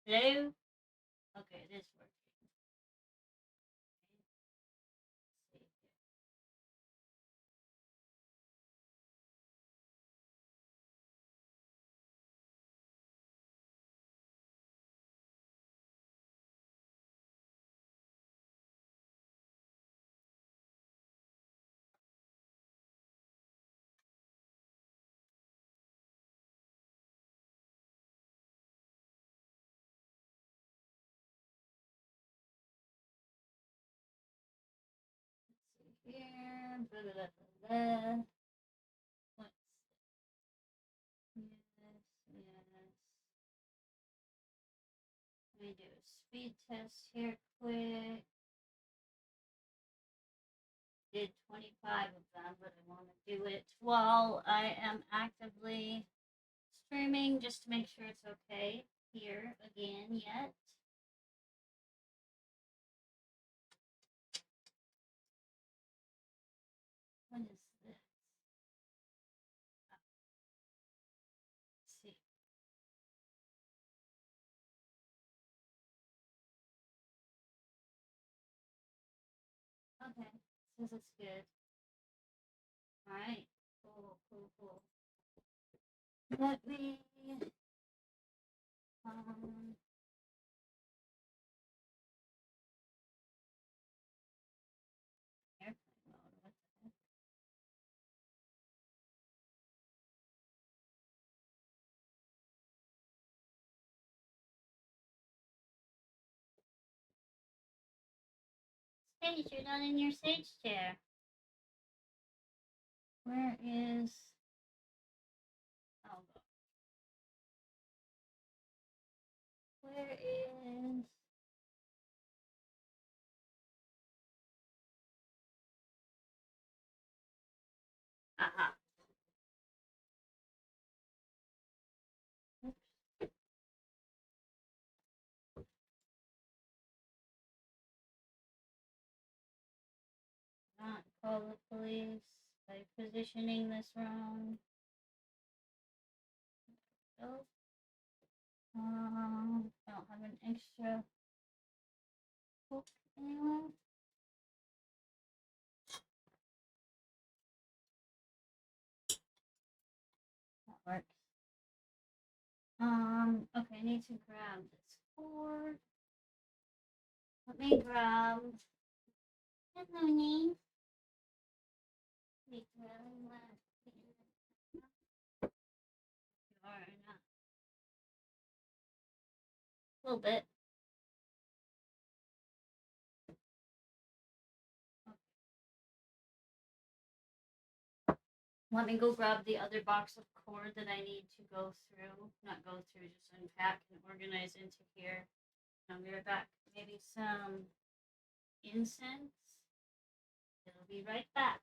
Hello? Okay, it is working. Let's see. Let's see here. Blah, blah, blah, blah, blah. What's yes, yes. Let me do a speed test here quick. Did 25 of them, but I want to do it while I am actively streaming just to make sure it's okay here again yet. What is this? Let's see. Okay, says it's good. All right, cool, cool, cool. Let me um airplane mode. What the heck? Stage, you're not in your stage chair. Where is? Oh, where is? Aha. Oops. Not call the police by positioning this wrong. Oh, I don't have an extra hook anywhere. That works. Okay, I need to grab this cord. Let me grab. Hello, Name. Wait, really let you are not. A little bit. Let me go grab the other box of cord that I need to go through. Not go through, just unpack and organize into here. I'll be right back. Maybe some incense. It'll be right back.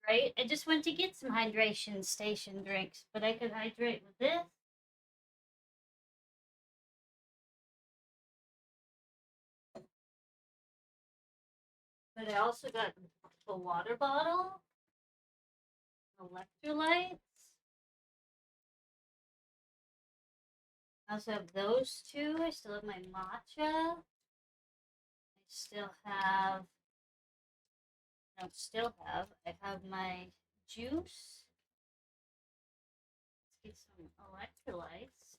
right? I just went to get some hydration station drinks, but I could hydrate with this. But I also got a water bottle, electrolytes. I also have those two. I still have my matcha. I still have, I have my juice. Let's get some electrolytes.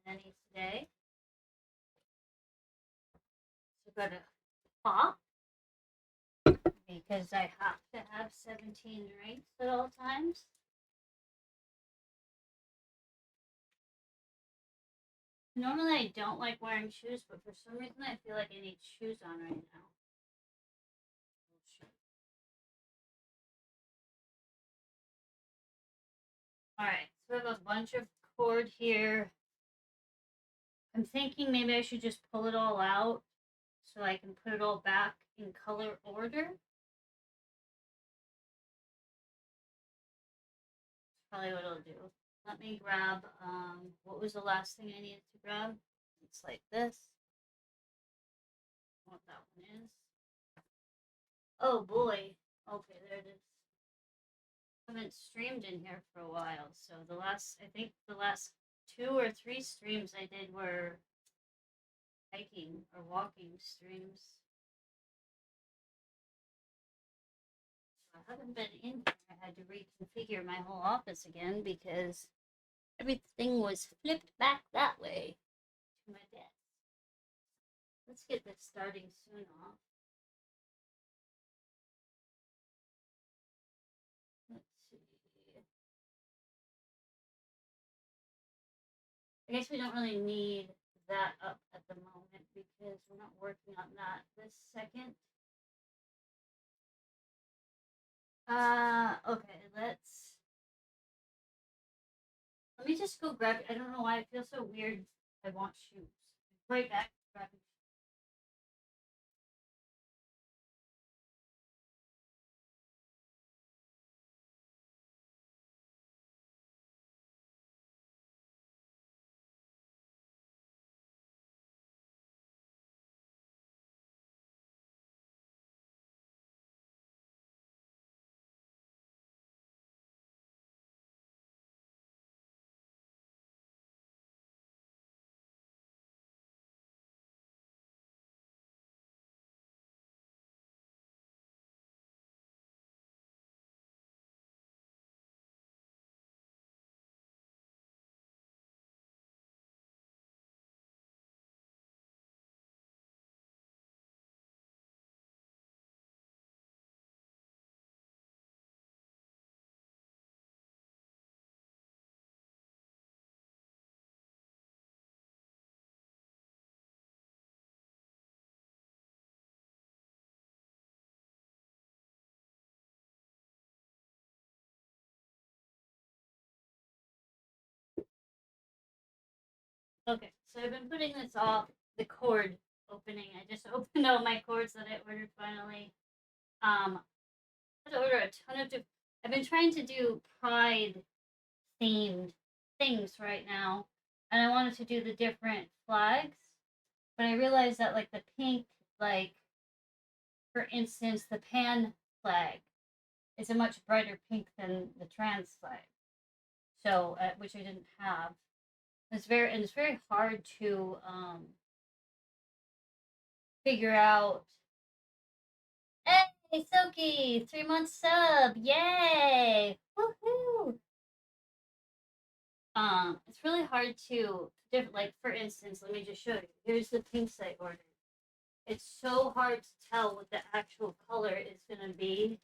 And then today, so I've got a pop because I have to have 17 drinks at all times. Normally I don't like wearing shoes, but for some reason I feel like I need shoes on right now. Alright, so we have a bunch of cord here. I'm thinking maybe I should just pull it all out so I can put it all back in color order. That's probably what I'll do. Let me grab, what was the last thing I needed to grab? It's like this. What that one is. Oh boy. Okay, there it is. I haven't streamed in here for a while, so I think the last 2 or 3 streams I did were hiking or walking streams. So I haven't been in here. I had to reconfigure my whole office again because everything was flipped back that way to my desk. Let's get this starting soon off. Let's see. I guess we don't really need that up at the moment because we're not working on that this second. Okay, let me just go grab. I don't know why it feels so weird. I want shoes. Right back. Grabbing. Okay, so I've been putting this off. The cord opening. I just opened all my cords that I ordered finally. I had to order a ton of. I've been trying to do Pride themed things right now, and I wanted to do the different flags, but I realized that like the pink, like for instance, the pan flag is a much brighter pink than the trans flag. So, which I didn't have. It's very hard to figure out. Hey, Silky, 3 month sub, yay! Woohoo! It's really hard to like for instance, let me just show you. Here's the pinks I ordered. It's so hard to tell what the actual color is gonna be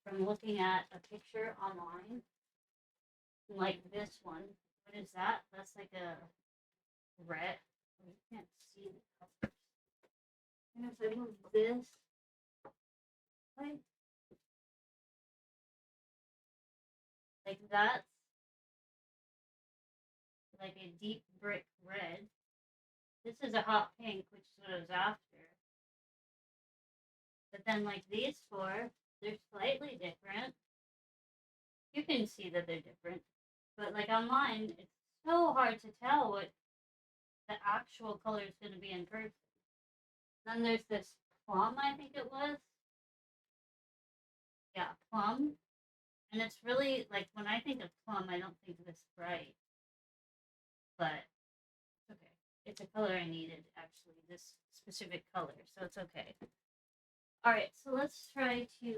from looking at a picture online. Like this one. What is that? That's like a red. You can't see the colors. And if I move this, like that's like a deep brick red. This is a hot pink, which is what I was after. But then like these four, They're slightly different. You can see that they're different, but like online, it's so hard to tell what the actual color is going to be in person. Then there's this plum, I think it was. Yeah, plum. And it's really like when I think of plum, I don't think this bright, but it's okay. It's a color I needed actually, this specific color, so it's okay. All right, so let's try to.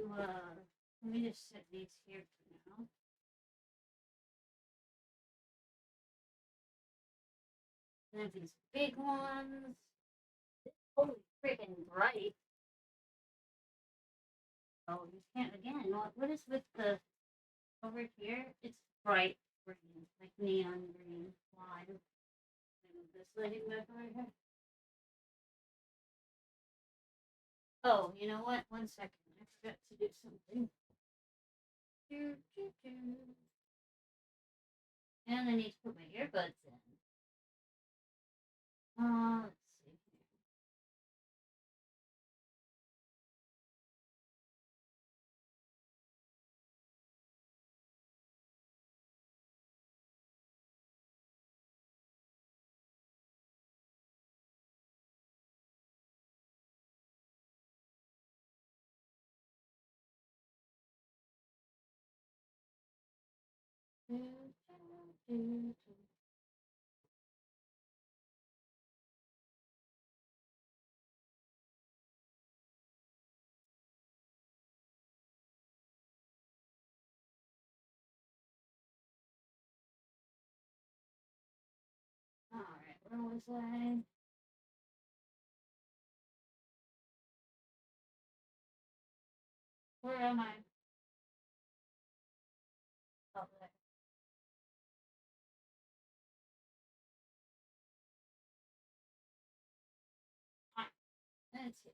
Let me just set these here for now. And then these big ones. Holy freaking bright! Oh, you can't again. What is with the over here? It's bright green, like neon green. Why? Move this lighting back over here. Oh, you know what? 1 second. I forgot to do something. And I need to put my earbuds in. Let's see here. All right, where was I? Where am I? Oh, there. All right, let's see.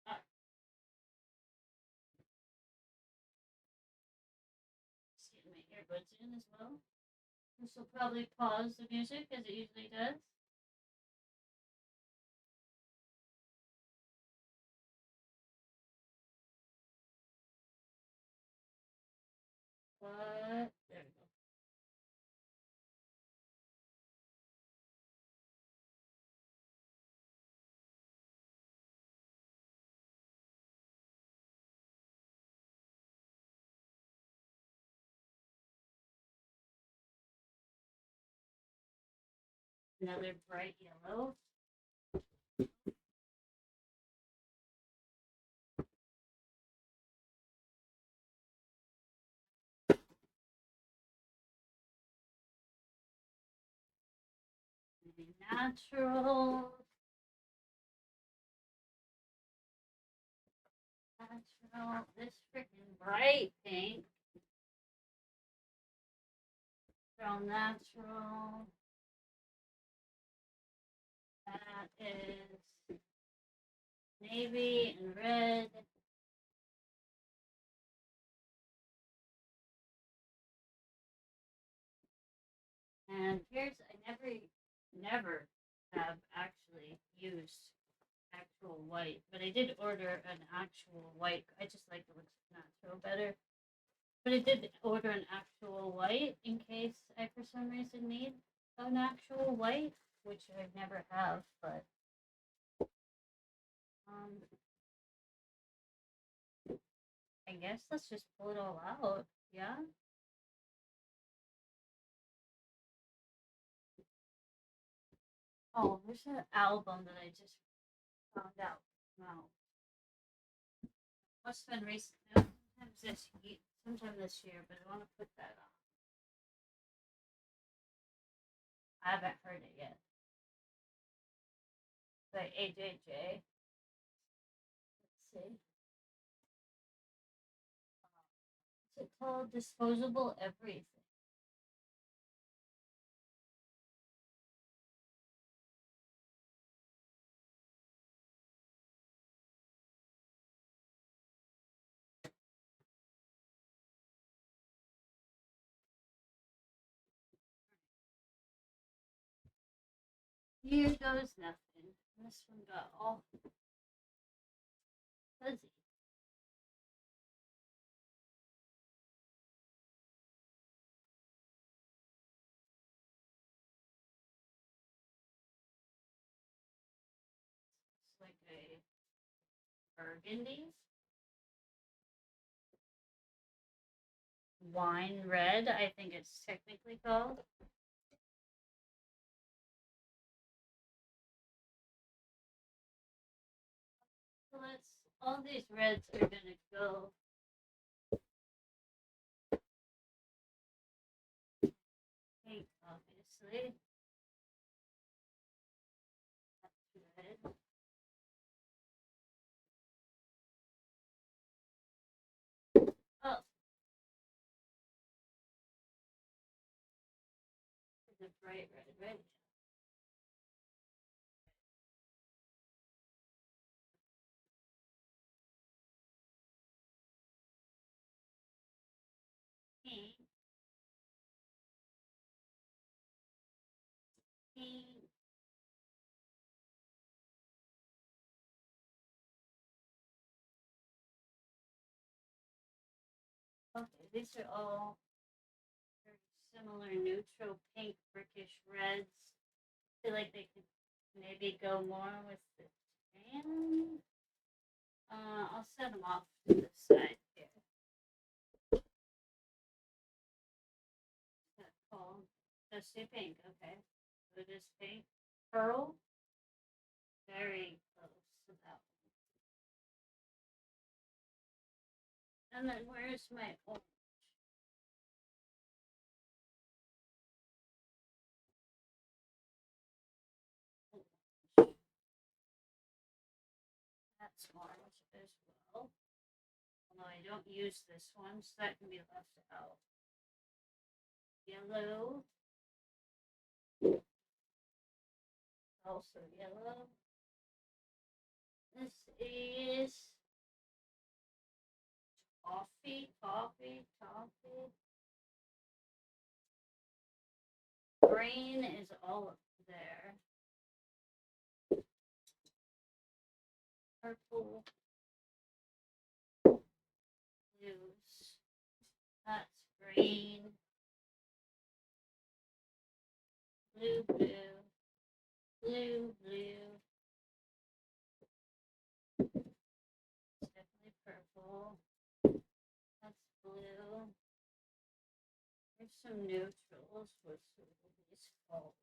All right, let's get my earbuds in as well. This will probably pause the music as it usually does. But there we go. Another bright yellow. Natural. Natural. This freaking bright pink. Natural, natural. That is navy and red. And here's, I never have actually used actual white, but I did order an actual white. I just like the looks of natural better. But I did order an actual white in case I, for some reason, need an actual white, which I never have, but um, I guess let's just pull it all out. Yeah. Oh, there's an album that I just found out. Wow. Must have been recently. Sometime this year, but I want to put that on. I haven't heard it yet. By AJJ. Let's see. What's it called? Disposable Everything. Here goes nothing. This one got all fuzzy. burgundy. Wine red, I think it's technically called. So all these reds are gonna go pink, obviously. That's red. Oh, the bright red, right? Pink, pink. Okay, these are all very similar neutral pink, brickish reds. I feel like they could maybe go more with the tan. I'll set them off to the side here. That's called just say pink. Okay, so it is pink. Pearl, very close to that one. And then where's my orange? That's orange as well. Although I don't use this one, so that can be left out. Yellow. Also yellow. This is toffee. Green is all up there. Purple. Blues. That's green. Blue, blue. Blue, blue. It's definitely purple. That's blue. There's some neutrals. What's these called?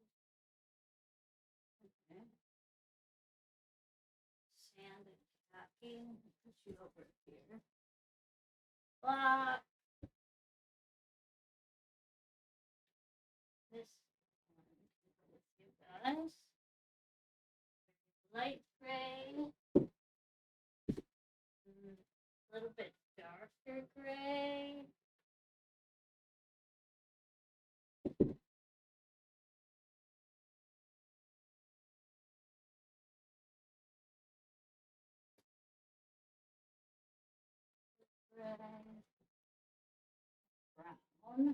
Okay. Sand and khaki. Put you over here. Black. This one can go with you guys. Light gray. A little bit darker gray. Gray. Brown.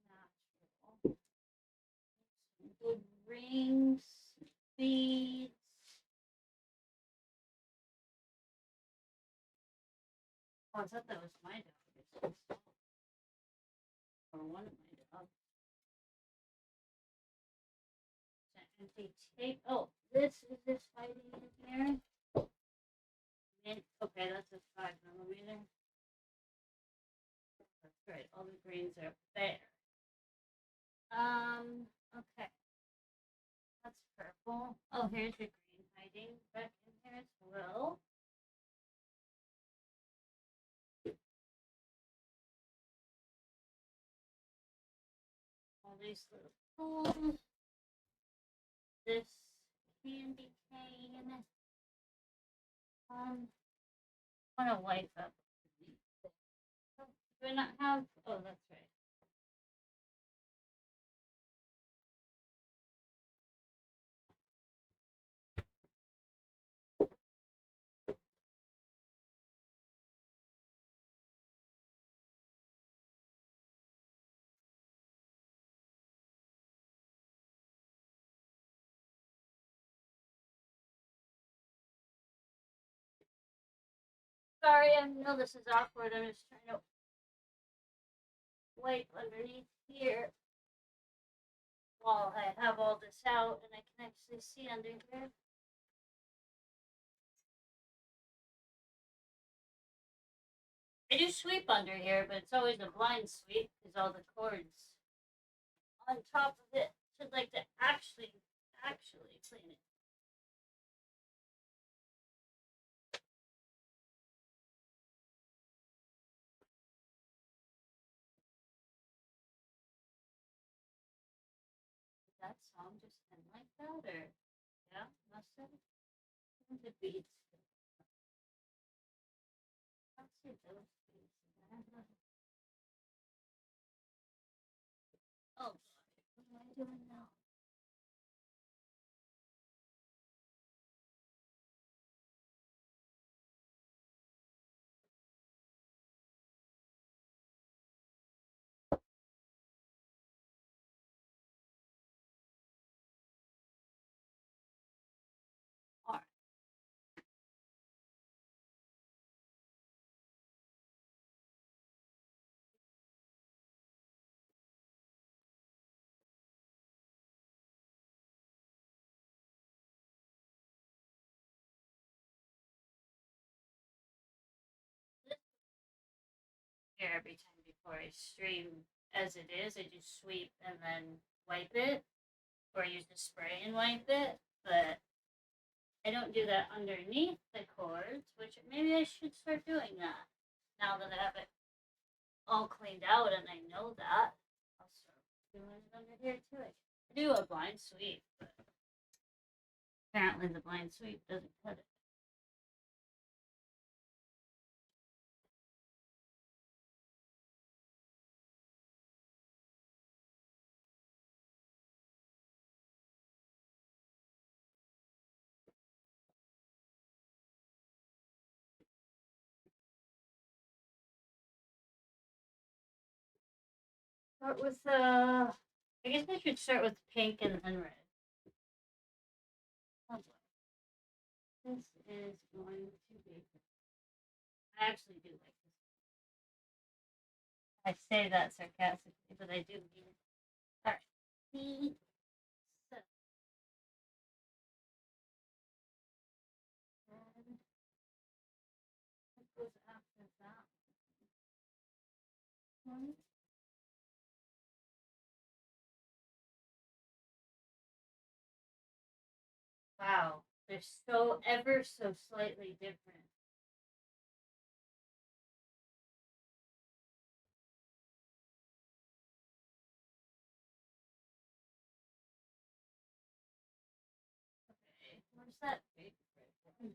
Natural. Some good rings. Beads. Oh, I thought that was my dog. Or one of my dogs. Empty tape. Oh, this is this hiding in here. Okay, that's a 5mm. That's right. All the greens are there. Okay. That's purple. Oh, here's your green hiding back in here as well. All these little pools. This candy cane. I want to wipe up. Do I not have? Oh, that's right. Sorry, I know this is awkward. I'm just trying to wipe underneath here while I have all this out and I can actually see under here. I do sweep under here, but it's always a blind sweep because all the cords on top of it should like to actually clean it. That song just end like that, or yeah, must have. The beats. Let's see those beats. Oh, what am I doing now? All right. Here every time before I stream as it is. I just sweep and then wipe it, or I use the spray and wipe it. But I don't do that underneath the cords, which maybe I should start doing that now that I have it all cleaned out and I know that. I'll start doing it under here too. I do a blind sweep, but apparently the blind sweep doesn't cut it. Start with I guess I should start with pink and then red. Oh boy. This is going to be. I actually do like this. I say that sarcastically, but I do mean it. All right. So, and what goes after that one? Wow, they're so ever so slightly different. Okay, where's that big red one?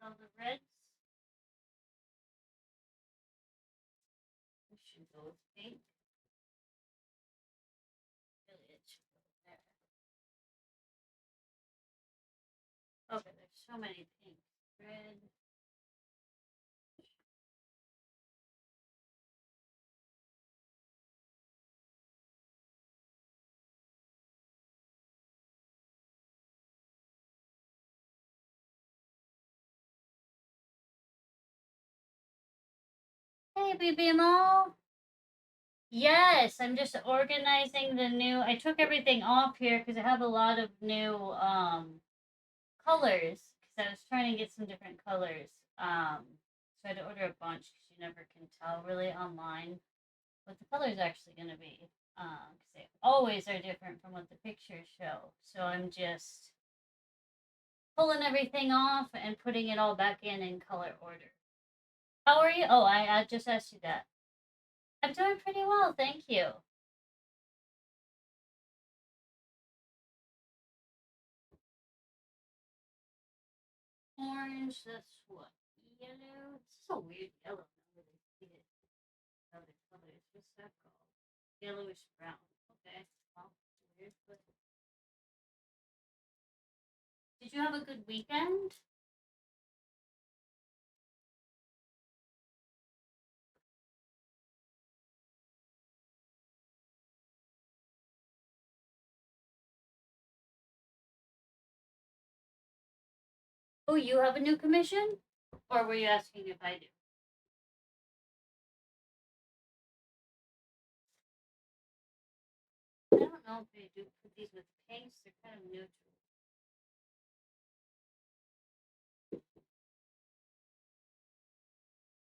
And all the reds, we should go with pink. Really, it should go there. Okay, there's so many pinks. Red. Hey, BBMO. Yes, I'm just organizing the new. I took everything off here because I have a lot of new colors. Because I was trying to get some different colors. So I had to order a bunch because you never can tell really online what the color's actually going to be. Because they always are different from what the pictures show. So I'm just pulling everything off and putting it all back in color order. How are you? Oh, I just asked you that. I'm doing pretty well, thank you. orange. That's what? Yellow. It's so weird yellow. Now that I see it. Other colors. What's that called? Yellowish brown. Okay. Well, weird, but did you have a good weekend? Oh, you have a new commission? Or were you asking if I do? I don't know if they do put these with pinks. They're kind of neutral.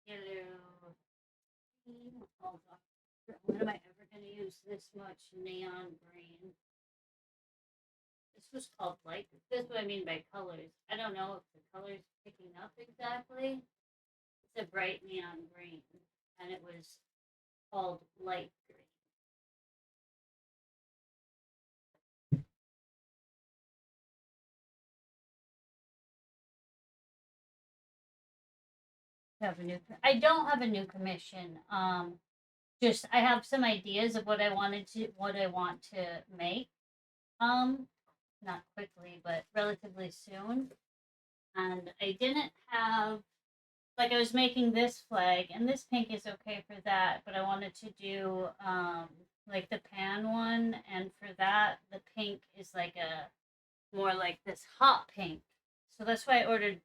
Yellow. Oh, God. When am I ever going to use this much neon green? This was called light. This is what I mean by colors. I don't know if the color's picking up exactly. It's a bright neon green, and it was called light green. Have a new. I don't have a new commission. Just I have some ideas of what I want to make. Um, Not quickly, but relatively soon. And I didn't have like I was making this flag, and this pink is okay for that, but I wanted to do like the pan one, and for that the pink is like a more like this hot pink. So that's why I ordered,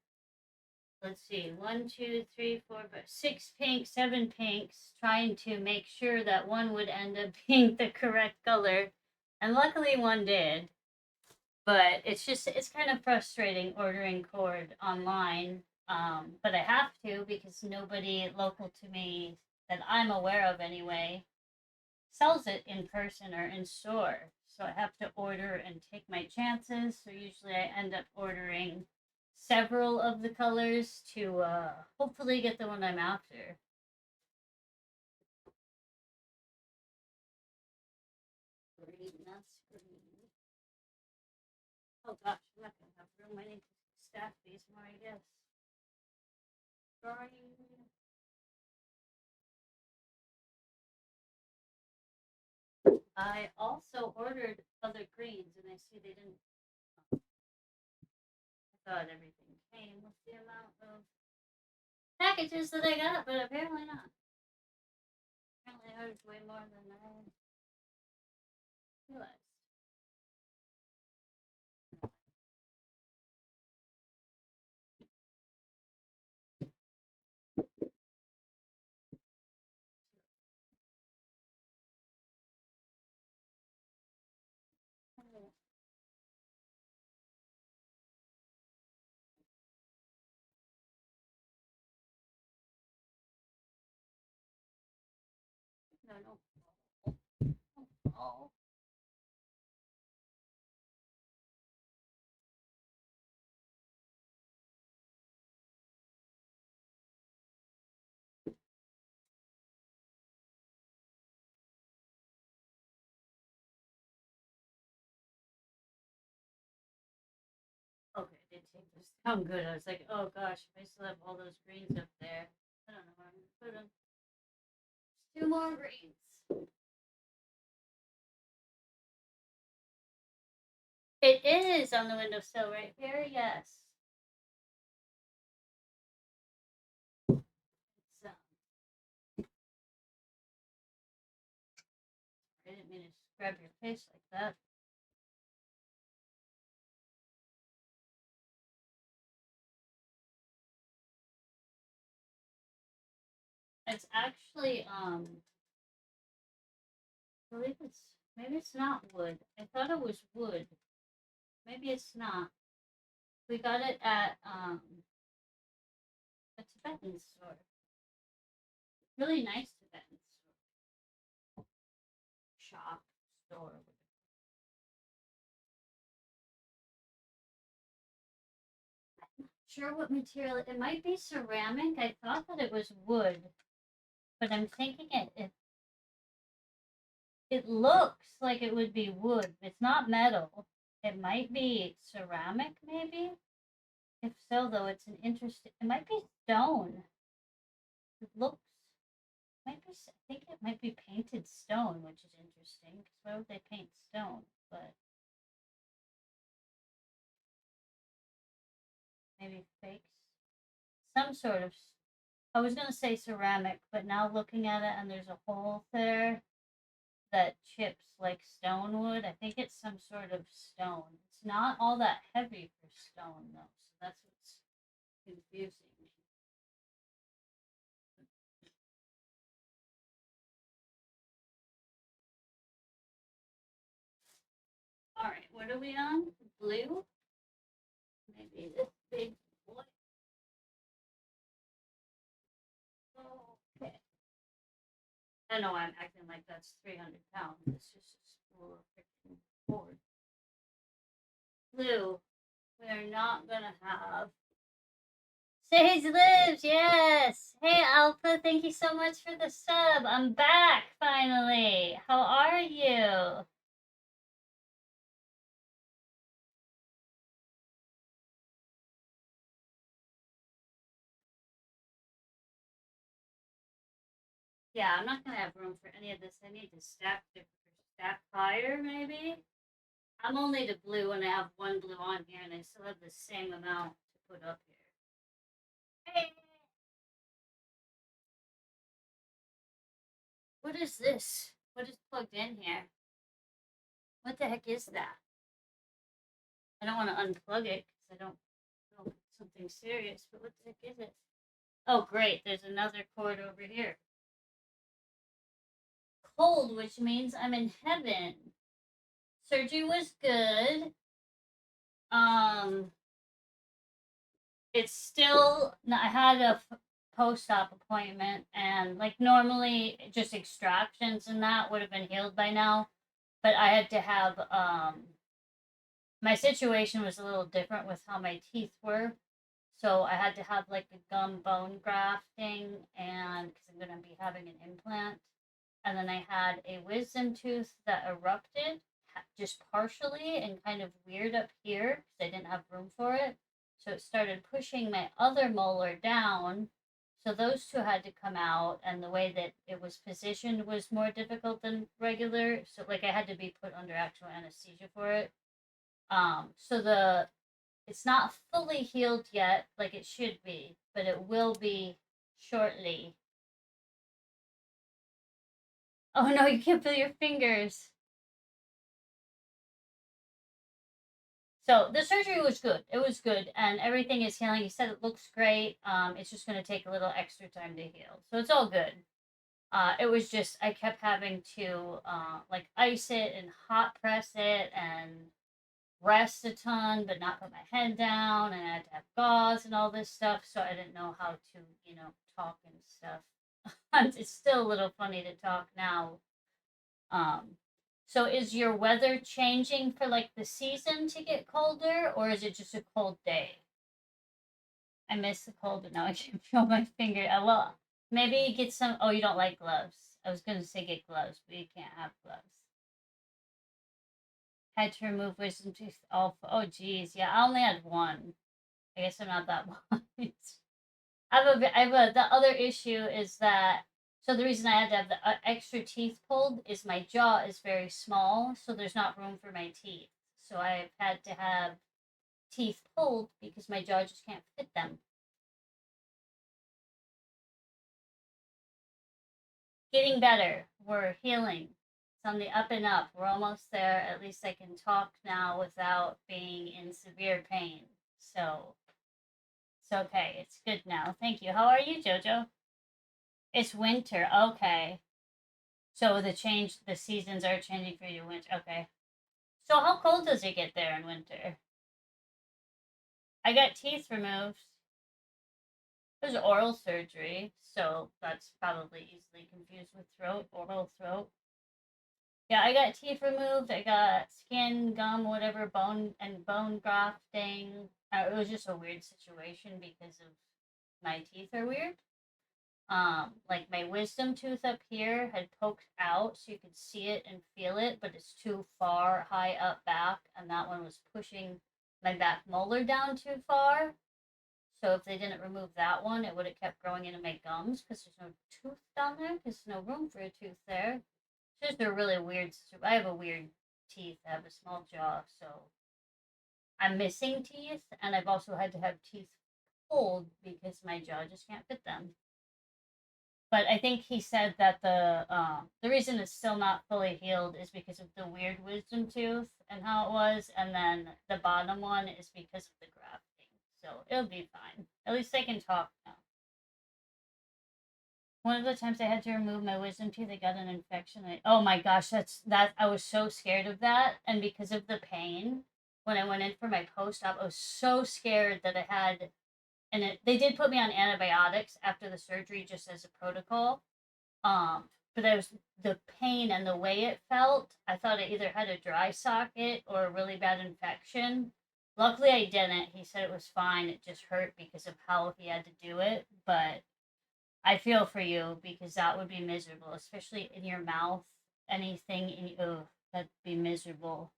let's see, one, two, three, four, five, six pinks, seven pinks, trying to make sure that one would end up being the correct color. And luckily one did. But it's kind of frustrating ordering cord online. But I have to because nobody local to me that I'm aware of anyway sells it in person or in store. So I have to order and take my chances. So usually I end up ordering several of the colors to hopefully get the one I'm after. Green, that's green. Oh gosh, I'm not gonna have room. I need to stack these more, I guess. Green. I also ordered other greens, and I see they didn't. I thought everything came with the amount of packages that I got, but apparently not. Apparently, I ordered way more than I realized. No, no. Oh, okay, I did take this down good. I was like, oh gosh, if I still have all those greens up there, I don't know where I'm gonna put them. Two more greens. It is on the windowsill right here. Yes. It's, I didn't mean to grab your face like that. It's actually I believe it's maybe it's not wood. I thought it was wood. Maybe it's not. We got it at a Tibetan store. Really nice Tibetan store. Shop store. Sure what material it might be ceramic. I thought that it was wood, but I'm thinking it looks like it would be wood. It's not metal. It might be ceramic maybe. If so, though, it's an interesting. It might be stone. It looks. Might be. I think it might be painted stone, which is interesting. Because why would they paint stone? But maybe fakes. Some sort of. I was gonna say ceramic, but now looking at it and there's a hole there that chips like stone would. I think it's some sort of stone. It's not all that heavy for stone though, so that's what's confusing me. All right, what are we on? Blue? Maybe this big boy. Okay. I know I'm acting like that's 300 pounds. It's just a spool of freaking board. Blue. We are not gonna have. Sage lives, yes. Hey Alpha, thank you so much for the sub. I'm back finally. How are you? Yeah, I'm not gonna have room for any of this. I need to stack higher, maybe. I'm only to blue, and I have one blue on here, and I still have the same amount to put up here. Hey, what is this? What is plugged in here? What the heck is that? I don't want to unplug it because I don't know if it's something serious. But what the heck is it? Oh, great! There's another cord over here. Cold, which means I'm in heaven. Surgery was good. Um, it's still. I had a post-op appointment, and like normally, just extractions and that would have been healed by now. But I had to have. My situation was a little different with how my teeth were. So I had to have like a gum bone grafting, and because I'm going to be having an implant. And then I had a wisdom tooth that erupted just partially and kind of weird up here because I didn't have room for it. So it started pushing my other molar down. So those two had to come out, and the way that it was positioned was more difficult than regular. So like I had to be put under actual anesthesia for it. So the it's not fully healed yet, like it should be, but it will be shortly. Oh no, you can't feel your fingers. So the surgery was good. It was good, and everything is healing. He said it looks great. It's just going to take a little extra time to heal, so it's all good. It was just I kept having to like ice it and hot press it and rest a ton, but not put my head down, and I had to have gauze and all this stuff. So I didn't know how to, talk and stuff. It's still a little funny to talk now. Um, so is your weather changing for like the season to get colder, or is it just a cold day? I miss the cold, but now I can feel my finger. Well, maybe get some. Oh, you don't like gloves. I was gonna say get gloves, but you can't have gloves. Had to remove wisdom tooth. Oh, geez. Yeah, I only had one. I guess I'm not that wise. The other issue is that, so the reason I had to have the extra teeth pulled is my jaw is very small, so there's not room for my teeth. So I've had to have teeth pulled because my jaw just can't fit them. Getting better. We're healing. It's on the up and up. We're almost there. At least I can talk now without being in severe pain. So it's okay. It's good now. Thank you. How are you, Jojo? It's winter. Okay. So the seasons are changing for you winter. Okay. So how cold does it get there in winter? I got teeth removed. It was oral surgery, so that's probably easily confused with oral throat. Yeah, I got teeth removed. I got skin, gum, whatever, bone grafting. It was just a weird situation because of my teeth are weird. Like my wisdom tooth up here had poked out so you could see it and feel it, but it's too far high up back, and that one was pushing my back molar down too far. So if they didn't remove that one, it would have kept growing into my gums because there's no tooth down there because there's no room for a tooth there. It's just a really weird. I have a weird teeth. I have a small jaw, so I'm missing teeth, and I've also had to have teeth pulled because my jaw just can't fit them. But I think he said that the reason it's still not fully healed is because of the weird wisdom tooth and how it was, and then the bottom one is because of the grafting. So it'll be fine. At least I can talk now. One of the times I had to remove my wisdom teeth, I got an infection. Oh my gosh, that I was so scared of that, and because of the pain, when I went in for my post-op, I was so scared that I had, and they did put me on antibiotics after the surgery just as a protocol. But I was the pain and the way it felt. I thought I either had a dry socket or a really bad infection. Luckily, I didn't. He said it was fine. It just hurt because of how he had to do it. But I feel for you because that would be miserable, especially in your mouth. Anything in you, that'd be miserable.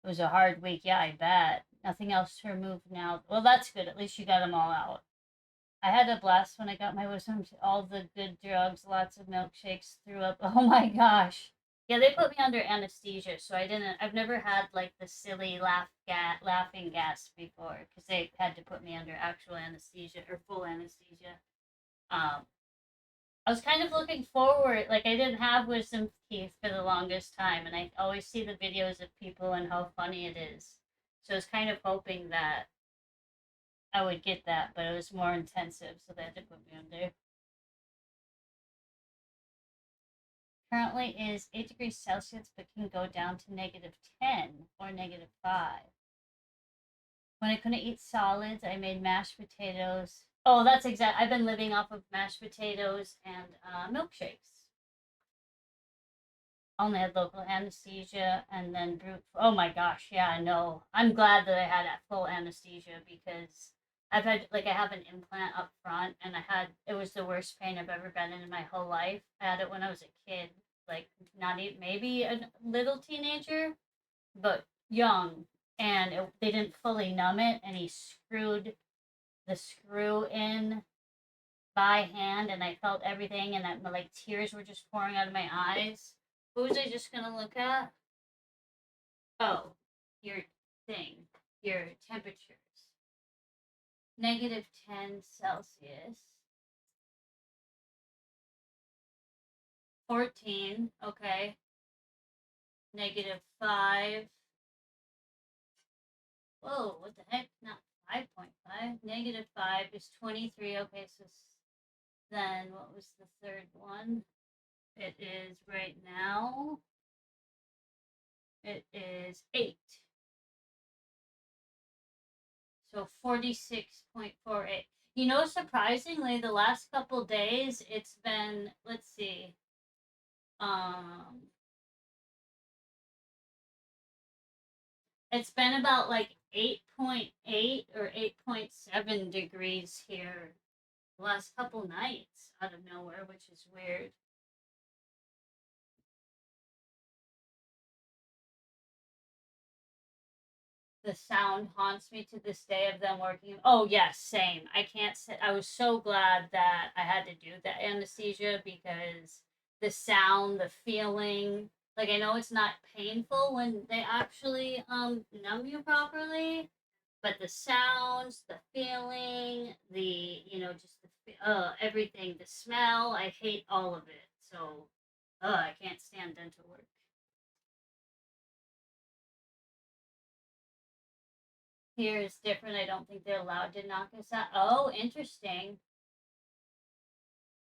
It was a hard week. Yeah, I bet. Nothing else to remove now. Well, that's good. At least you got them all out. I had a blast when I got my wisdom. All the good drugs, lots of milkshakes, threw up. Oh my gosh. Yeah, they put me under anesthesia, so I didn't. I've never had like the silly laughing gas before because they had to put me under actual anesthesia or full anesthesia. Um, I was kind of looking forward. Like I didn't have wisdom teeth for the longest time, and I always see the videos of people and how funny it is. So I was kind of hoping that I would get that, but it was more intensive, so they had to put me under. Currently is 8 degrees Celsius, but can go down to -10 or -5. When I couldn't eat solids, I made mashed potatoes. Oh, that's exact. I've been living off of mashed potatoes and milkshakes. Only had local anesthesia and then brute. Oh my gosh, yeah, no. I'm glad that I had that full anesthesia because I have an implant up front, and it was the worst pain I've ever been in my whole life. I had it when I was a kid, like not even maybe a little teenager, but young, and they didn't fully numb it, and he screwed the screw in by hand, and I felt everything, and like tears were just pouring out of my eyes. What was I just gonna look at? Oh, your thing, your temperatures. -10 Celsius. 14, okay. -5. Whoa, what the heck? Not 5.5. -5 is 23. Okay, so then what was the third one? It is right now. It is 8. So 46.48. You know, surprisingly, the last couple days it's been, let's see, um, it's been about like 8.8 or 8.7 degrees here the last couple nights out of nowhere, which is weird. The sound haunts me to this day of them working. Oh yes, same. I can't say. I was so glad that I had to do that anesthesia because the sound, the feeling. Like I know it's not painful when they actually numb you properly, but the sounds, the feeling, just everything, the smell. I hate all of it. So, I can't stand dental work. Here is different. I don't think they're allowed to knock us out. Oh, interesting.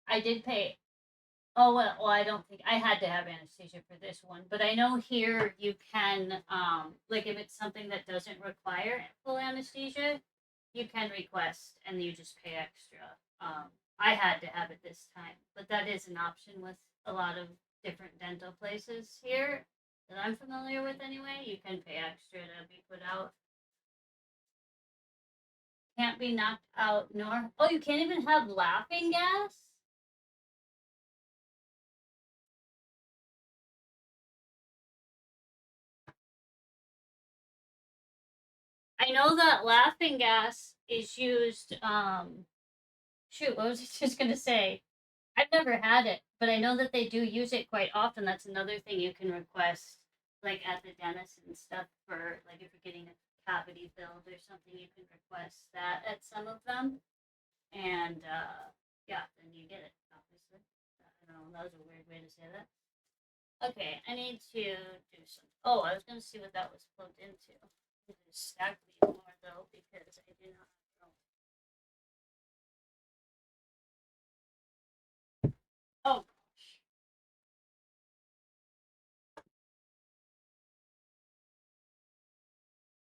I did pay. Oh well, I don't think I had to have anesthesia for this one, but I know here you can, like if it's something that doesn't require full anesthesia, you can request and you just pay extra. I had to have it this time, but that is an option with a lot of different dental places here that I'm familiar with. Anyway, you can pay extra to be put out. Can't be knocked out nor. Oh, you can't even have laughing gas? I know that laughing gas is used. Shoot, what was I just gonna say? I've never had it, but I know that they do use it quite often. That's another thing you can request, like at the dentist and stuff, for like if you're getting a cavity filled or something, you can request that at some of them. And yeah, then you get it, obviously. I don't know, that was a weird way to say that. Okay, I need to do some. Oh, I was gonna see what that was plugged into. I'm gonna stack these more though because I do not know. Oh,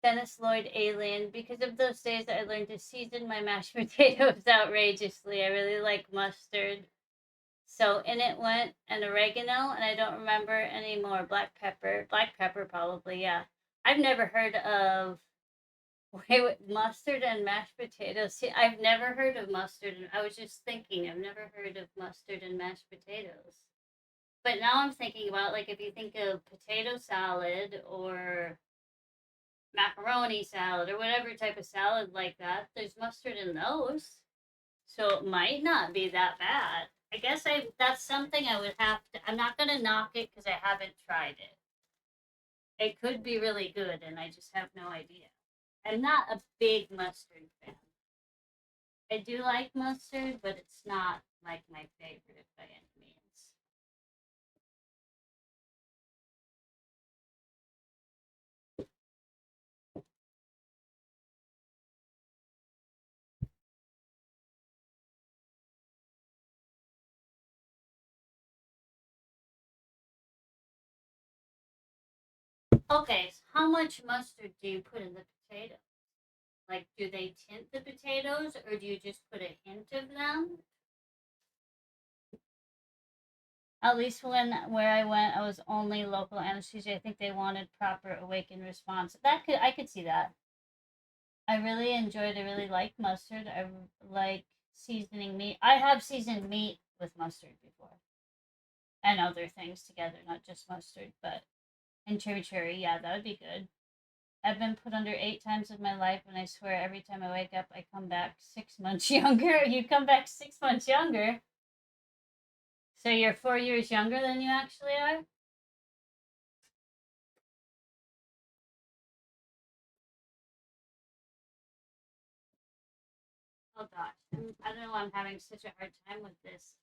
Dennis Lloyd Alien. Because of those days, I learned to season my mashed potatoes outrageously. I really like mustard. So in it went an oregano, and I don't remember any more. Black pepper. Black pepper, probably, yeah. I've never heard of. Wait, mustard and mashed potatoes. See, I've never heard of mustard. And I was just thinking, I've never heard of mustard and mashed potatoes. But now I'm thinking about, like, if you think of potato salad or macaroni salad or whatever type of salad like that, there's mustard in those. So it might not be that bad. I guess I that's something I would have to. I'm not gonna knock it because I haven't tried it. It could be really good, and I just have no idea. I'm not a big mustard fan. I do like mustard, but it's not like my favorite by any means. Okay, so how much mustard do you put in the potato? Like, do they tint the potatoes, or do you just put a hint of them? At least when where I went, I was only local anesthesia. I think they wanted proper awakened response. That could I could see that. I really enjoyed. I really like mustard. I like seasoning meat. I have seasoned meat with mustard before, and other things together, not just mustard. But and chimichurri, yeah, that would be good. I've been put under 8 times in my life, and I swear every time I wake up, I come back 6 months younger. You come back 6 months younger. So you're 4 years younger than you actually are? Oh gosh, I don't know why I'm having such a hard time with this.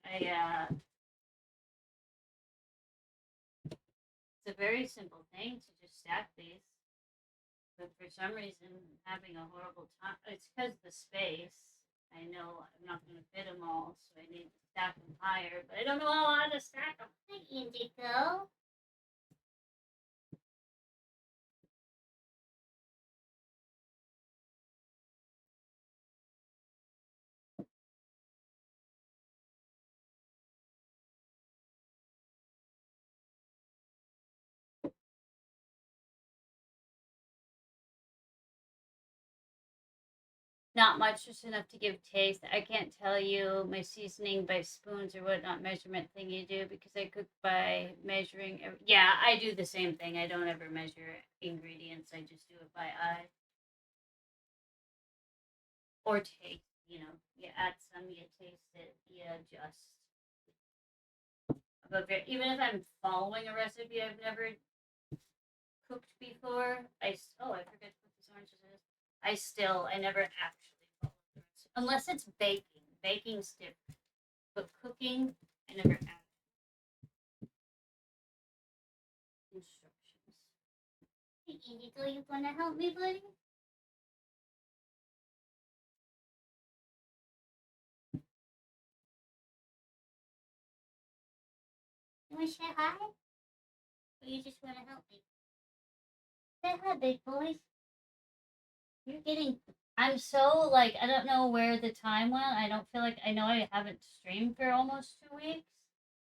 It's a very simple thing to just stack these, but for some reason, I'm having a horrible time. It's because of the space. I know I'm not going to fit them all, so I need to stack them higher, but I don't know how to stack them. Hi, Indigo. Not much, just enough to give taste. I can't tell you my seasoning by spoons or whatnot measurement thing you do because I cook by measuring. Yeah, I do the same thing. I don't ever measure ingredients. I just do it by eye or taste. You know, you add some, you taste it, you adjust. But even if I'm following a recipe I've never cooked before, I forget to put these oranges in. I never actually follow the recipe unless it's baking. Baking's different. But cooking, I never add instructions. Hey, Indigo, you wanna help me, buddy? You wanna say hi? Or you just wanna help me? Say hi, big boy. You're getting. I'm so like I don't know where the time went. I don't feel like I know I haven't streamed for almost 2 weeks,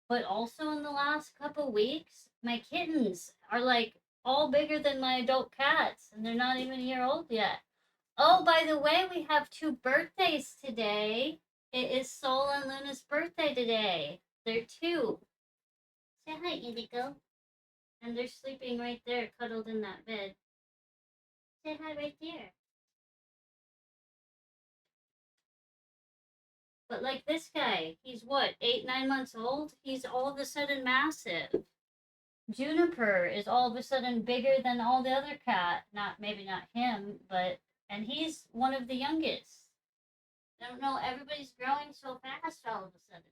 but also in the last couple weeks, my kittens are like all bigger than my adult cats, and they're not even a year old yet. Oh, by the way, we have two birthdays today. It is Sol and Luna's birthday today. They're two. Say hi, Indigo. And they're sleeping right there, cuddled in that bed. Say hi right there. But like this guy, he's what, 8, 9 months old? He's all of a sudden massive. Juniper is all of a sudden bigger than all the other cat. Not maybe not him, but and he's one of the youngest. I don't know. Everybody's growing so fast all of a sudden.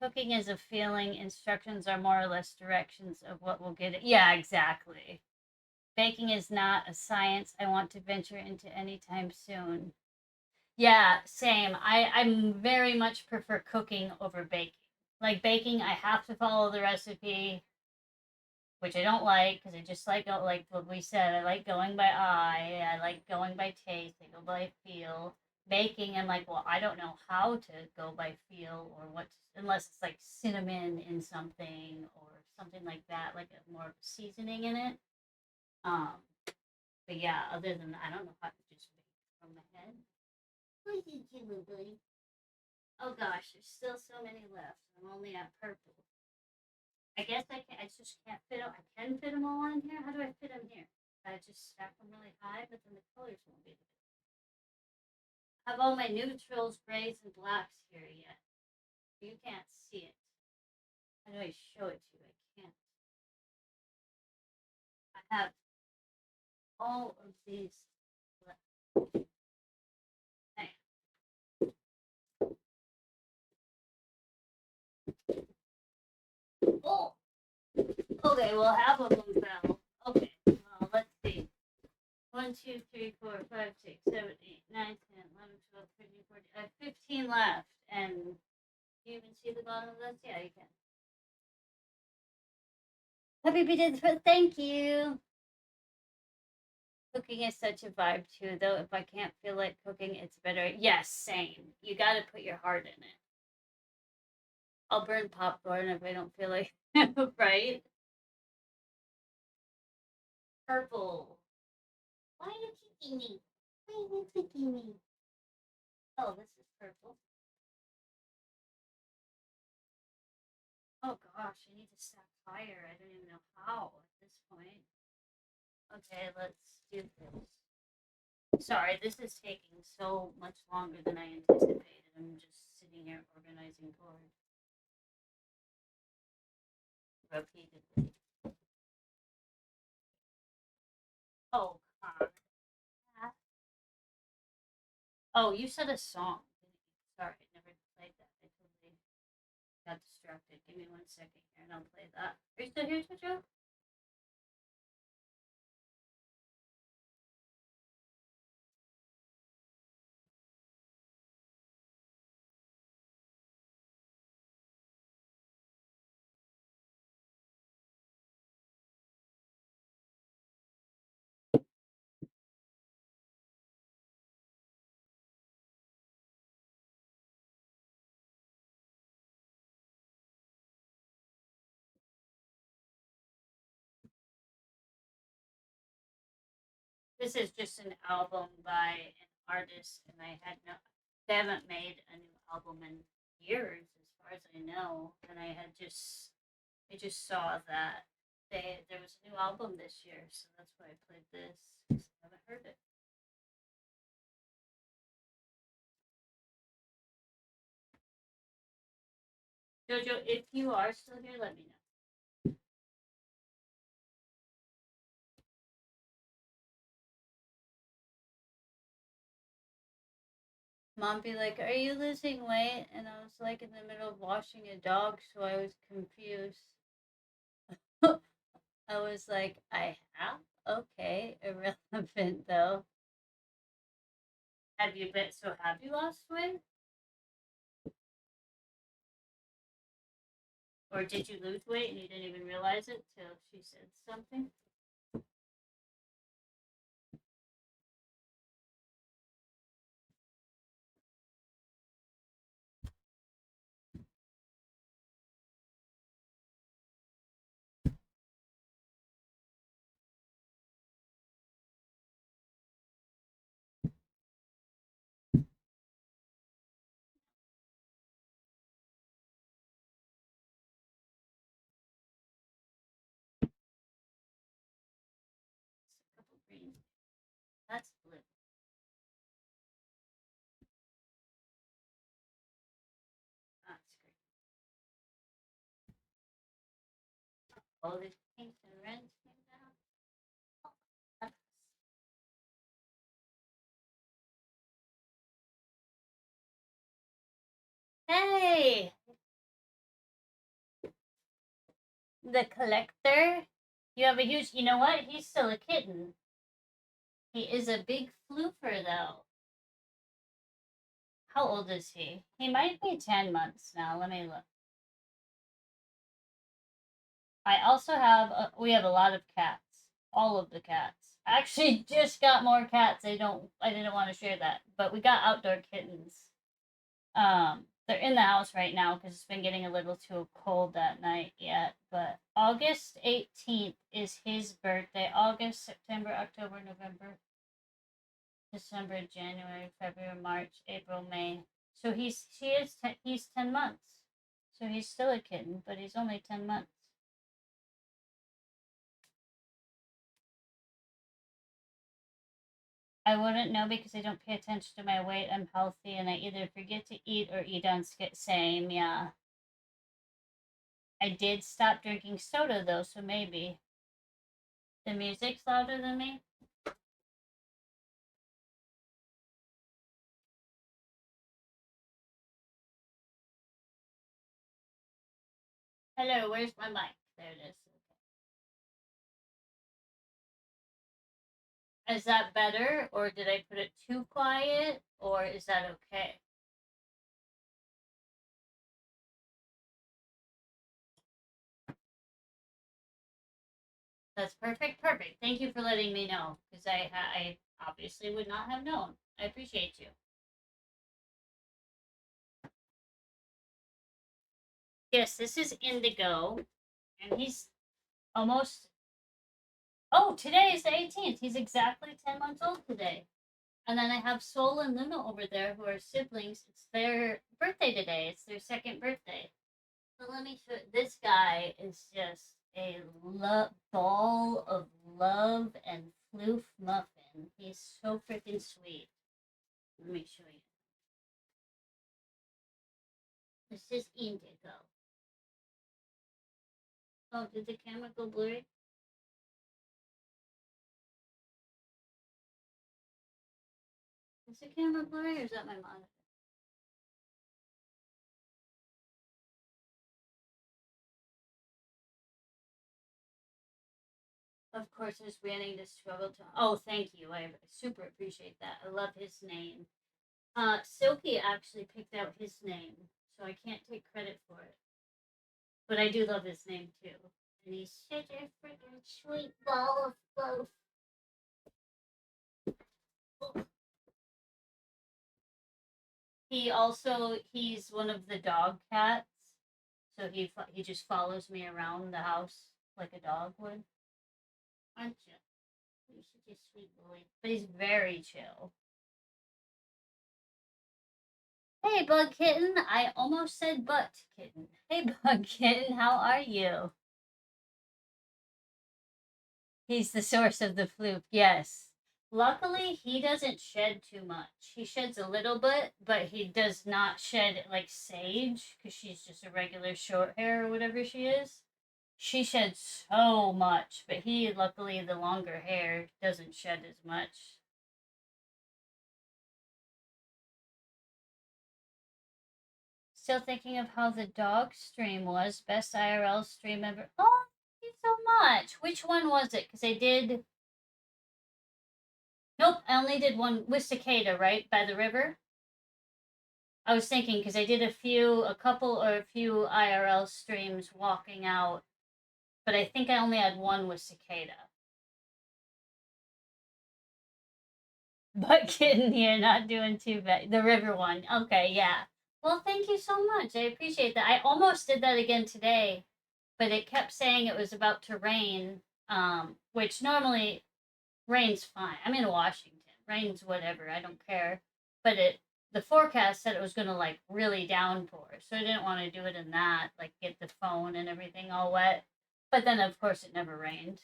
Cooking is a feeling. Instructions are more or less directions of what will get it. Yeah, exactly. Baking is not a science I want to venture into anytime soon. Yeah, same. I very much prefer cooking over baking. Like baking, I have to follow the recipe, which I don't like because I just like what we said. I like going by eye. I like going by taste. I go by feel. Baking, I'm like, well, I don't know how to go by feel or what, unless it's like cinnamon in something or something like that, like a more seasoning in it. Um, but yeah, other than that, I don't know how to just bake from my head. What did you do, buddy? Oh gosh, there's still so many left. I'm only at purple. I guess I can. I just can't fit them. I can fit them all in here. How do I fit them here? I just stack them really high, but then the colors won't be. I have all my neutrals, grays, and blacks here yet. You can't see it. How do I show it to you? I can't. I have all of these. Oh, okay. Well, half of them fell. Okay. Well, let's see. 1, 2, 3, 4, 5, 6, 7, 8, 9, 10, 11, 12, 13, 14. I have 15 left. And you even see the bottom of this? Yeah, you can. Happy birthday! Thank you. Cooking is such a vibe too, though. If I can't feel like cooking, it's better. Yes, same. You got to put your heart in it. I'll burn popcorn if I don't feel like, right? Purple. Why are you kicking me? Why are you kicking me? Oh, this is purple. Oh gosh, I need to stack higher. I don't even know how at this point. Okay, let's do this. Sorry, this is taking so much longer than I anticipated. I'm just sitting here organizing board repeatedly. Oh, God. Oh, you said a song. Sorry, I never played that. I totally got distracted. Give me 1 second here and I'll play that. Are you still here, Jojo? This is just an album by an artist, and they haven't made a new album in years, as far as I know. And I just saw that there was a new album this year, so that's why I played this. 'Cause I haven't heard it. Jojo, if you are still here, let me know. Mom be like, "Are you losing weight?" And I was like in the middle of washing a dog, so I was confused. I was like, "I have? Okay, irrelevant though." Have you been? So have you lost weight, or did you lose weight and you didn't even realize it till she said something? green. That's blue. That's green. Oh, the pinks and reds came down. Oh, that's hey, the collector. You have a huge. You know what? He's still a kitten. He is a big floofer, though. How old is he? He might be 10 months now. Let me look. I also have. We have a lot of cats. All of the cats. I actually just got more cats. I don't. I didn't want to share that, but we got outdoor kittens. They're in the house right now because it's been getting a little too cold that night yet. But August 18th is his birthday. August, September, October, November, December, January, February, March, April, May. So he's 10 months. So he's still a kitten, but he's only 10 months. I wouldn't know because I don't pay attention to my weight. I'm healthy and I either forget to eat or eat on same. Yeah. I did stop drinking soda though, so maybe. The music's louder than me. Hello, where's my mic? There it is. Is that better, or did I put it too quiet, or is that okay? That's perfect. Perfect. Thank you for letting me know, because I obviously would not have known. I appreciate you. Yes, this is Indigo, and he's almost. Oh, today is the 18th. He's exactly 10 months old today. And then I have Sol and Luna over there who are siblings. It's their birthday today. It's their second birthday. So let me show. This guy is just a ball of love and floof muffin. He's so freaking sweet. Let me show you. This is Indigo. Oh, did the camera go blurry? Is the camera blurry or is that my monitor? Of course, I was beginning to struggle to. Oh, thank you. I super appreciate that. I love his name. Silky actually picked out his name, so I can't take credit for it. But I do love his name too. And he's such a freaking sweet ball of fluff. He's one of the dog cats, so he just follows me around the house like a dog would. Aren't you? He's such a sweet boy, but he's very chill. Hey, Bug Kitten. I almost said butt kitten. Hey, Bug Kitten. How are you? He's the source of the fluke. Yes. Luckily, he doesn't shed too much. He sheds a little bit, but he does not shed like Sage because she's just a regular short hair or whatever she is. She sheds so much, but he, luckily, the longer hair doesn't shed as much. Still thinking of how the dog stream was. Best IRL stream ever. Oh, thank you so much. Which one was it? Because I did. Nope, I only did one with Cicada, right? By the river. I was thinking because I did a couple or a few IRL streams walking out, but I think I only had one with Cicada. But kitten here, not doing too bad. The river one. Okay, yeah. Well, thank you so much. I appreciate that. I almost did that again today, but it kept saying it was about to rain, which normally rain's fine. I'm in Washington. Rain's whatever. I don't care. But the forecast said it was going to like really downpour. So I didn't want to do it in that, like get the phone and everything all wet. But then of course it never rained.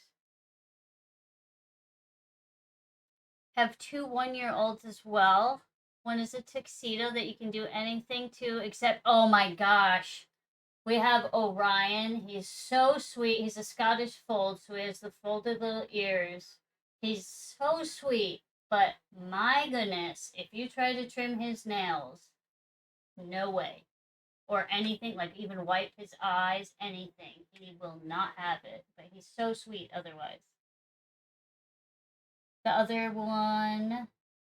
Have two 1-year-olds as well. One is a tuxedo that you can do anything to except, oh my gosh. We have Orion. He's so sweet. He's a Scottish fold, so he has the folded little ears. He's so sweet, but my goodness, if you try to trim his nails, no way. Or anything, like even wipe his eyes, anything. He will not have it, but he's so sweet otherwise. The other one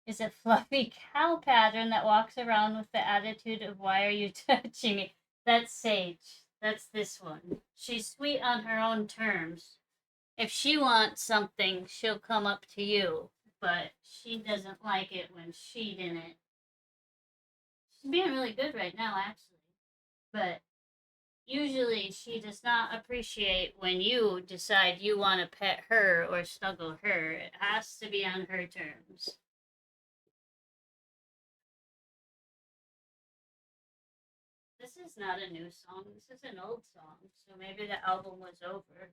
is a fluffy cow pattern that walks around with the attitude of, why are you touching me? That's Sage. That's this one. She's sweet on her own terms. If she wants something, she'll come up to you, but she doesn't like it when she didn't. She's being really good right now, actually. But usually she does not appreciate when you decide you want to pet her or snuggle her. It has to be on her terms. This is not a new song. This is an old song. So maybe the album was over.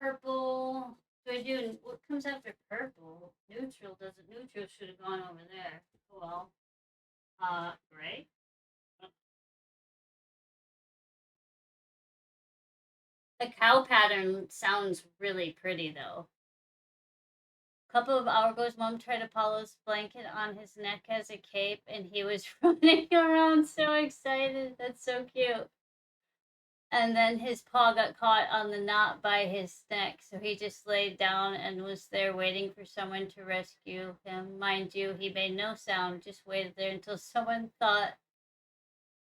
Purple. Do I do what comes after purple? Neutral doesn't. Neutral should have gone over there. Oh well. Gray. The cow pattern sounds really pretty though. Couple of hours ago, mom tried to pull his blanket on his neck as a cape, and he was running around so excited. That's so cute. And then his paw got caught on the knot by his neck, so he just laid down and was there waiting for someone to rescue him. Mind you, he made no sound, just waited there until someone thought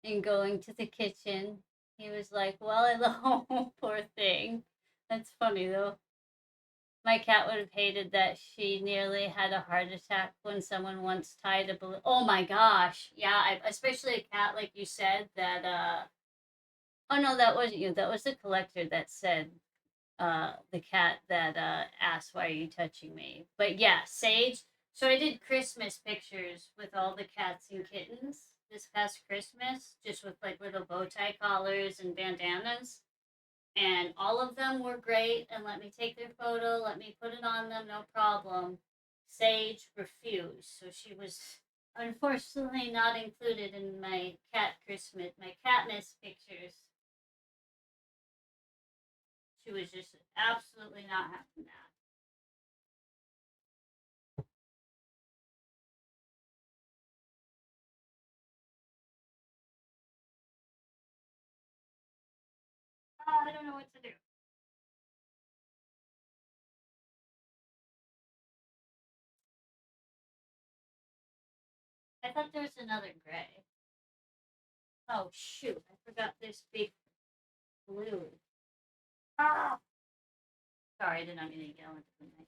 in going to the kitchen. He was like, well, I love poor thing. That's funny though. My cat would have hated that she nearly had a heart attack when someone once tied a balloon. Oh my gosh. Yeah, especially a cat, like you said, that, oh no, that wasn't you. That was the collector that said, the cat that, asked, why are you touching me? But yeah, Sage. So I did Christmas pictures with all the cats and kittens this past Christmas, just with like little bow tie collars and bandanas, and all of them were great and let me take their photo, let me put it on them, no problem. Sage refused, so she was unfortunately not included in my Katniss pictures. She was just absolutely not having that. I don't know what to do. I thought there was another gray. Oh shoot, I forgot this big blue. Ah! Sorry, I did not mean to yell into the mic.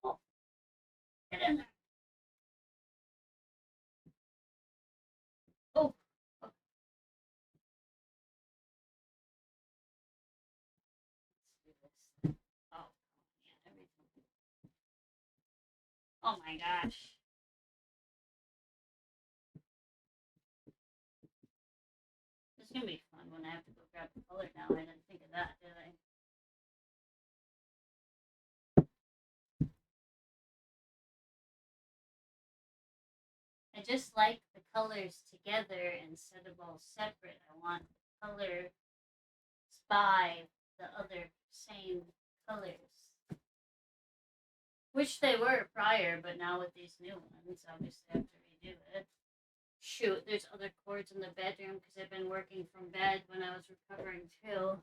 Oh, get in there. Oh, oh, oh man, everything. Oh my gosh. This is gonna be fun when I have to go grab the color now. I didn't think of that, did I? I just like the colors together instead of all separate. I want the color by the other same colors. Which they were prior, but now with these new ones, obviously I have to redo it. Shoot, there's other cords in the bedroom because I've been working from bed when I was recovering too.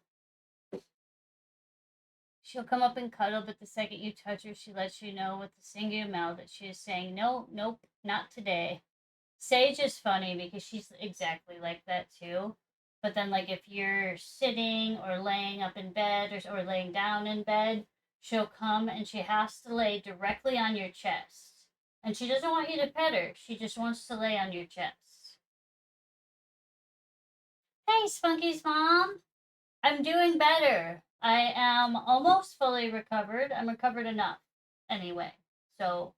She'll come up and cuddle, but the second you touch her, she lets you know with a single mouth that she is saying, no, nope, not today. Sage is funny because she's exactly like that too. But then, like, if you're sitting or laying up in bed or laying down in bed, she'll come and she has to lay directly on your chest. And she doesn't want you to pet her, she just wants to lay on your chest. Hey, Spunky's mom. I'm doing better. I am almost fully recovered. I'm recovered enough anyway. So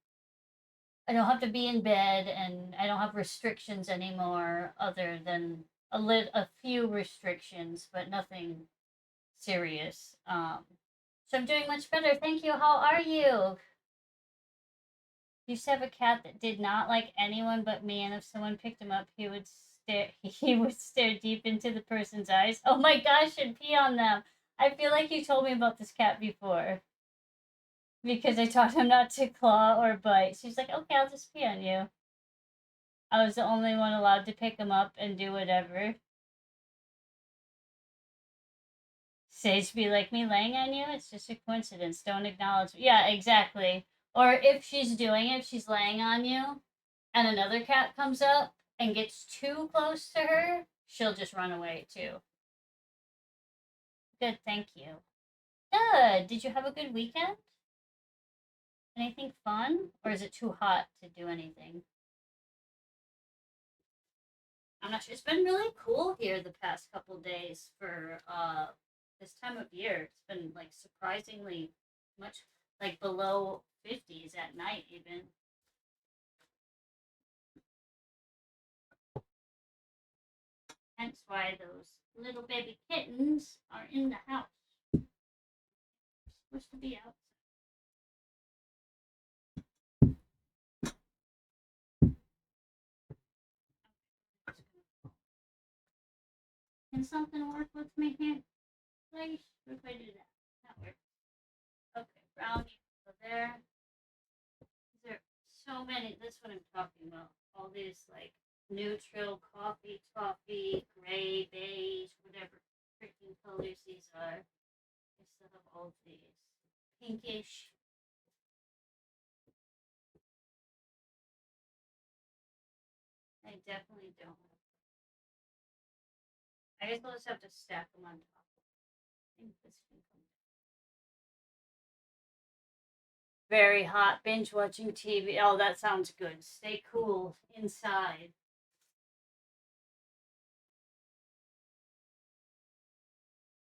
I don't have to be in bed, and I don't have restrictions anymore, other than a few restrictions, but nothing serious. So I'm doing much better. Thank you. How are you? Used to have a cat that did not like anyone but me, and if someone picked him up, he would stare. He would stare deep into the person's eyes. Oh my gosh, and pee on them. I feel like you told me about this cat before because I taught him not to claw or bite. She's like, okay, I'll just pee on you. I was the only one allowed to pick him up and do whatever. Sage be like me laying on you. It's just a coincidence. Don't acknowledge. Yeah, exactly. Or if she's doing it, if she's laying on you, and another cat comes up and gets too close to her, she'll just run away too. Good, thank you. Good. Did you have a good weekend? Anything fun? Or is it too hot to do anything? I'm not sure. It's been really cool here the past couple days for this time of year. It's been like surprisingly much like below 50s at night even. Hence why those little baby kittens are in the house. Supposed to be outside. Can something work with me here? Please? What if I do that? That works. Okay, brownie over there. There are so many. That's what I'm talking about. All these like neutral, coffee, toffee, gray, beige, whatever freaking colors these are. I still have all of these. Pinkish. I definitely don't. I guess I'll just have to stack them on top. I think this can come. Very hot, binge watching TV. Oh, that sounds good. Stay cool inside.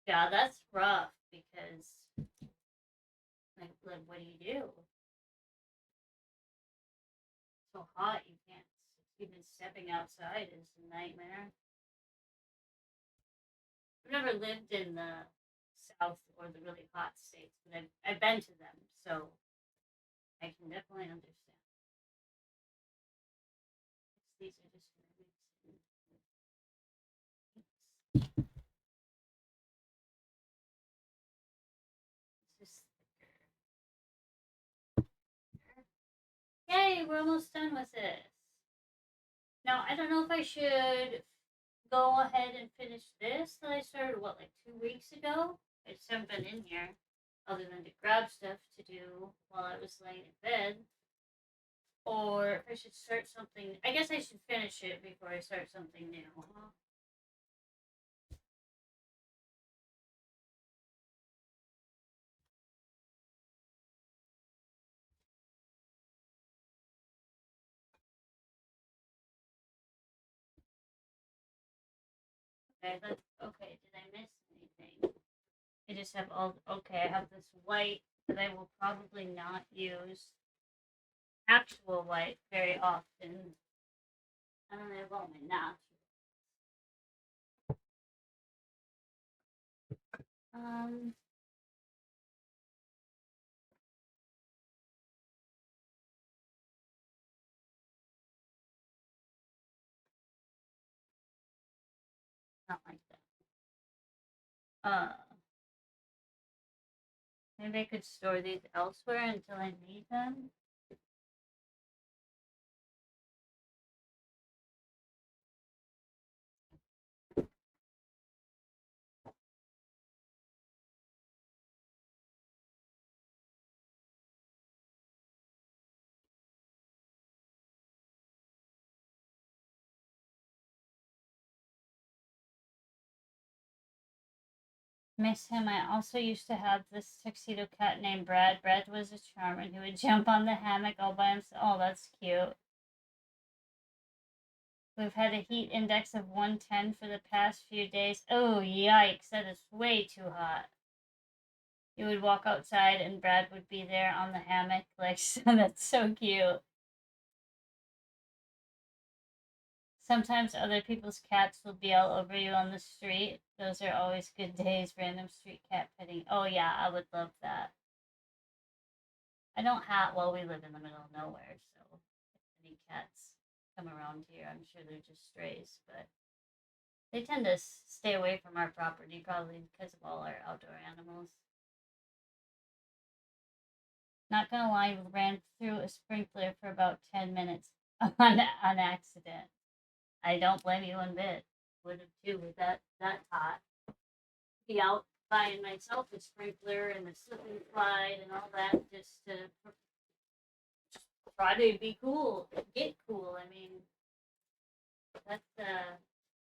Yeah, that's rough because, like what do you do? It's so hot, you can't. Even stepping outside is a nightmare. I've never lived in the South or the really hot states, but I've been to them, so I can definitely understand. These are just it's just thicker. Yay, we're almost done with this. Now, I don't know if I should go ahead and finish this that I started, what, like 2 weeks ago? I just haven't been in here other than to grab stuff to do while I was laying in bed. Or if I should start something. I guess I should finish it before I start something new. Okay, okay. Did I miss anything? I just have all. Okay, I have this white that I will probably not use actual white very often. I don't know about my natural. Um, not like that. Maybe I could store these elsewhere until I need them. Miss him. I also used to have this tuxedo cat named Brad. Brad was a charmer who would jump on the hammock all by himself. Oh, that's cute. We've had a heat index of 110 for the past few days. Oh, yikes. That is way too hot. You would walk outside and Brad would be there on the hammock. Like, that's so cute. Sometimes other people's cats will be all over you on the street. Those are always good days, random street cat petting. Oh, yeah, I would love that. I don't have, well, we live in the middle of nowhere, so if any cats come around here, I'm sure they're just strays, but they tend to stay away from our property probably because of all our outdoor animals. Not gonna lie, we ran through a sprinkler for about 10 minutes on accident. I don't blame you one bit. Would have too with that hot. Be out buying myself a sprinkler and a slip and slide and all that just to try to be cool, get cool. I mean, that's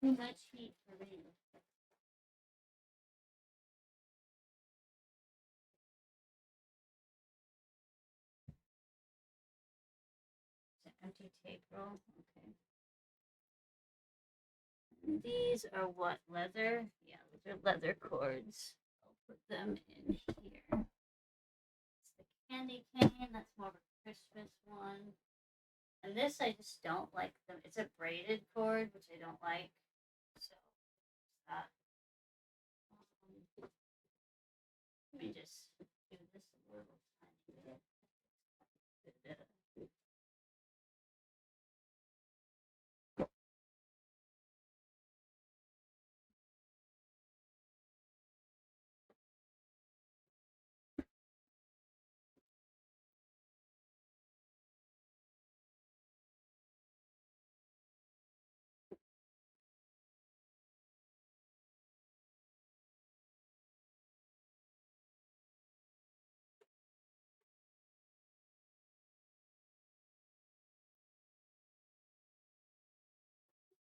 too much heat for me. It's an empty tape roll. Okay. And these are what, leather? Yeah, those are leather cords. I'll put them in here. It's the candy cane. That's more of a Christmas one. And this I just don't like them. It's a braided cord, which I don't like. So that. Let me just do this a little tiny bit.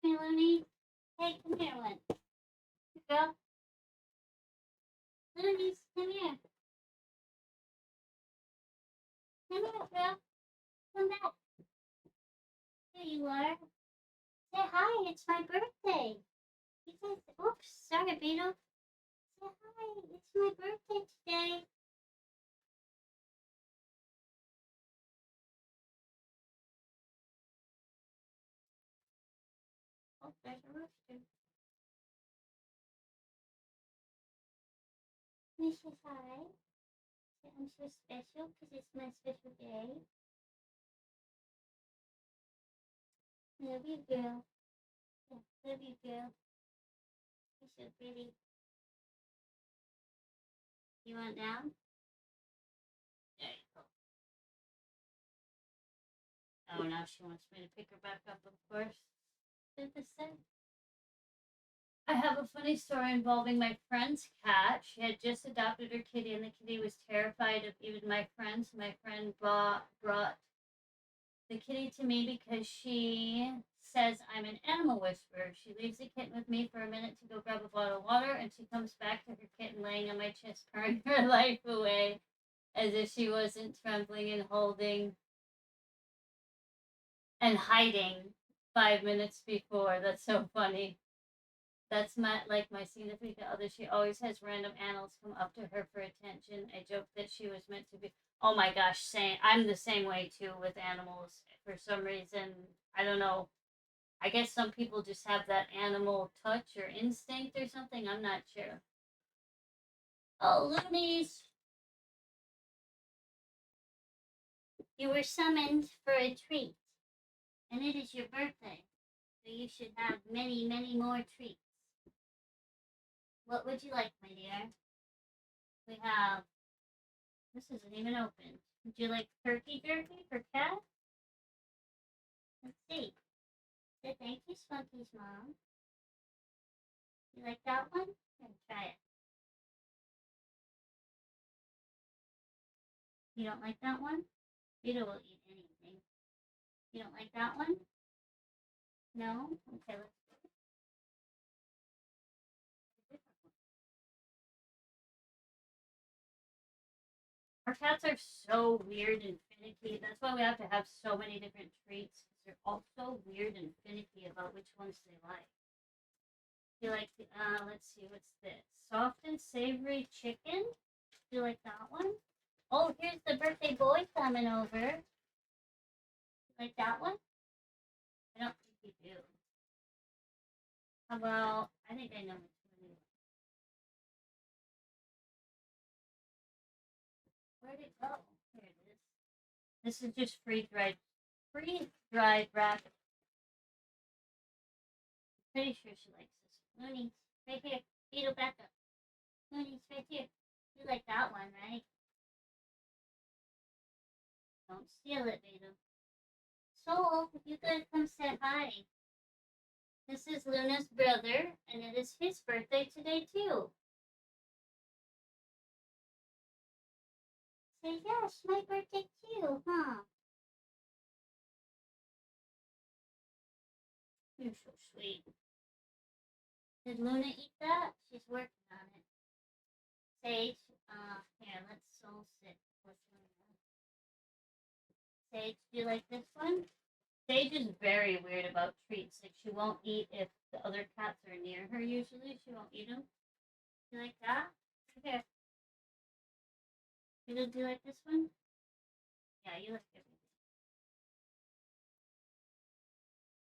Hey, Looney. Hey, come here, Lynn. Here, go. Loonies, come here. Come here, girl. Come back. Here you are. Say hi. It's my birthday. He says, oops, sorry, Beetle. Say hi. It's my birthday today. Oh, there's a rooster. He says hi. Say, I'm so special because it's my special day. Love you, girl. Yeah, love you, girl. You're so pretty. You want down? There you go. Oh, now she wants me to pick her back up, of course. Did the same. I have a funny story involving my friend's cat. She had just adopted her kitty, and the kitty was terrified of even my friend. So my friend brought the kitty to me because she says I'm an animal whisperer. She leaves the kitten with me for a minute to go grab a bottle of water, and she comes back to her kitten laying on my chest, purring her life away as if she wasn't trembling and holding and hiding 5 minutes before. That's so funny. That's my significant other. She always has random animals come up to her for attention. I joke that she was meant to be. Oh my gosh, same. I'm the same way too with animals. For some reason, I don't know. I guess some people just have that animal touch or instinct or something. I'm not sure. Oh, loonies! You were summoned for a treat, and it is your birthday, so you should have many, many more treats. What would you like, my dear? We have. This isn't even open. Would you like turkey jerky for cat? Let's see. Say thank you, Spunky's mom. You like that one? Here, try it. You don't like that one? Vito will eat anything. You don't like that one? No? Okay, let's do a different one. Our cats are so weird and finicky. That's why we have to have so many different treats. Because they're all so weird and finicky about which ones they like. You like the, let's see, what's this? Soft and savory chicken? Do you like that one? Oh, here's the birthday boy coming over. You like that one? I don't think you do. How about, I think I know which one you want. Where'd it go? Here it is. This is just freeze-dried rabbit. Pretty sure she likes this. Looney, right here. Beetle, back up. Looney's right here. You like that one, right? Don't steal it, Beetle. So, you guys come say hi. This is Luna's brother, and it is his birthday today, too. Say, yes, my birthday, too, huh? You're so sweet. Did Luna eat that? She's working on it. Sage, here, let's soul sit with Luna. Sage, do you like this one? Sage is very weird about treats. Like, she won't eat if the other cats are near her, usually. She won't eat them. You like that? Here. Do you like this one? Yeah, you like everything.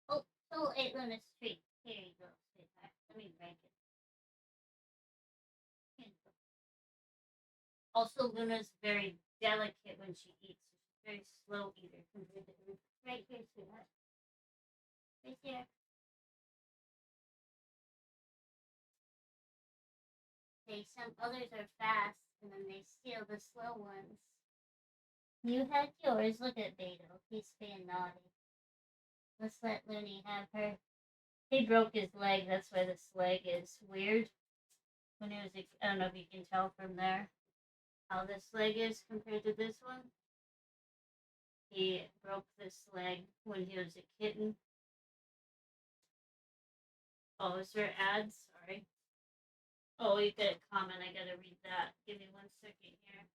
Oh, Soul ate Luna's treat. Here you go, sweetheart. Let me rank it. Here you go. Also, Luna's very delicate when she eats. She's a very slow eater compared to everyone. Right here, sweetheart. Right here. Some others are fast, and then they steal the slow ones. You had yours. Look at Beto. He's being naughty. Let's let Looney have her. He broke his leg. That's why this leg is weird. When he was, I don't know if you can tell from there how this leg is compared to this one. He broke this leg when he was a kitten. Oh, is there ads? Sorry. Oh, you got a comment. I gotta read that. Give me 1 second here.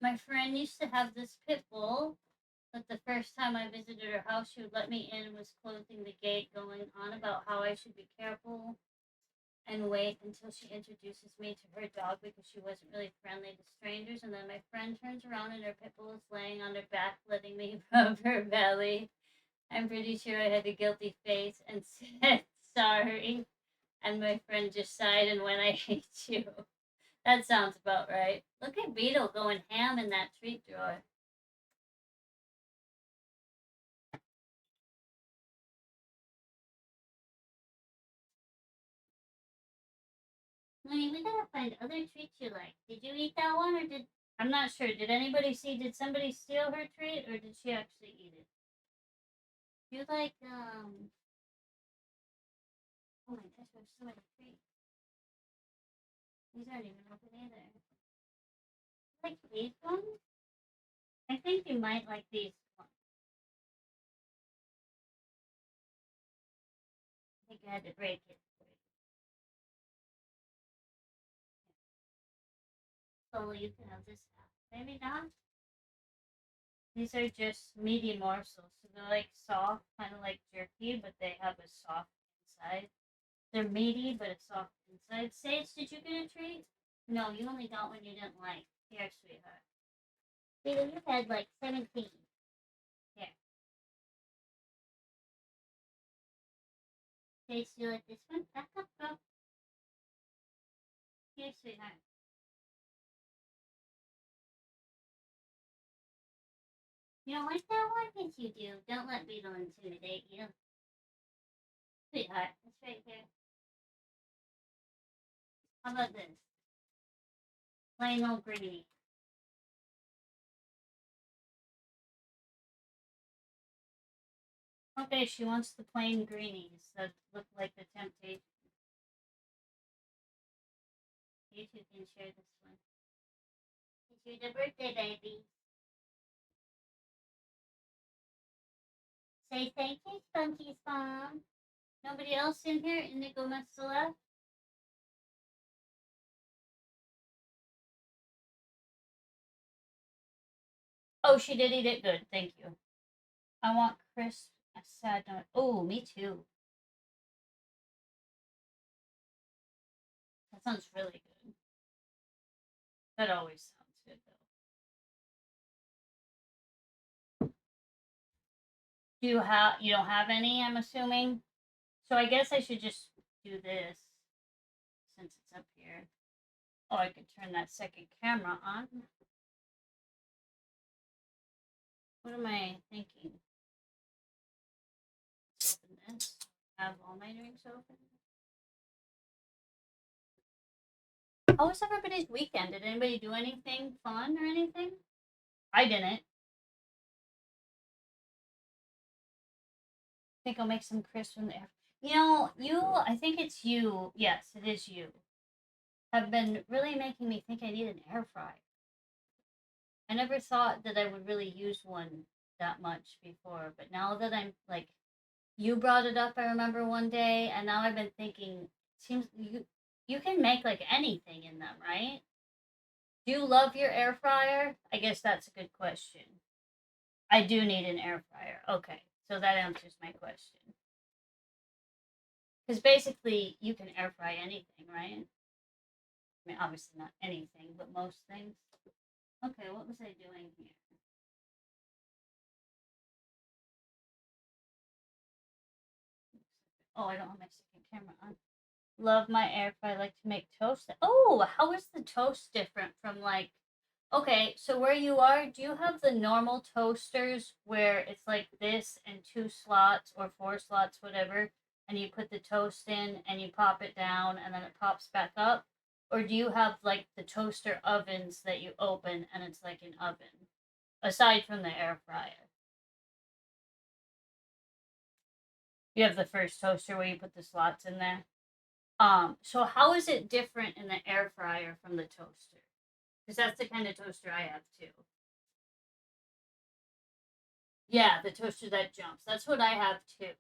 My friend used to have this pit bull, but the first time I visited her house, she would let me in and was closing the gate, going on about how I should be careful and wait until she introduces me to her dog because she wasn't really friendly to strangers. And then my friend turns around and her pit bull is laying on her back, letting me rub her belly. I'm pretty sure I had a guilty face and said sorry. And my friend just sighed and went, I hate you. That sounds about right. Look at Beetle going ham in that treat drawer. Looney, we gotta find other treats you like. Did you eat that one or did I'm not sure. Did anybody see did somebody steal her treat or did she actually eat it? You like oh my gosh, there's so many treats. These aren't even open either. Like these ones? I think you might like these ones. I think I had to break it for you. So you can have this half. Maybe not. These are just medium morsels, so they're like soft, kind of like jerky, but they have a soft inside. They're meaty, but a soft inside. Sage, did you get a treat? No, you only got one you didn't like. Here, sweetheart. Sweetie, you had like 17. Here. Sage, do you like this one? Back up, girl. Here, sweetheart. You don't like that one? Yes, you do. Don't let Beetle intimidate you. Sweetheart, it's right here. How about this? Plain old greenie. Okay, she wants the plain greenies that look like the Temptation. You two can share this one. It's your birthday, baby. Say thank you, Spunky's mom. Nobody else in here? Indigo must have left. Oh, she did eat it. Good, thank you. I want crisp, a sad note. Oh, me too. That sounds really good. That always sounds good, though. Do you don't have any, I'm assuming? So I guess I should just do this since it's up here. Oh, I could turn that second camera on. What am I thinking? Let's open this. Have all my drinks open. How was everybody's weekend? Did anybody do anything fun or anything? I didn't. I think I'll make some crisps from there. I think it's you. Yes, it is you. Have been really making me think I need an air fryer. I never thought that I would really use one that much before, but now that I'm like, you brought it up, I remember one day, and now I've been thinking, seems you can make like anything in them, right? Do you love your air fryer? I guess that's a good question. I do need an air fryer. Okay, so that answers my question. Because basically, you can air fry anything, right? I mean, obviously not anything, but most things. Okay, what was I doing here? Oh, I don't have my second camera on. Love my air fryer. Like to make toast. Oh, how is the toast different from like? Okay, so where you are, do you have the normal toasters where it's like this and two slots or four slots, whatever, and you put the toast in and you pop it down and then it pops back up? Or do you have like the toaster ovens that you open and it's like an oven, aside from the air fryer? You have the first toaster where you put the slots in there. So how is it different in the air fryer from the toaster? Because that's the kind of toaster I have too. Yeah, the toaster that jumps. That's what I have too.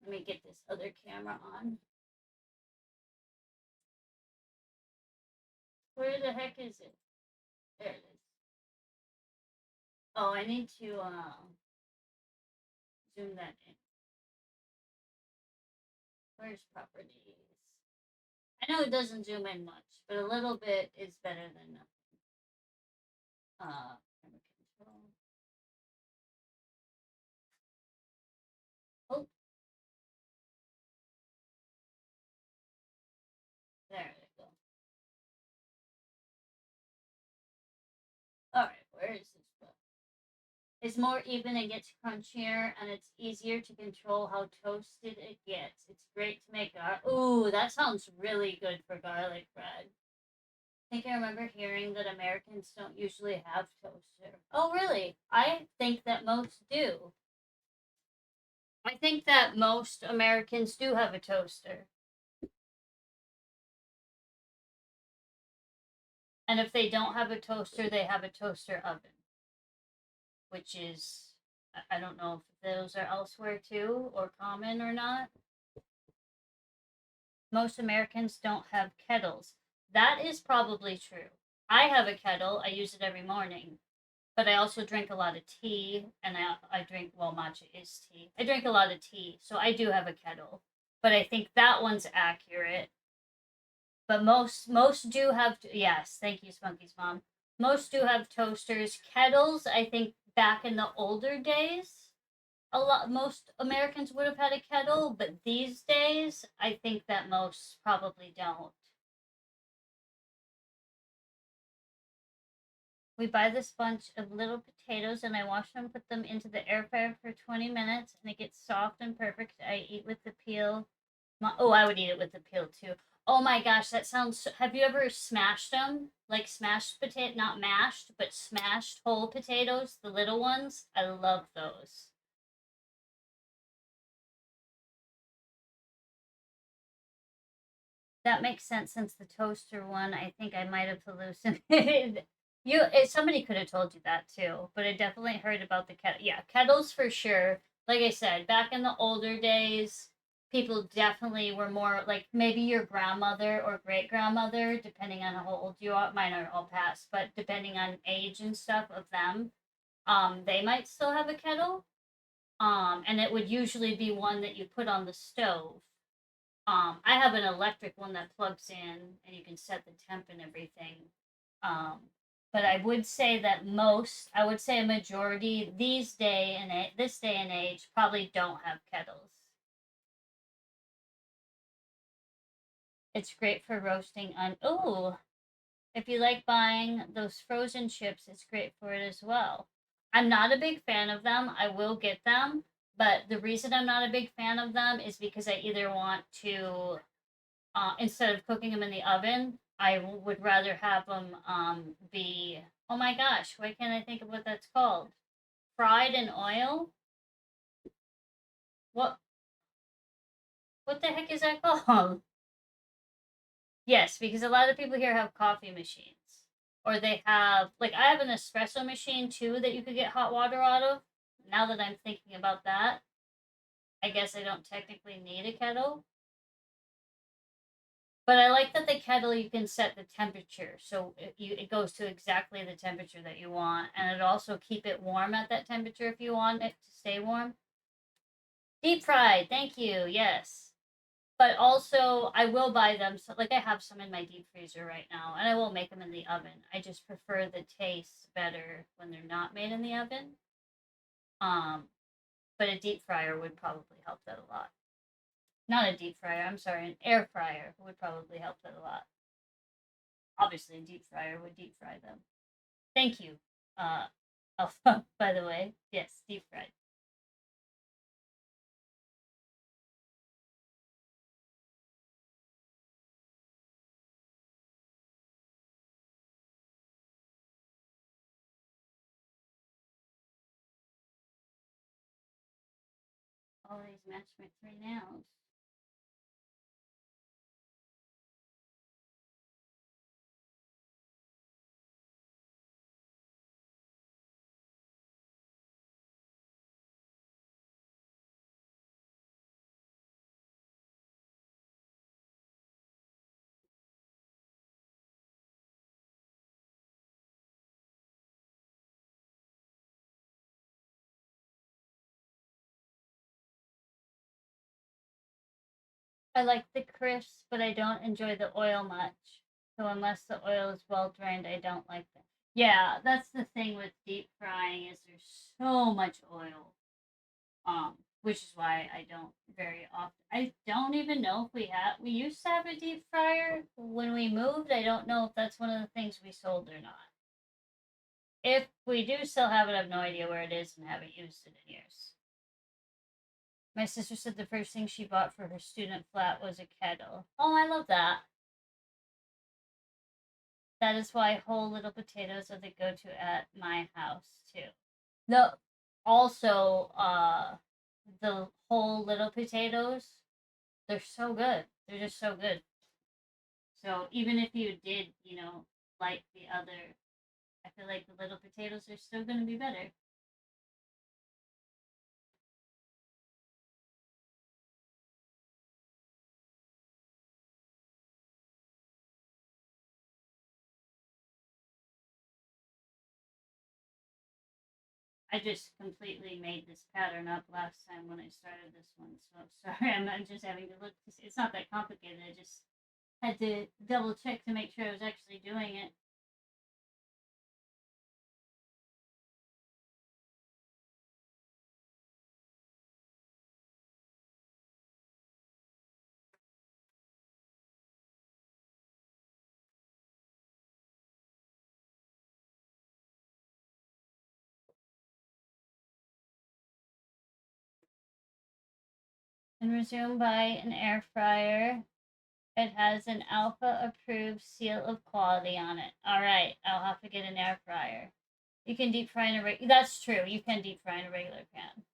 Let me get this other camera on. Where the heck is it? There it is. Oh, I need to zoom that in. Where's properties? I know it doesn't zoom in much, but a little bit is better than nothing. Camera control. Oh, there it goes. All right, where is this book? It's more even and gets crunchier, and it's easier to control how toasted it gets. It's great to make Ooh, that sounds really good for garlic bread. I think I remember hearing that Americans don't usually have toaster. Oh, really? I think that most do. I think that most Americans do have a toaster. And if they don't have a toaster, they have a toaster oven, which is, I don't know if those are elsewhere too or common or not. Most Americans don't have kettles. That is probably true. I have a kettle, I use it every morning, but I also drink a lot of tea, and I drink, well, matcha is tea. I drink a lot of tea, so I do have a kettle, but I think that one's accurate. But most do have, yes, thank you, Spunky's mom. Most do have toasters. Kettles, I think back in the older days, most Americans would have had a kettle, but these days, I think that most probably don't. We buy this bunch of little potatoes and I wash them, put them into the air fryer for 20 minutes, and it gets soft and perfect. I eat with the peel. I would eat it with the peel too. Oh my gosh, that sounds. Have you ever smashed them? Like smashed potato, not mashed, but smashed whole potatoes, the little ones? I love those. That makes sense since the toaster one, I think I might have hallucinated. Somebody could have told you that too, but I definitely heard about the kettle. Yeah, kettles for sure. Like I said, back in the older days, people definitely were more like maybe your grandmother or great grandmother, depending on how old you are. Mine are all past, but depending on age and stuff of them, they might still have a kettle. And it would usually be one that you put on the stove. I have an electric one that plugs in and you can set the temp and everything. Um, But I would say that I would say a majority this day and age probably don't have kettles. It's great for roasting on. Ooh, if you like buying those frozen chips, it's great for it as well. I'm not a big fan of them. I will get them, but the reason I'm not a big fan of them is because I either want to, instead of cooking them in the oven, I would rather have them be. Oh my gosh, why can't I think of what that's called? Fried in oil. What what the heck is that called? Yes, because a lot of people here have coffee machines. Or they have, like, I have an espresso machine too that you could get hot water out of. Now that I'm thinking about that, I guess I don't technically need a kettle. But I like that the kettle you can set the temperature so it goes to exactly the temperature that you want, and it also keep it warm at that temperature if you want it to stay warm. Deep fried, thank you. Yes. But also I will buy them. So, like I have some in my deep freezer right now, and I will make them in the oven. I just prefer the taste better when they're not made in the oven. Um, but a deep fryer would probably help that a lot. Not a deep fryer. I'm sorry, an air fryer would probably help that a lot. Obviously, a deep fryer would deep fry them. Thank you. Alpha, by the way, yes, deep fried. All these match my three nails. I like the crisp, but I don't enjoy the oil much. So unless the oil is well drained, I don't like them. Yeah, that's the thing with deep frying is there's so much oil. Which is why I don't very often. I don't even know if we used to have a deep fryer when we moved. I don't know if that's one of the things we sold or not. If we do still have it, I have no idea where it is and haven't used it in years. My sister said the first thing she bought for her student flat was a kettle. Oh, I love that. That is why whole little potatoes are the go-to at my house too. The also the whole little potatoes, they're so good. They're just so good. So even if you did, like the other, I feel like the little potatoes are still going to be better. I just completely made this pattern up last time when I started this one, so sorry. I'm just having to look. It's not that complicated. I just had to double check to make sure I was actually doing it. And resume by an air fryer. It has an Alpha approved seal of quality on it. All right, I'll have to get an air fryer. You can deep fry in that's true. You can deep fry in a regular pan.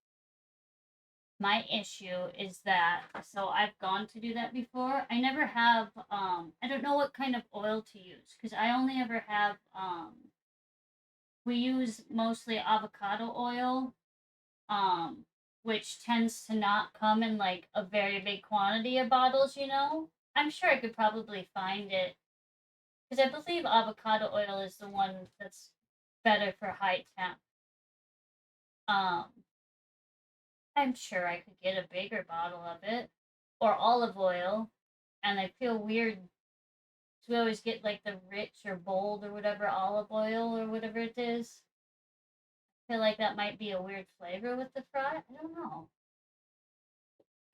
My issue is that I've gone to do that before. I never have I don't know what kind of oil to use because I only ever have we use mostly avocado oil, um, which tends to not come in like a very big quantity of bottles. I'm sure I could probably find it because I believe avocado oil is the one that's better for high temp. Um, I'm sure I could get a bigger bottle of it or olive oil, and I feel weird So we always get like the rich or bold or whatever olive oil or whatever it is. I feel like that might be a weird flavor with the fry. I don't know.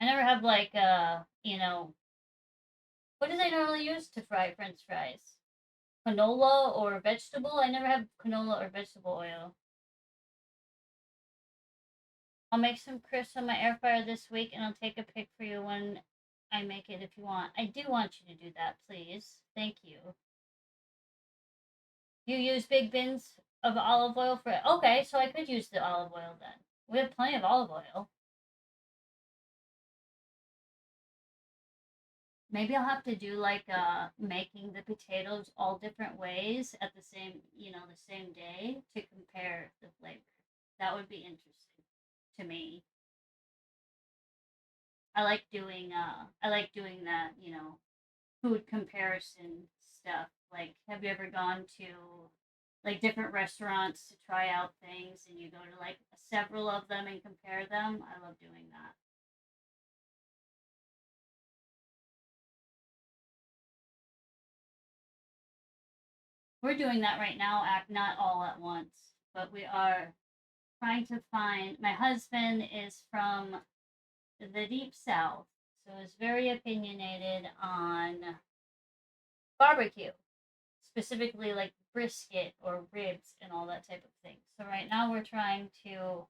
I never have like what do they normally use to fry French fries? Canola or vegetable? I never have canola or vegetable oil. I'll make some crisps on my air fryer this week and I'll take a pic for you when I make it if you want. I do want you to do that, please. Thank you. You use big bins of olive oil for it. Okay, so I could use the olive oil then. We have plenty of olive oil. Maybe I'll have to do like making the potatoes all different ways at the same, the same day to compare the flavor. That would be interesting to me. I like doing that, food comparison stuff. Like have you ever gone to like different restaurants to try out things and you go to like several of them and compare them? I love doing that. We're doing that right now, act not all at once, but we are trying to find. My husband is from the deep south, so is very opinionated on barbecue, specifically like brisket or ribs and all that type of thing. So right now we're trying to.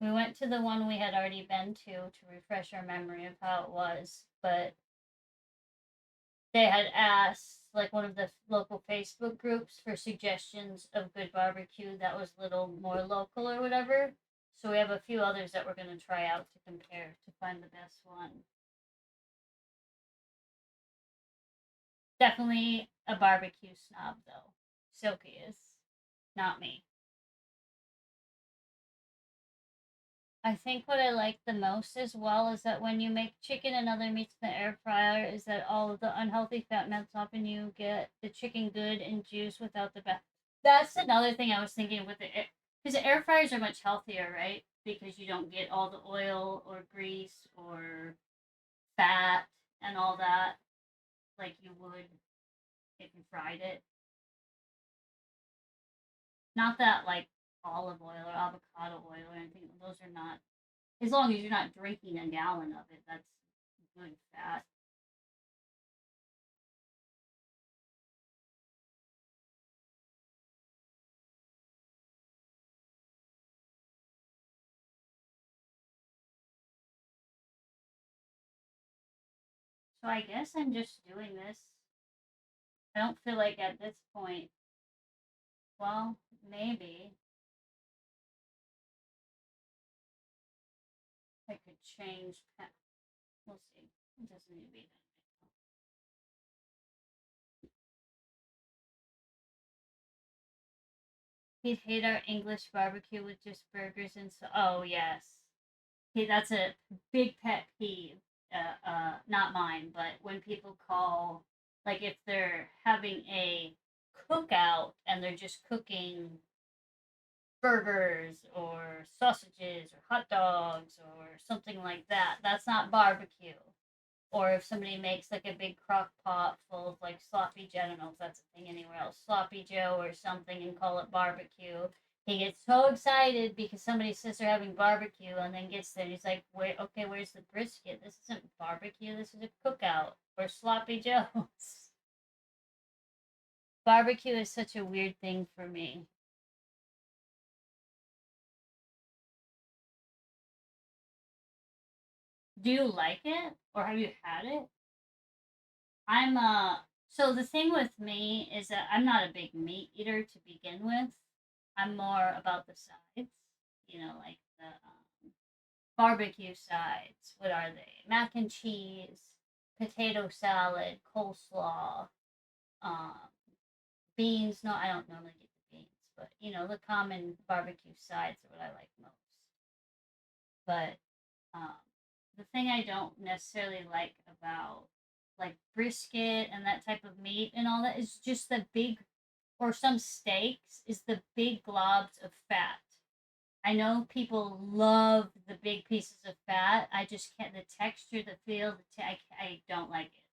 We went to the one we had already been to refresh our memory of how it was, but they had asked like one of the local Facebook groups for suggestions of good barbecue that was a little more local or whatever. So we have a few others that we're going to try out to compare to find the best one. Definitely a barbecue snob though. Silky is not me. I think what I like the most as well is that when you make chicken and other meats in the air fryer, is that all of the unhealthy fat melts off and you get the chicken good and juice without the fat. That's another thing I was thinking with because the air fryers are much healthier, right? Because you don't get all the oil or grease or fat and all that like you would if you fried it. Not that like olive oil or avocado oil or anything. Those are not, as long as you're not drinking a gallon of it, that's good fat. So I guess I'm just doing this. I don't feel like at this point, well, maybe I could change. We'll see. It doesn't need to be done. He'd hate our English barbecue with just burgers and so. Oh yes, that's a big pet peeve. Not mine, but when people call, like if they're having a cookout and they're just cooking burgers or sausages or hot dogs or something like that. That's not barbecue. Or if somebody makes like a big crock pot full of like sloppy Joe, I don't know if that's a thing anywhere else, sloppy Joe or something and call it barbecue. He gets so excited because somebody says they're having barbecue and then gets there and he's like, wait, okay, where's the brisket? This isn't barbecue, this is a cookout or sloppy Joes. Barbecue is such a weird thing for me. Do you like it or have you had it? So the thing with me is that I'm not a big meat eater to begin with. I'm more about the sides, like the barbecue sides. What are they? Mac and cheese, potato salad, coleslaw, um, beans. No, I don't normally get the beans, but the common barbecue sides are what I like most. But um, the thing I don't necessarily like about like brisket and that type of meat and all that is just the big, or some steaks, is the big globs of fat. I know people love the big pieces of fat. I just can't. The texture, the feel, I don't like it.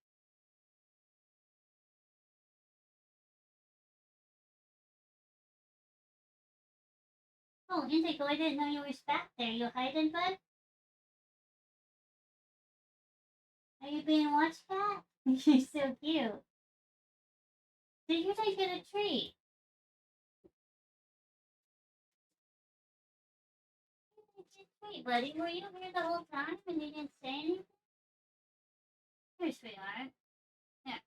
Oh, Indigo, I didn't know you was back there. You hiding, bud? Are you being watched, cat? You're so cute. Did you just get a treat? Wait, buddy, were you here the whole time and you didn't say anything? Here, sweetheart. Yeah.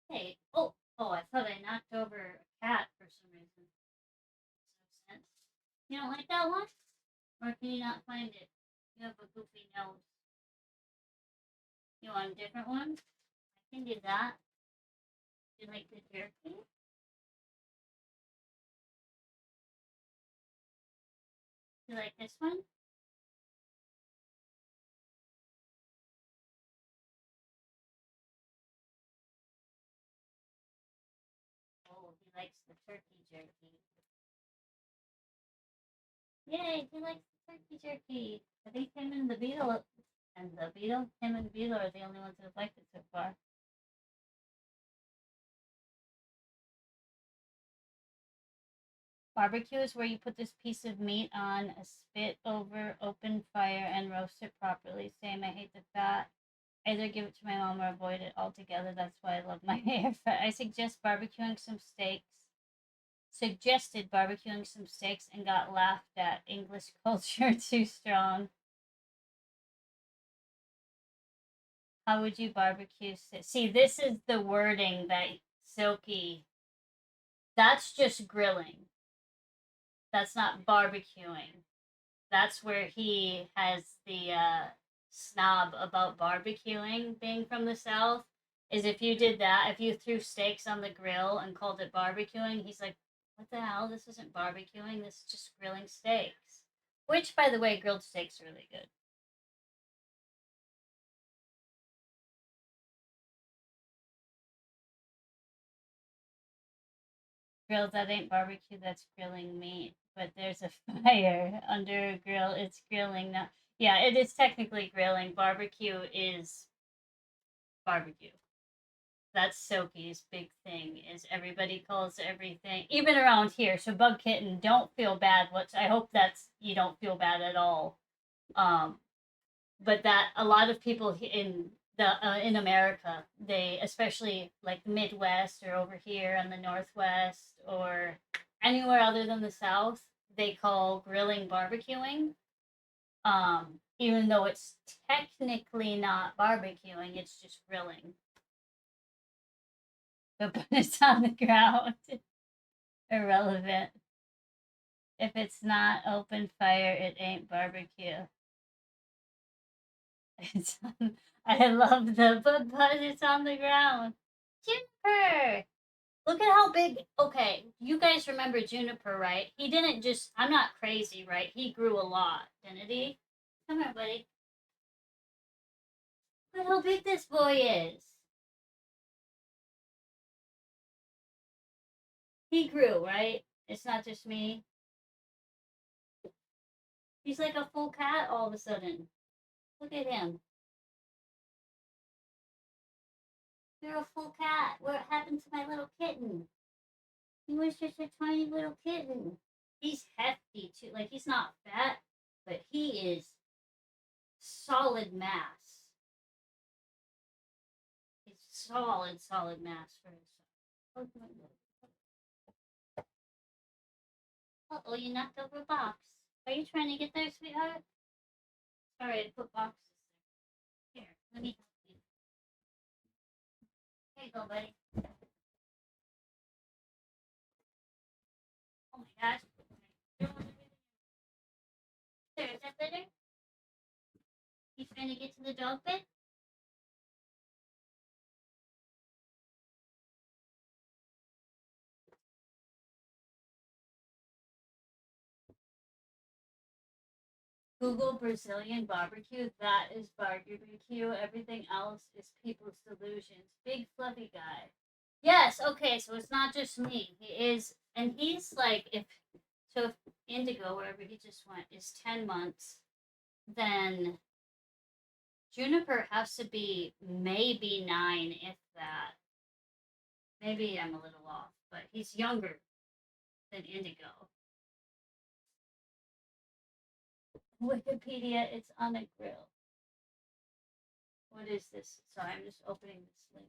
Hey. Oh, I thought I knocked over a cat for some reason. Makes no sense. You don't like that one? Or can you not find it? You have a goofy nose. You want a different one? I can do that. You like the jerky? You like this one? Oh, he likes the turkey jerky. Yay, he likes the turkey jerky. I think him and the beetle him and the beetle are the only ones that have liked it so far. Barbecue is where you put this piece of meat on a spit over open fire and roast it properly. Same, I hate the fat. Either give it to my mom or avoid it altogether. That's why I love my air fry. I suggested barbecuing some steaks and got laughed at. English culture too strong. How would you barbecue? See, this is the wording that Silky. That's just grilling. That's not barbecuing. That's where he has the snob about barbecuing, being from the South. Is if you did that, if you threw steaks on the grill and called it barbecuing, he's like, what the hell? This isn't barbecuing. This is just grilling steaks. Which, by the way, grilled steaks are really good. Grilled, that ain't barbecue, that's grilling meat. But there's a fire under a grill. It's grilling now. Yeah, it is technically grilling. Barbecue is barbecue. That's Silky's big thing. Is everybody calls everything, even around here. So Bug Kitten, don't feel bad. Which I hope that's you don't feel bad at all. Um, but that a lot of people in America, they especially like the Midwest or over here in the Northwest or anywhere other than the South, they call grilling barbecuing. Even though it's technically not barbecuing, it's just grilling. But when it's on the ground, irrelevant. If it's not open fire, it ain't barbecue. It's on, I love but it's on the ground. Juniper! Look at how big. Okay, you guys remember Juniper, right? He didn't just. I'm not crazy, right? He grew a lot, didn't he? Come here, buddy. Look how big this boy is. He grew, right? It's not just me. He's like a full cat all of a sudden. Look at him. You're a full cat. What happened to my little kitten? He was just a tiny little kitten. He's hefty too. Like he's not fat, but he is solid mass. He's solid mass for his. Oh, you knocked over a box. Are you trying to get there, sweetheart? Sorry, I put boxes there. Here, let me help you. Here you go, buddy. Oh my gosh. There, is that better? You trying to get to the dog bed? Google Brazilian barbecue. That is barbecue. Everything else is people's delusions. Big fluffy guy. Yes, okay, so it's not just me. He is, and he's like, if Indigo, wherever he just went, is 10 months, then Juniper has to be maybe 9, if that. Maybe I'm a little off, but he's younger than Indigo. Wikipedia, it's on a grill. What is this? Sorry, I'm just opening this link.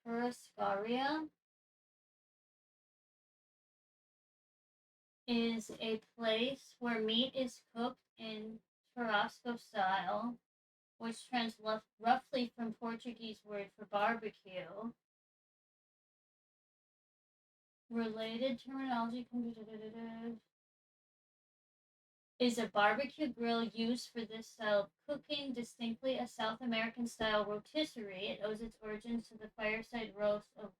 Churrascaria is a place where meat is cooked in churrasco style, which translates roughly from Portuguese word for barbecue. Related terminology is a barbecue grill used for this style of cooking, distinctly a South American style rotisserie. It owes its origins to the fireside roast of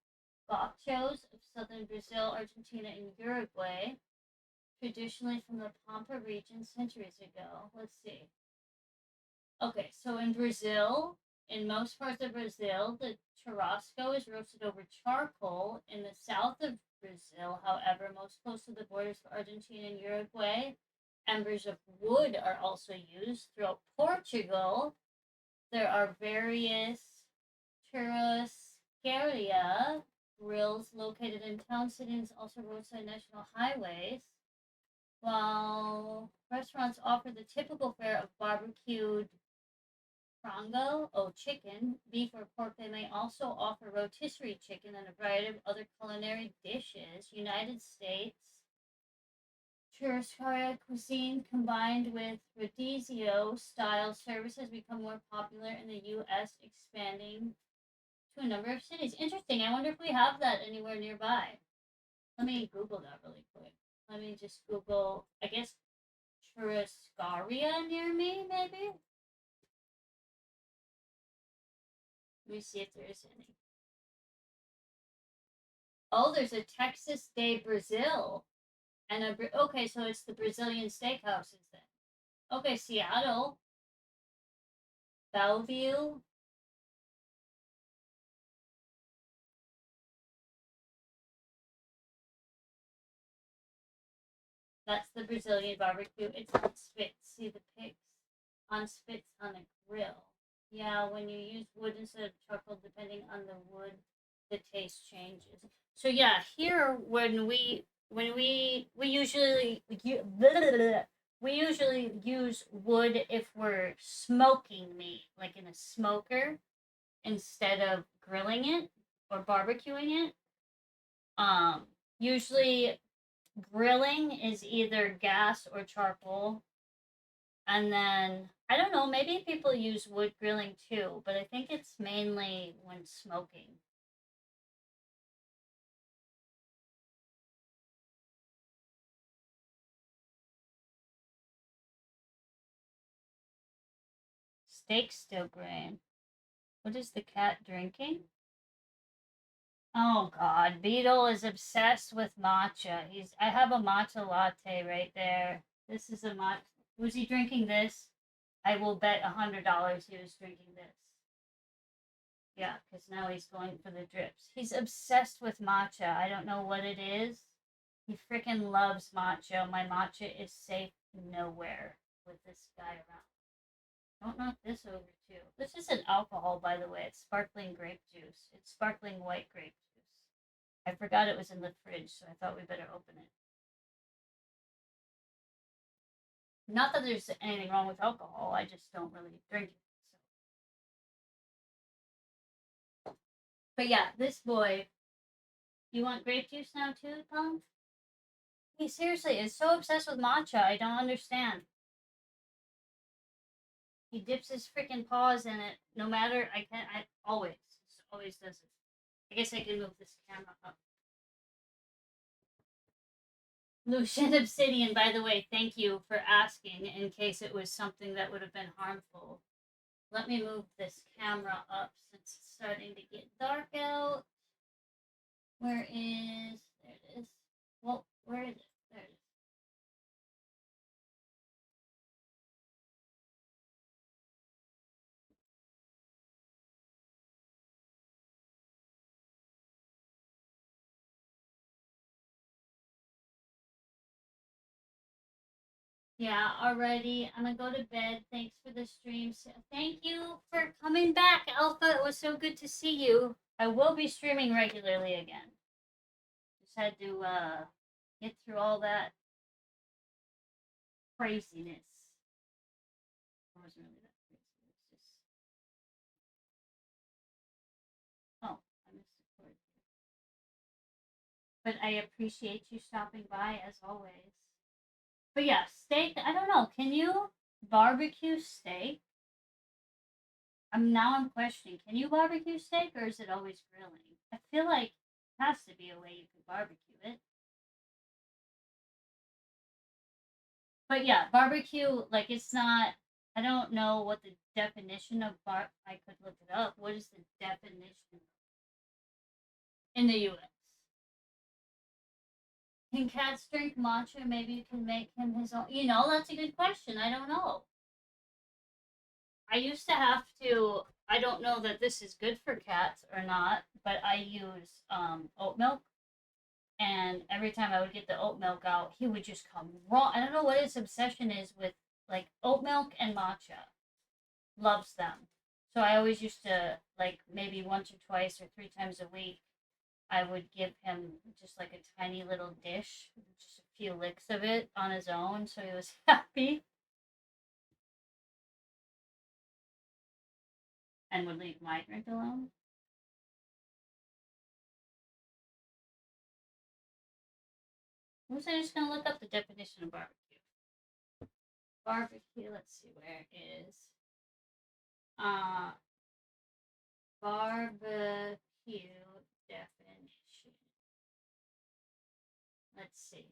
gauchos of southern Brazil, Argentina, and Uruguay, traditionally from the Pampa region centuries ago. Let's see. Okay, so in Brazil, in most parts of Brazil, the churrasco is roasted over charcoal. In the south of Brazil, however, most close to the borders of Argentina and Uruguay, embers of wood are also used. Throughout Portugal, there are various churrascaria grills located in town, cities, also roadside national highways. While restaurants offer the typical fare of barbecued frango, chicken, beef, or pork, they may also offer rotisserie chicken and a variety of other culinary dishes. United States churrascaria cuisine combined with rodizio style service has become more popular in the U.S., expanding to a number of cities. Interesting. I wonder if we have that anywhere nearby. Let me Google that really quick. Let me just Google, I guess, churrascaria near me, maybe? Let me see if there is any. Oh, there's a Texas de Brazil. And okay, so it's the Brazilian steakhouses then. Okay, Seattle, Bellevue. That's the Brazilian barbecue. It's on spits. See the pigs on spits on a grill. Yeah, when you use wood instead of charcoal, depending on the wood, the taste changes. So yeah, here when we usually we usually use wood if we're smoking meat, like in a smoker, instead of grilling it or barbecuing it. Usually grilling is either gas or charcoal. And then I don't know, maybe people use wood grilling too, but I think it's mainly when smoking. Steak still grain. What is the cat drinking? Oh God, Beetle is obsessed with matcha. I have a matcha latte right there. This is a matcha. Was he drinking this? I will bet $100 he was drinking this. Yeah, because now he's going for the drips. He's obsessed with matcha. I don't know what it is. He freaking loves matcha. My matcha is safe nowhere with this guy around. Don't knock this over too. This isn't alcohol, by the way. It's sparkling grape juice. It's sparkling white grape juice. I forgot it was in the fridge, so I thought we better open it. Not that there's anything wrong with alcohol. I just don't really drink it. So. But yeah, this boy. You want grape juice now too, Tom? He seriously is so obsessed with matcha. I don't understand. He dips his freaking paws in it. No matter, I always does it. I guess I can move this camera up. Lucian Obsidian, by the way, thank you for asking in case it was something that would have been harmful. Let me move this camera up since it's starting to get dark out. There it is. Well, where is it? There it is. Yeah, already. I'm gonna go to bed. Thanks for the stream. Thank you for coming back, Alpha. It was so good to see you. I will be streaming regularly again. Just had to get through all that craziness. It wasn't really that crazy. It was just, oh, I missed the cord. But I appreciate you stopping by as always. But yeah, steak. I don't know. Can you barbecue steak? I'm questioning. Can you barbecue steak, or is it always grilling? I feel like it has to be a way you could barbecue it. But yeah, barbecue, like it's not. I don't know what the definition of I could look it up. What is the definition in the U.S.? Can cats drink matcha? Maybe you can make him his own. That's a good question. I don't know. I used to have to. I don't know that this is good for cats or not, but I use oat milk, and every time I would get the oat milk out, he would just come raw. I don't know what his obsession is with like oat milk and matcha. Loves them. So I always used to like maybe once or twice or three times a week. I would give him just like a tiny little dish, just a few licks of it on his own, so he was happy and would leave my drink alone. I was just gonna look up the definition of barbecue. Barbecue, let's see where it is. Uh barbecue definition. Let's see.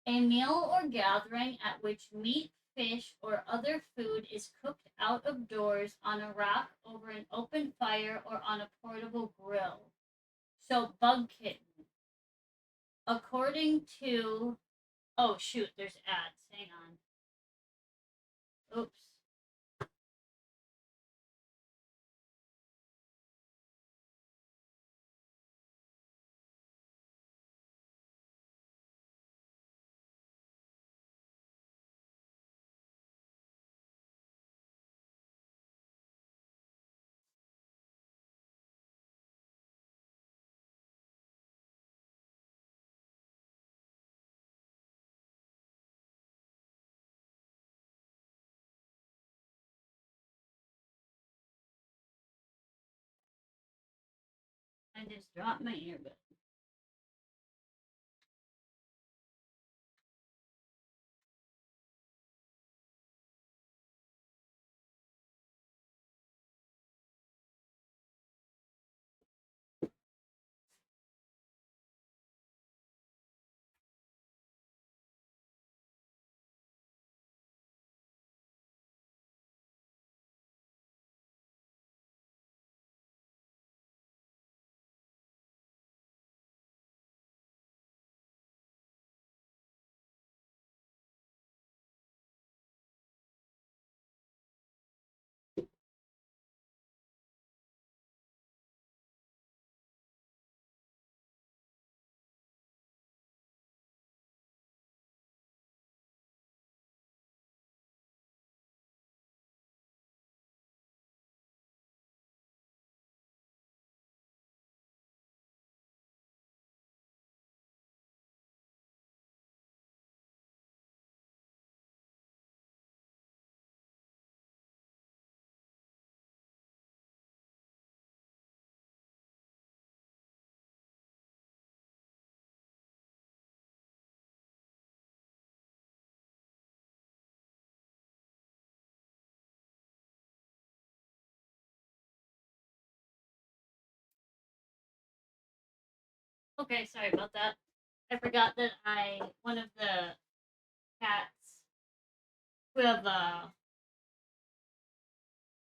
A meal or gathering at which meat, fish, or other food is cooked out of doors on a rack over an open fire or on a portable grill. So, Bug Kitten. According to. Oh, shoot, there's ads. Hang on. Oops. I just dropped my earbud. Okay, sorry about that. I forgot that one of the cats who have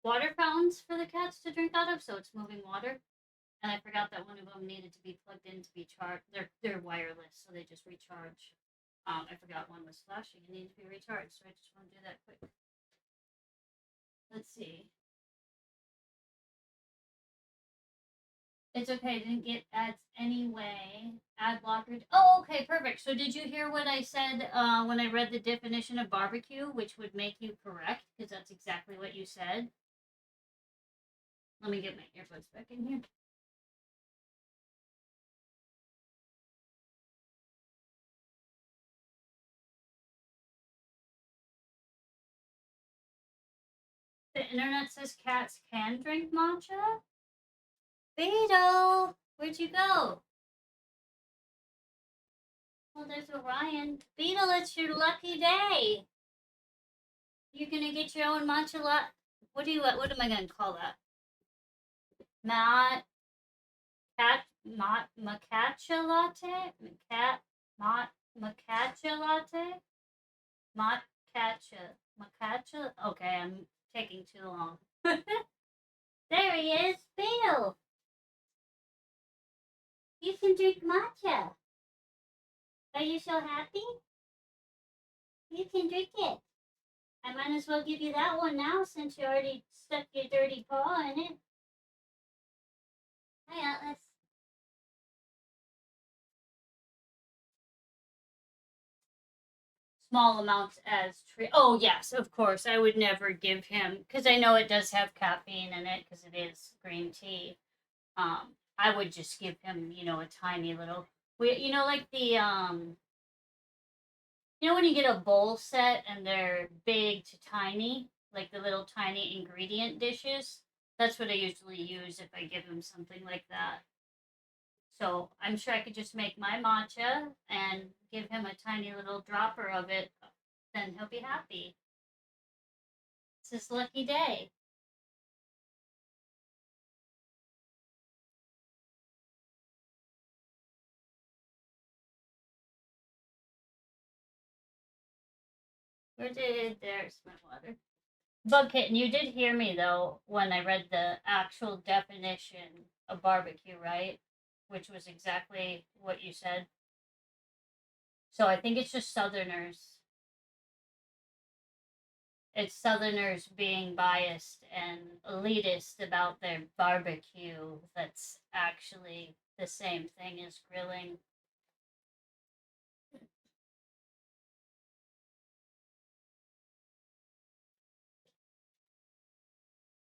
water fountains for the cats to drink out of, so it's moving water. And I forgot that one of them needed to be plugged in to be charged. They're wireless, so they just recharge. I forgot one was flashing and needed to be recharged, so I just want to do that quick. Let's see. It's okay. I didn't get ads anyway. Ad blocker. Oh, okay, perfect. So did you hear what I said when I read the definition of barbecue, which would make you correct because that's exactly what you said. Let me get my earbuds back in here. The internet says cats can drink matcha? Beetle! Where'd you go? Well, there's Orion. Beetle, it's your lucky day. You're gonna get your own matcha latte. What am I gonna call that? Matcha latte? Matcha latte? Matcha? Okay, I'm taking too long. There he is, Beetle. You can drink matcha. Are you so happy? You can drink it. I might as well give you that one now since you already stuck your dirty paw in it. Hi, Atlas. Small amounts as treat. Oh yes, of course. I would never give him because I know it does have caffeine in it because it is green tea. I would just give him, a tiny little. Like the when you get a bowl set and they're big to tiny, like the little tiny ingredient dishes. That's what I usually use if I give him something like that. So I'm sure I could just make my matcha and give him a tiny little dropper of it. Then he'll be happy. It's his lucky day. There's my water. Bug Kitten, you did hear me though when I read the actual definition of barbecue, right? Which was exactly what you said. So I think it's just Southerners. It's Southerners being biased and elitist about their barbecue that's actually the same thing as grilling.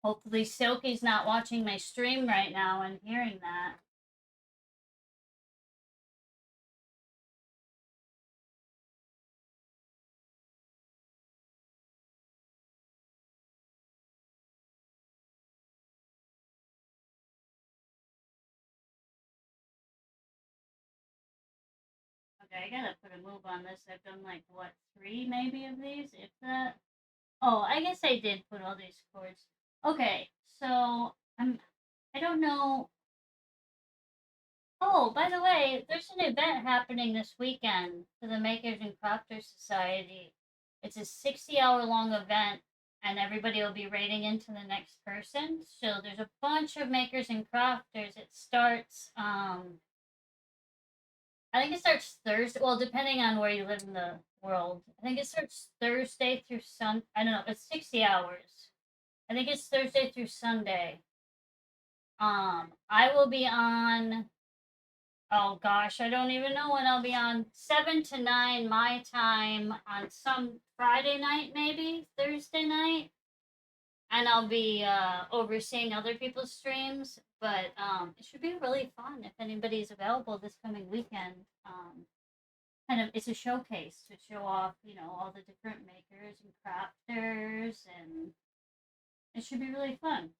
Hopefully Silky's not watching my stream right now and hearing that. Okay, I gotta put a move on this. I've done like what, three maybe of these, if that. Oh, I guess I did put all these chords. Okay, so I don't know. Oh, by the way, there's an event happening this weekend for the Makers and Crafters Society. It's a 60-hour long event, and everybody will be rating into the next person. So there's a bunch of makers and crafters. It starts I think it starts Thursday. Well, depending on where you live in the world, I think it starts Thursday through I don't know. It's 60 hours. I think it's Thursday through Sunday. I will be on. Oh gosh, I don't even know when I'll be on. 7 to 9 my time on some Friday night, maybe Thursday night, and I'll be overseeing other people's streams. But it should be really fun if anybody's available this coming weekend. Kind of it's a showcase to show off, all the different makers and crafters, and it should be really fun.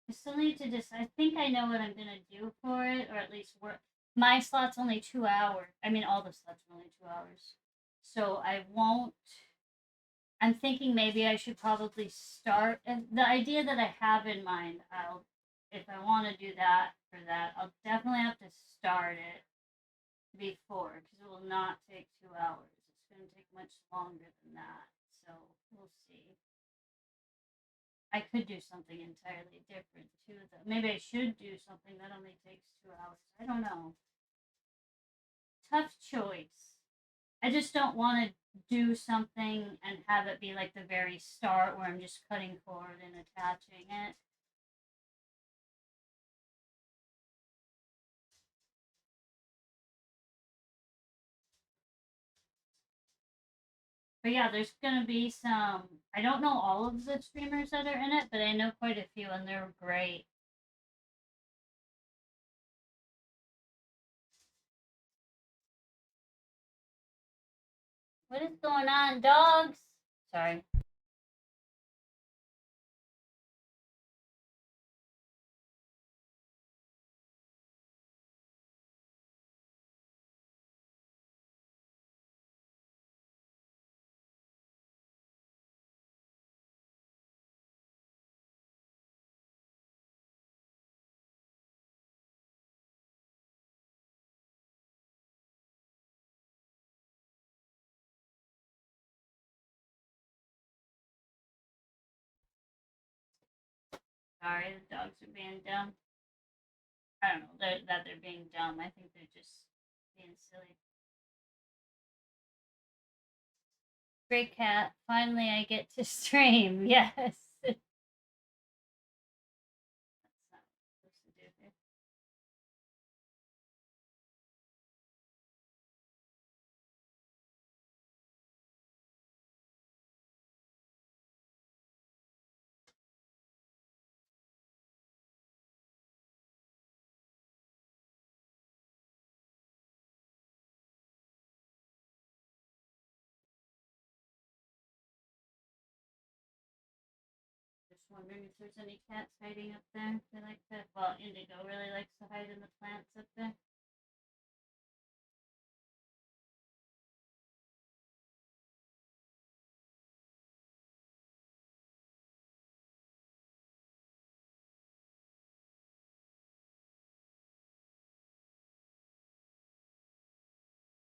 I still need to I think I know what I'm gonna do for it, or at least work. My slot's only 2 hours. I mean, all the slots are only 2 hours, so I won't. I'm thinking maybe I should probably start. And the idea that I have in mind, if I want to do that for that, I'll definitely have to start it before because it will not take 2 hours. It's going to take much longer than that. So we'll see. I could do something entirely different too, though. Maybe I should do something that only takes 2 hours. I don't know. Tough choice. I just don't want to do something and have it be like the very start where I'm just cutting cord and attaching it. But yeah, there's gonna be some. I don't know all of the streamers that are in it, but I know quite a few, and they're great. What is going on, dogs? Sorry. Sorry, the dogs are being dumb. I don't know that they're being dumb. I think they're just being silly. Great cat. Finally, I get to stream. Yes. That's not what I'm supposed to do here. Just wondering if there's any cats hiding up there. They like that. Well, Indigo really likes to hide in the plants up there.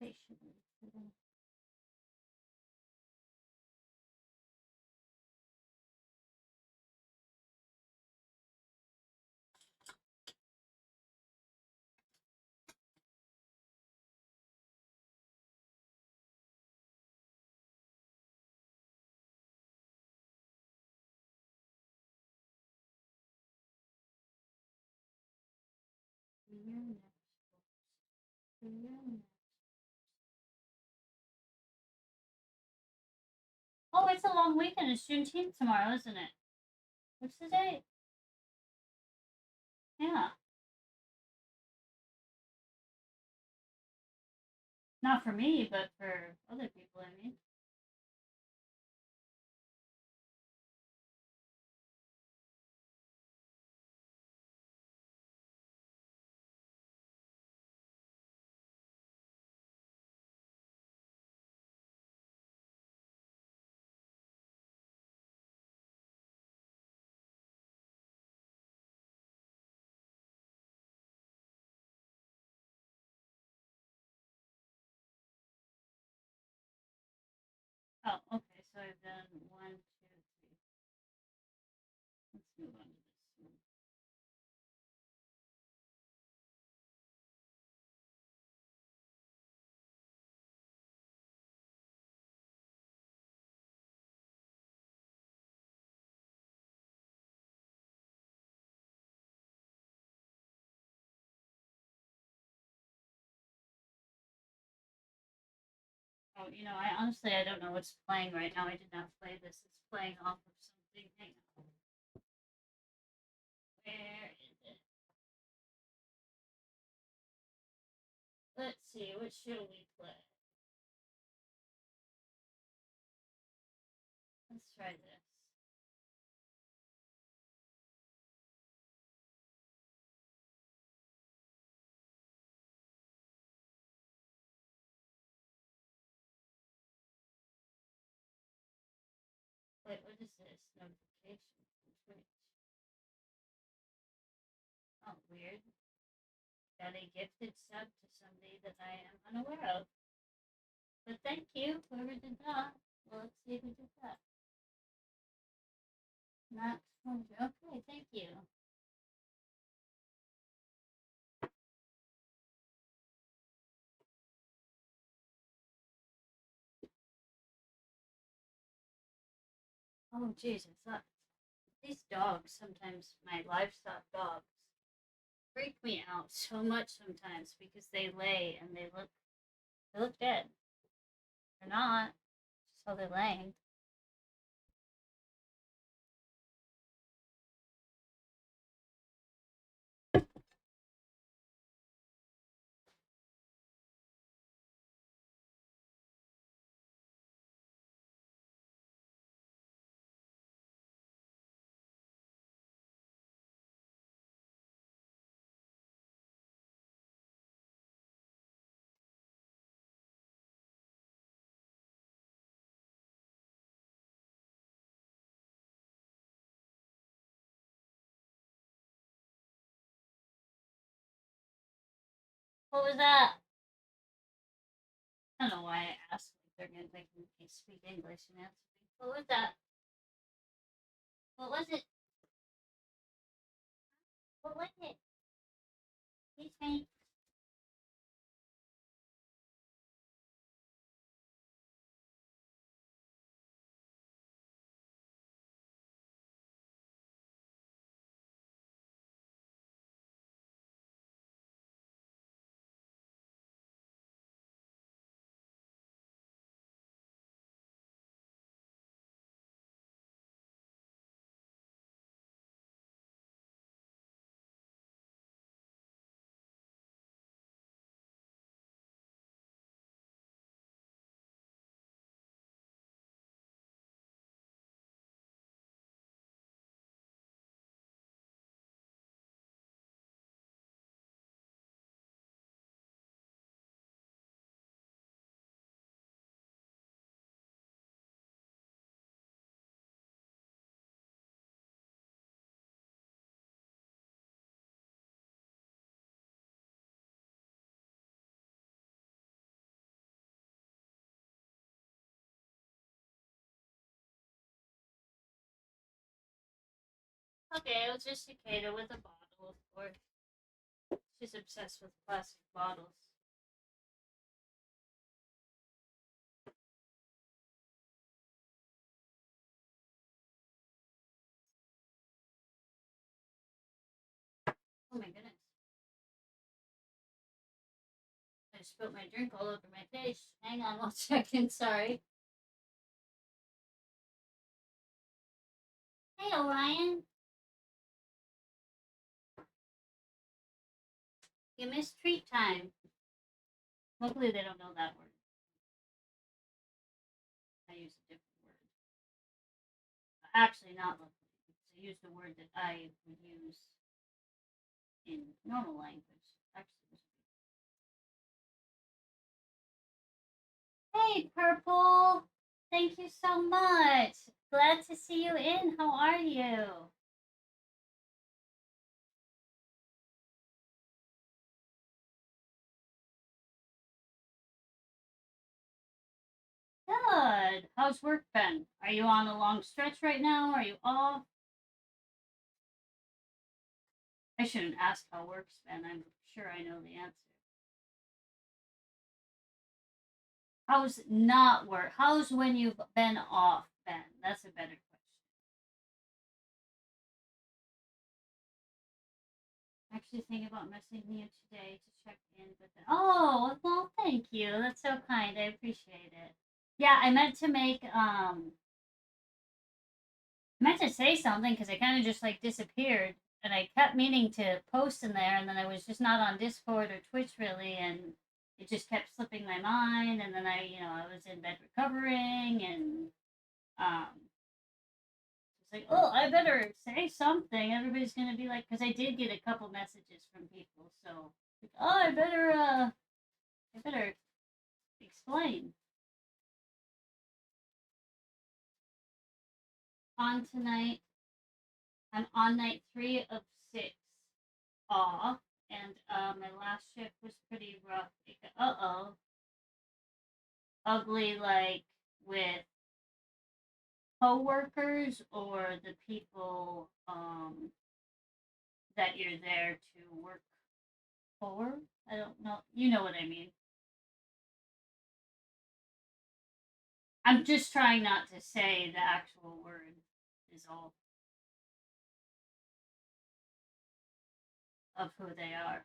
Patiently. Oh, it's a long weekend. It's Juneteenth tomorrow, isn't it? What's the date? Yeah. Not for me, but for other people, I mean. Oh, okay. So I've done one, two, three. Let's move on to this one. Oh, I honestly I don't know what's playing right now. I did not play this. It's playing off of something. Hang on. Where is it? Let's see. What should we play? Let's try this. Wait, what is this? Notification from Twitch. Oh, weird. Got a gifted sub to somebody that I am unaware of. But thank you, whoever did that. Well, let's see who did that. Not okay, thank you. Oh, jeez, I thought these dogs sometimes, my livestock dogs, freak me out so much sometimes because they lay and they look dead. They're not, just how they're laying. What was that? I don't know why I asked. Like they're gonna make me speak English and answer me. What was that? What was it? What was it? Please me. Okay, it was just cicada with a bottle, of course. She's obsessed with plastic bottles. Oh my goodness. I spilled my drink all over my face. Hang on 1 second, sorry. Hey, Orion. You missed treat time. Luckily, they don't know that word. I use a different word. Actually, not luckily, because I used a word that I would use in normal language. Actually, hey, Purple. Thank you so much. Glad to see you in. How are you? Good. How's work been? Are you on a long stretch right now? Are you off? I shouldn't ask how work's been. I'm sure I know the answer. How's not work? How's when you've been off been? That's a better question. Actually thinking about messaging you today to check in, but then oh well, thank you. That's so kind. I appreciate it. Yeah, I meant to make I meant to say something because I kind of just like disappeared, and I kept meaning to post in there, and then I was just not on Discord or Twitch really, and it just kept slipping my mind, and then I was in bed recovering, and it's like, oh, I better say something. Everybody's gonna be like, because I did get a couple messages from people, so like, oh, I better explain. On tonight, I'm on night 3 of 6 off, and my last shift was pretty rough. Ugly, like with coworkers or the people that you're there to work for. I don't know. You know what I mean. I'm just trying not to say the actual word. Is all of who they are.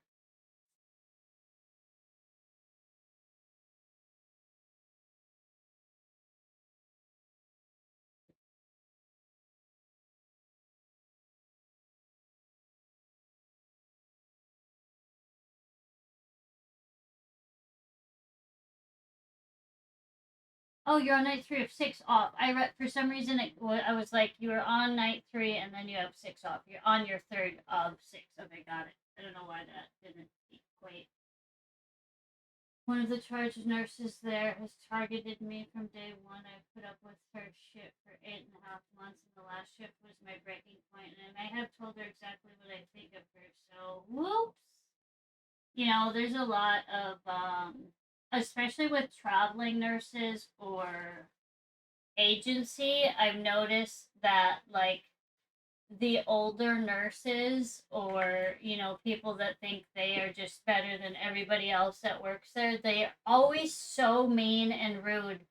Oh, you're on night 3 of 6 off. I read for some reason I was like you were on night 3 and then you have 6 off. You're on your 3rd of 6. Okay, got it. I don't know why that didn't equate. One of the charge nurses there has targeted me from day one. I put up with her shit for 8.5 months, and the last shift was my breaking point. And I have told her exactly what I think of her. So, whoops. there's a lot of, especially with traveling nurses or agency, I've noticed that, like, the older nurses or, people that think they are just better than everybody else that works there, they are always so mean and rude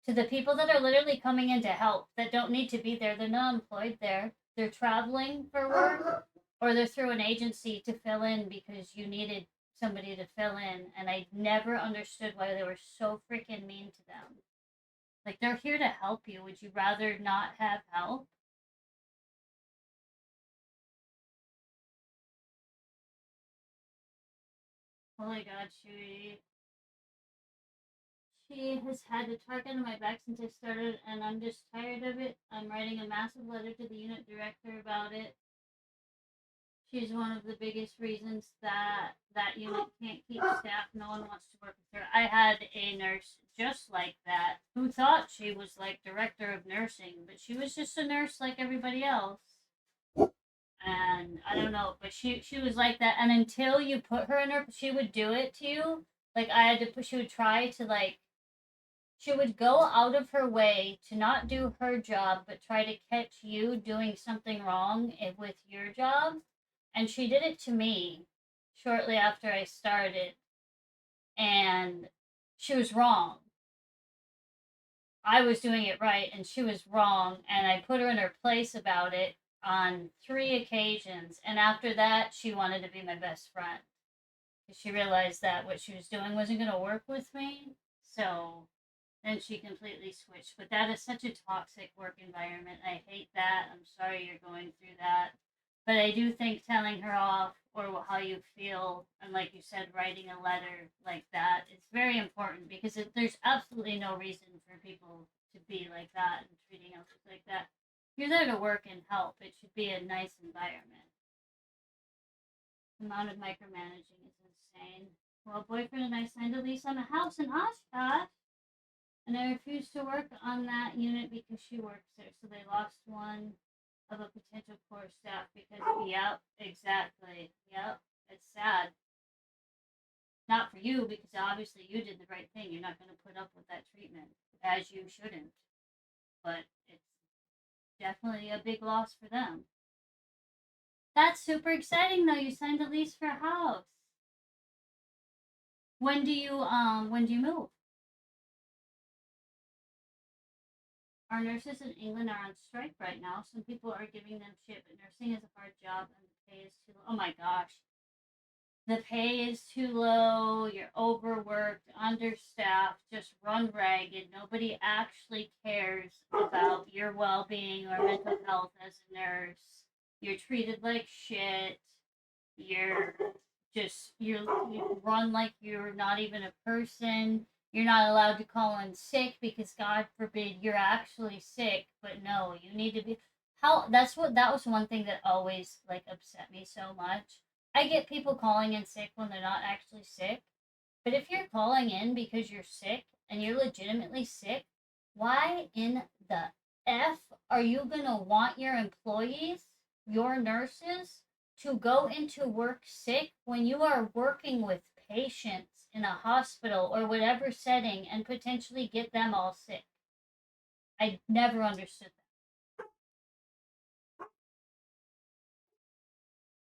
to the people that are literally coming in to help that don't need to be there. They're not employed there. They're traveling for work or they're through an agency to fill in because you needed somebody to fill in. And I never understood why they were so freaking mean to them. Like, they're here to help you. Would you rather not have help? Oh my god, she has had a target on my back since I started, and I'm just tired of it. I'm writing a massive letter to the unit director about it. She's one of the biggest reasons that that unit can't keep staff. No one wants to work with her. I had a nurse just like that who thought she was like director of nursing, but she was just a nurse like everybody else. And I don't know, but she was like that. And until you put her in her, she would do it to you. Like I had to put. She would try to like she would go out of her way to not do her job, but try to catch you doing something wrong with your job. And she did it to me shortly after I started. And she was wrong. I was doing it right, and she was wrong. And I put her in her place about it on 3 occasions. And after that, she wanted to be my best friend. She realized that what she was doing wasn't going to work with me. So then she completely switched. But that is such a toxic work environment. I hate that. I'm sorry you're going through that. But I do think telling her off or how you feel, and like you said, writing a letter like that, it's very important because there's absolutely no reason for people to be like that and treating others like that. You're there to work and help. It should be a nice environment. The amount of micromanaging is insane. Well, boyfriend and I signed a lease on a house in Oshkosh, and I refused to work on that unit because she works there. So they lost one of a potential core staff because, yep, exactly. Yep, it's sad. Not for you because obviously you did the right thing. You're not going to put up with that treatment as you shouldn't. But it's definitely a big loss for them. That's super exciting though. You signed a lease for a house. When do you move? Our nurses in England are on strike right now. Some people are giving them shit, but nursing is a hard job and the pay is too low. Oh my gosh. The pay is too low. You're overworked, understaffed, just run ragged. Nobody actually cares about your well being or mental health as a nurse. You're treated like shit. You're you run like you're not even a person. You're not allowed to call in sick because God forbid you're actually sick, but no, you need to be how that was one thing that always like upset me so much. I get people calling in sick when they're not actually sick, but if you're calling in because you're sick and you're legitimately sick, why in the F are you going to want your employees, your nurses, to go into work sick when you are working with patients in a hospital or whatever setting and potentially get them all sick? I never understood that.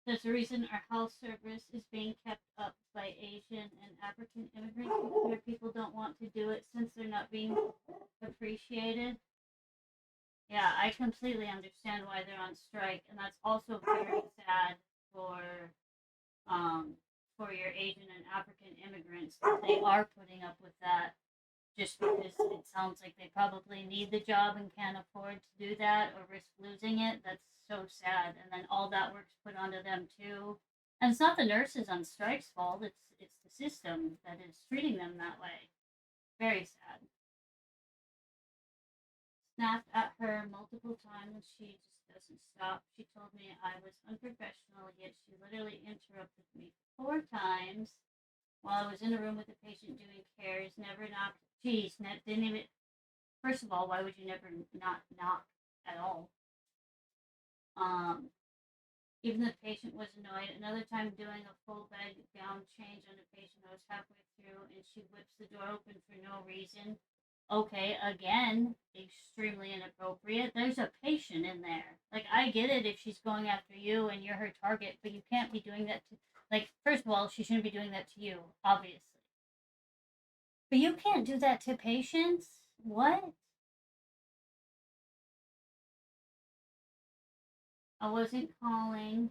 There's a reason our health service is being kept up by Asian and African immigrants where people don't want to do it since they're not being appreciated. Yeah, I completely understand why they're on strike, and that's also very sad for um for your Asian and African immigrants that they are putting up with that just because it sounds like they probably need the job and can't afford to do that or risk losing it. That's so sad. And then all that work's put onto them too. And it's not the nurses on strike's fault. It's the system that is treating them that way. Very sad. Snapped at her multiple times. She just doesn't stop. She told me I was unprofessional, yet she literally interrupted me 4 times while I was in a room with a patient doing cares. Never knocked. Geez, didn't even. First of all, why would you never not knock at all? Um, Even the patient was annoyed. Another time doing a full bed gown change on a patient I was halfway through and she whips the door open for no reason. Okay, again, extremely inappropriate. There's a patient in there. Like, I get it if she's going after you and you're her target, but you can't be doing that to, like, first of all, she shouldn't be doing that to you, obviously. But you can't do that to patients? What? I wasn't calling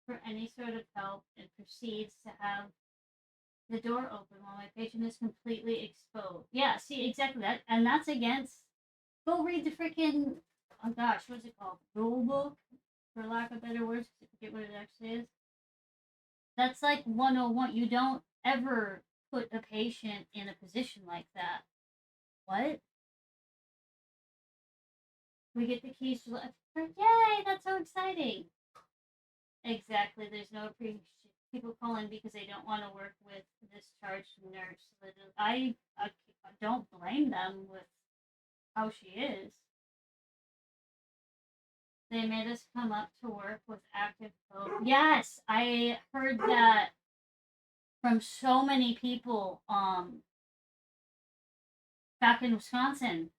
for any sort of help and proceeds to have the door open while my patient is completely exposed. Yeah, see, exactly that. And that's against. Go read the freaking. Oh gosh, what's it called? Rule book, for lack of better words. I forget what it actually is. That's like 101. You don't ever put a patient in a position like that. What? We get the keys to the. Yay! That's so exciting. Exactly. There's no appreciation. People call in because they don't want to work with a discharged nurse. I don't blame them with how she is. They made us come up to work with active COVID. Yes, I heard that from so many people back in Wisconsin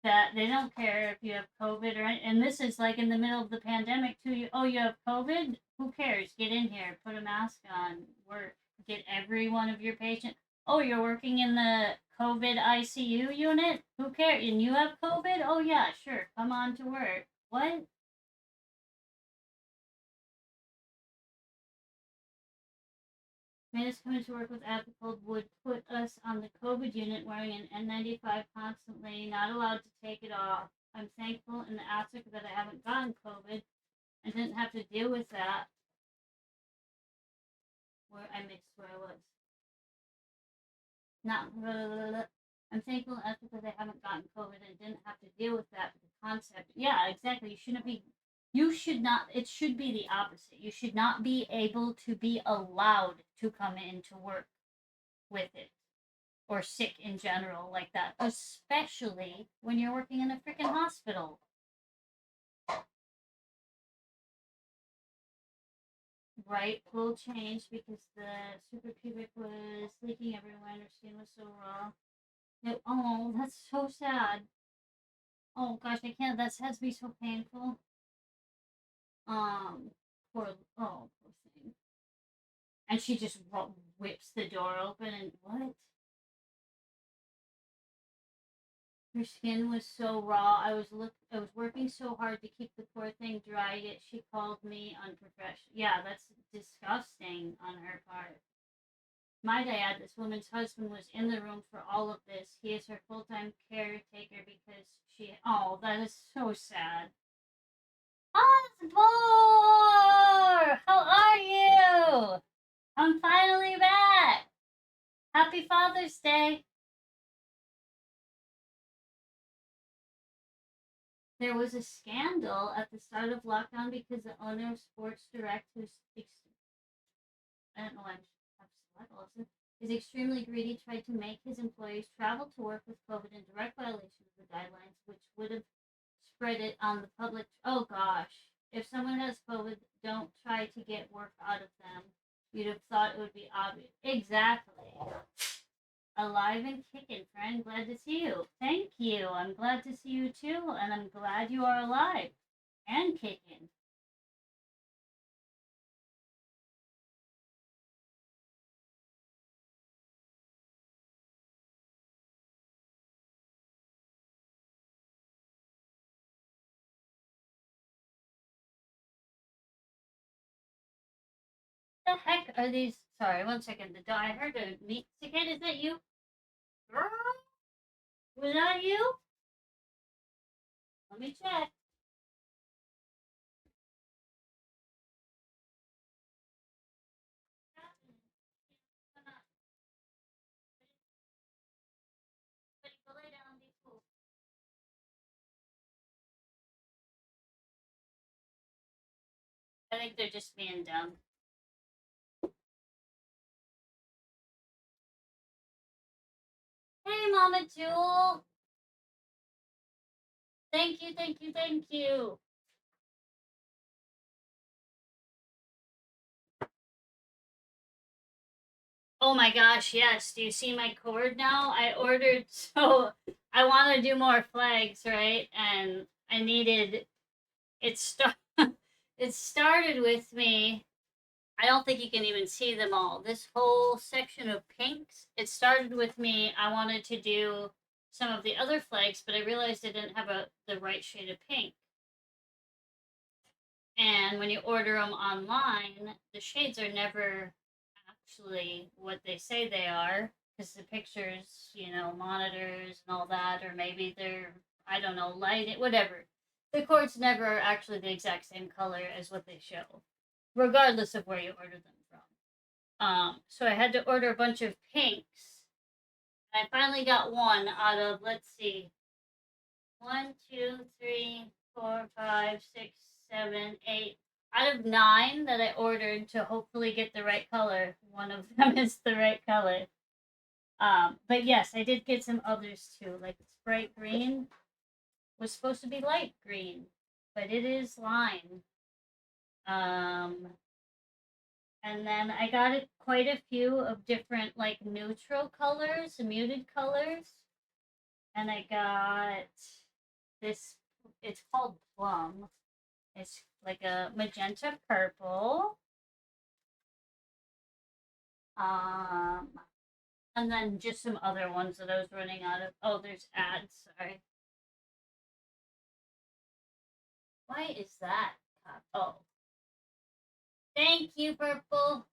that they don't care if you have COVID or and this is like in the middle of the pandemic too. You have COVID? Who cares? Get in here, put a mask on, work, get every one of your patients. Oh, you're working in the COVID ICU unit? Who cares? And you have COVID? Oh yeah, sure, come on to work. What? Made us come into work with Apicold would put us on the COVID unit wearing an N95 constantly, not allowed to take it off. I'm thankful in the aspect that I haven't gotten COVID and didn't have to deal with that. Where I mixed where I was. Not. I'm thankful in the aspect that I haven't gotten COVID and didn't have to deal with that. But the concept, yeah, exactly. You shouldn't be. You should not. It should be the opposite. You should not be able to be allowed to come into work with it or sick in general like that, especially when you're working in a freaking hospital. Right? Will change because the super pubic was leaking everywhere and her skin was so raw. Oh, that's so sad. Oh gosh, I can't. That has to be so painful. Poor. Oh, poor thing. And she just whips the door open and what? Her skin was so raw. I was working so hard to keep the poor thing dry, yet she called me unprofessional. Yeah, that's disgusting on her part. My dad, this woman's husband, was in the room for all of this. He is her full time caretaker because she. Oh, that is so sad. Osborne! How are you? I'm finally back. Happy Father's Day. There was a scandal at the start of lockdown because the owner of Sports Direct, who's I don't know why I'm also is extremely greedy, tried to make his employees travel to work with COVID in direct violation of the guidelines, which would have spread it on the public. Oh gosh, if someone has COVID, don't try to get work out of them. You'd have thought it would be obvious. Exactly. Alive and kicking, friend. Glad to see you. Thank you. I'm glad to see you too, and I'm glad you are alive and kicking. The heck are these? Sorry, one second. I heard a meat cicada. Is that you? Girl? Was that you? Let me check. I think they're just being dumb. Hey, Mama Jewel. Thank you, thank you, thank you. Oh my gosh, yes. Do you see my cord now? I ordered, so I want to do more flags, right? And I needed it start it started with me. I don't think you can even see them all. This whole section of pinks, it started with me. I wanted to do some of the other flags, but I realized I didn't have the right shade of pink. And when you order them online, the shades are never actually what they say they are because the pictures, monitors and all that, or maybe they're, I don't know, light, whatever. The cords never are actually the exact same color as what they show, regardless of where you order them from. So I had to order a bunch of pinks. I finally got one out of, let's see, one, two, three, four, five, six, seven, eight. Out of nine that I ordered to hopefully get the right color, one of them is the right color. But yes, I did get some others too. Like Sprite Green was supposed to be light green, but it is lime. Um, and then I got quite a few of different like neutral colors, muted colors. And I got this, it's called Plum. It's like a magenta purple. Um, and then just some other ones that I was running out of. Oh, there's ads. Sorry. Why is that? Oh, thank you, purple.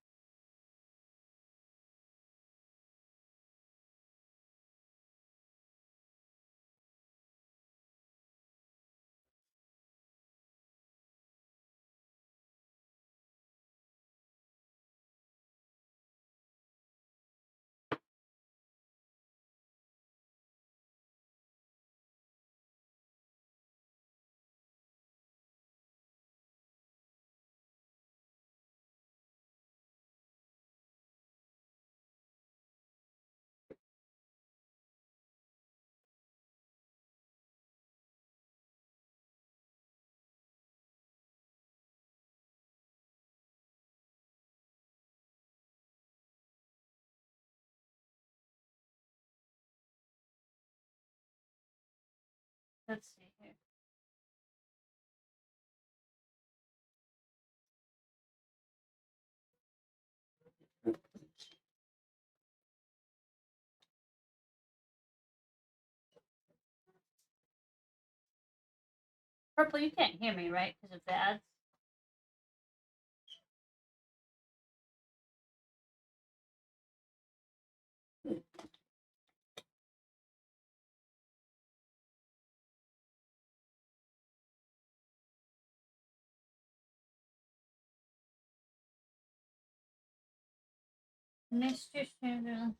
Let's see here. Purple, you can't hear me, right? Because of the ads. Mr. Sugar.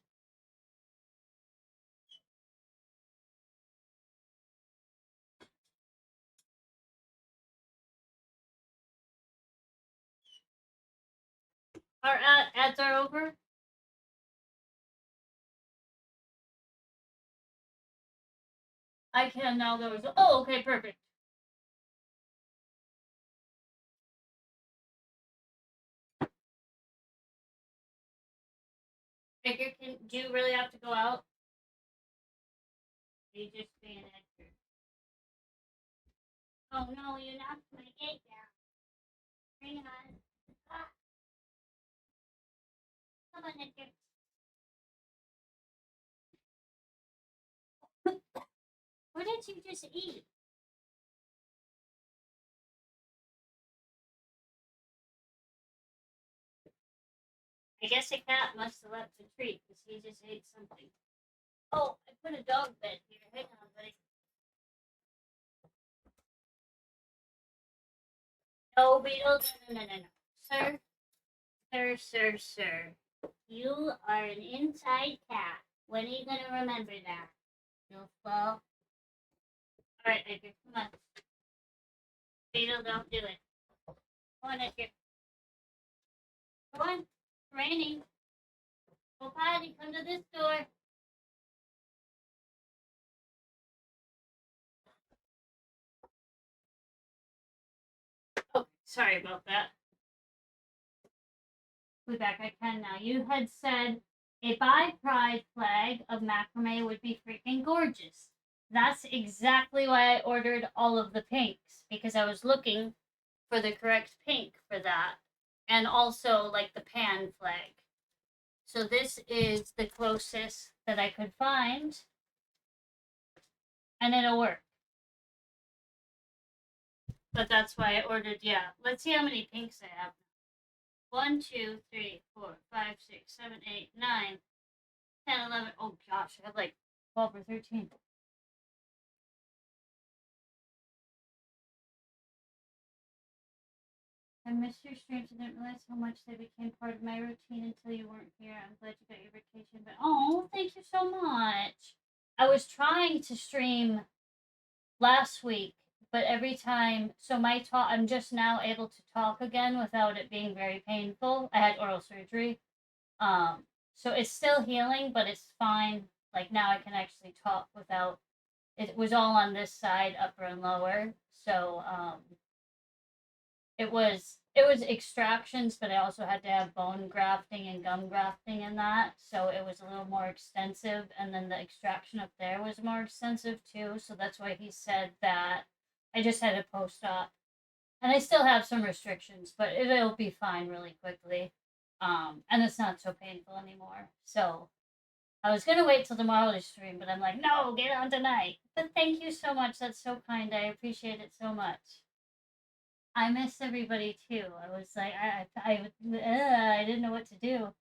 Our ads are over. I can now. There was. Oh, okay, perfect. Figure, do you really have to go out? Are you just being extra? Oh no, you knocked my gate down. Hang on. Ah, come on, Edgar. What did you just eat? I guess a cat must have left a treat because he just ate something. Oh, I put a dog bed here. Hang on, buddy. No, Beetle. No, no, no, no. Sir, sir. You are an inside cat. When are you going to remember that? You'll fall. All right, Edgar, come on. Beetle, don't do it. Come on, Edgar. Come on. It's raining. Go potty. Come to this door. Oh, sorry about that. We're back. I can now. You had said a bi-pride flag of macrame would be freaking gorgeous. That's exactly why I ordered all of the pinks, because I was looking for the correct pink for that. And also like the pan flag. So this is the closest that I could find. And it'll work. But that's why I ordered, yeah. Let's see how many pinks I have. 1, 2, 3, 4, 5, 6, 7, 8, 9, 10, 11. Oh gosh, I have like 12 or 13. I missed your streams. I didn't realize how much they became part of my routine until you weren't here. I'm glad you got your vacation. But oh, thank you so much. I was trying to stream last week, but every time, so my talk, I'm just now able to talk again without it being very painful. I had oral surgery. Um, so it's still healing, but it's fine. Like now I can actually talk without it was all on this side, upper and lower. So it was extractions, but I also had to have bone grafting and gum grafting in that. So it was a little more extensive, and then the extraction up there was more extensive too. So that's why he said that I just had a post op, and I still have some restrictions, but it'll be fine really quickly. And it's not so painful anymore. So I was gonna wait till tomorrow to stream, but I'm like, no, get on tonight. But thank you so much. That's so kind. I appreciate it so much. I miss everybody too. I was like, I didn't know what to do.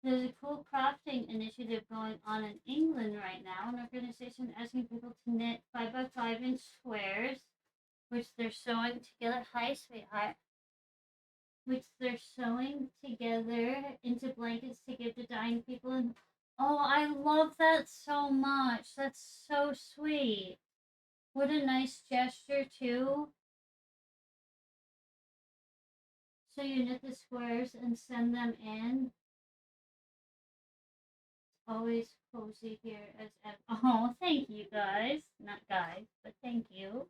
There's a cool crafting initiative going on in England right now. An organization asking people to knit 5 by 5 inch squares, which they're sewing together. Hi, sweetheart. Which they're sewing together into blankets to give to dying people. And oh, I love that so much. That's so sweet. What a nice gesture too. So you knit the squares and send them in. Always cozy here as ever. Oh, thank you guys. Not guys, but thank you.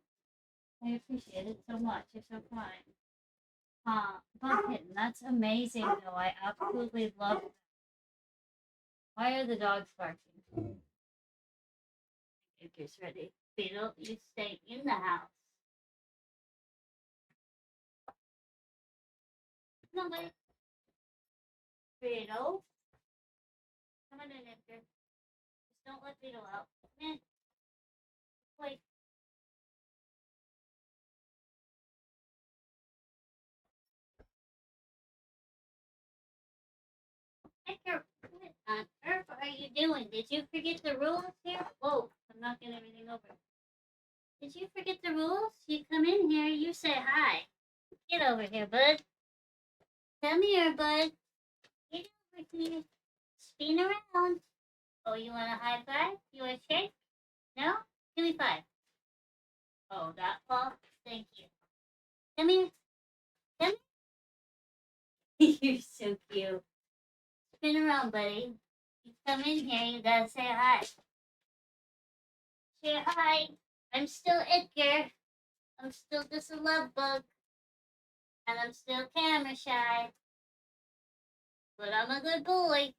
I appreciate it so much. You're so kind. Pumpkin, that's amazing though. I absolutely love it. Why are the dogs barking? It's ready. Beetle, you stay in the house. No, wait. Beetle. Come on in, Edgar. Just don't let Beetle out. Come in. Wait. Edgar, what on earth are you doing? Did you forget the rules here? Whoa, I'm knocking everything over. Did you forget the rules? You come in here, you say hi. Get over here, bud. Come here, bud. Get over here. Spin around. Oh, you want a high five? You want a shake? No? Give me 5. Oh, that fall? Thank you. Come here. Come here. You're so cute. Spin around, buddy. You come in here, you gotta say hi. Say hi. I'm still Edgar. I'm still just a love bug. And I'm still camera shy. But I'm a good boy.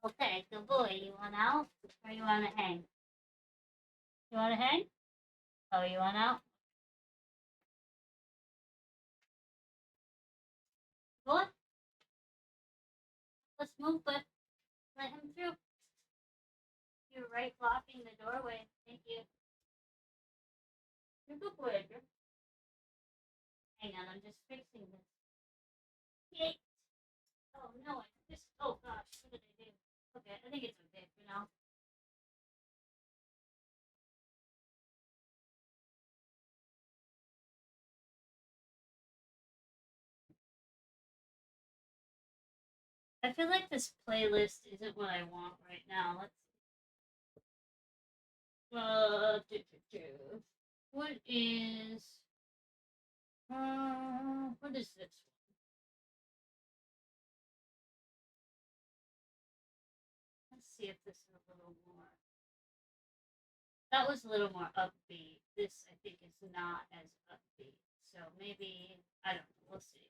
Okay, good boy. You want out? Or you want to hang? You want to hang? Oh, you want out? Go on. Let's move, but let him through. You're right blocking the doorway. Thank you. You're a good boy, Edgar. Hang on, I'm just fixing this. Yay. Oh, no, I just, oh gosh, what did I do? Okay, I think it's okay for now. I feel like this playlist isn't what I want right now. Let's what is what is this one? Let's see if this is a little more. That was a little more upbeat. This I think is not as upbeat. So maybe I don't know. We'll see.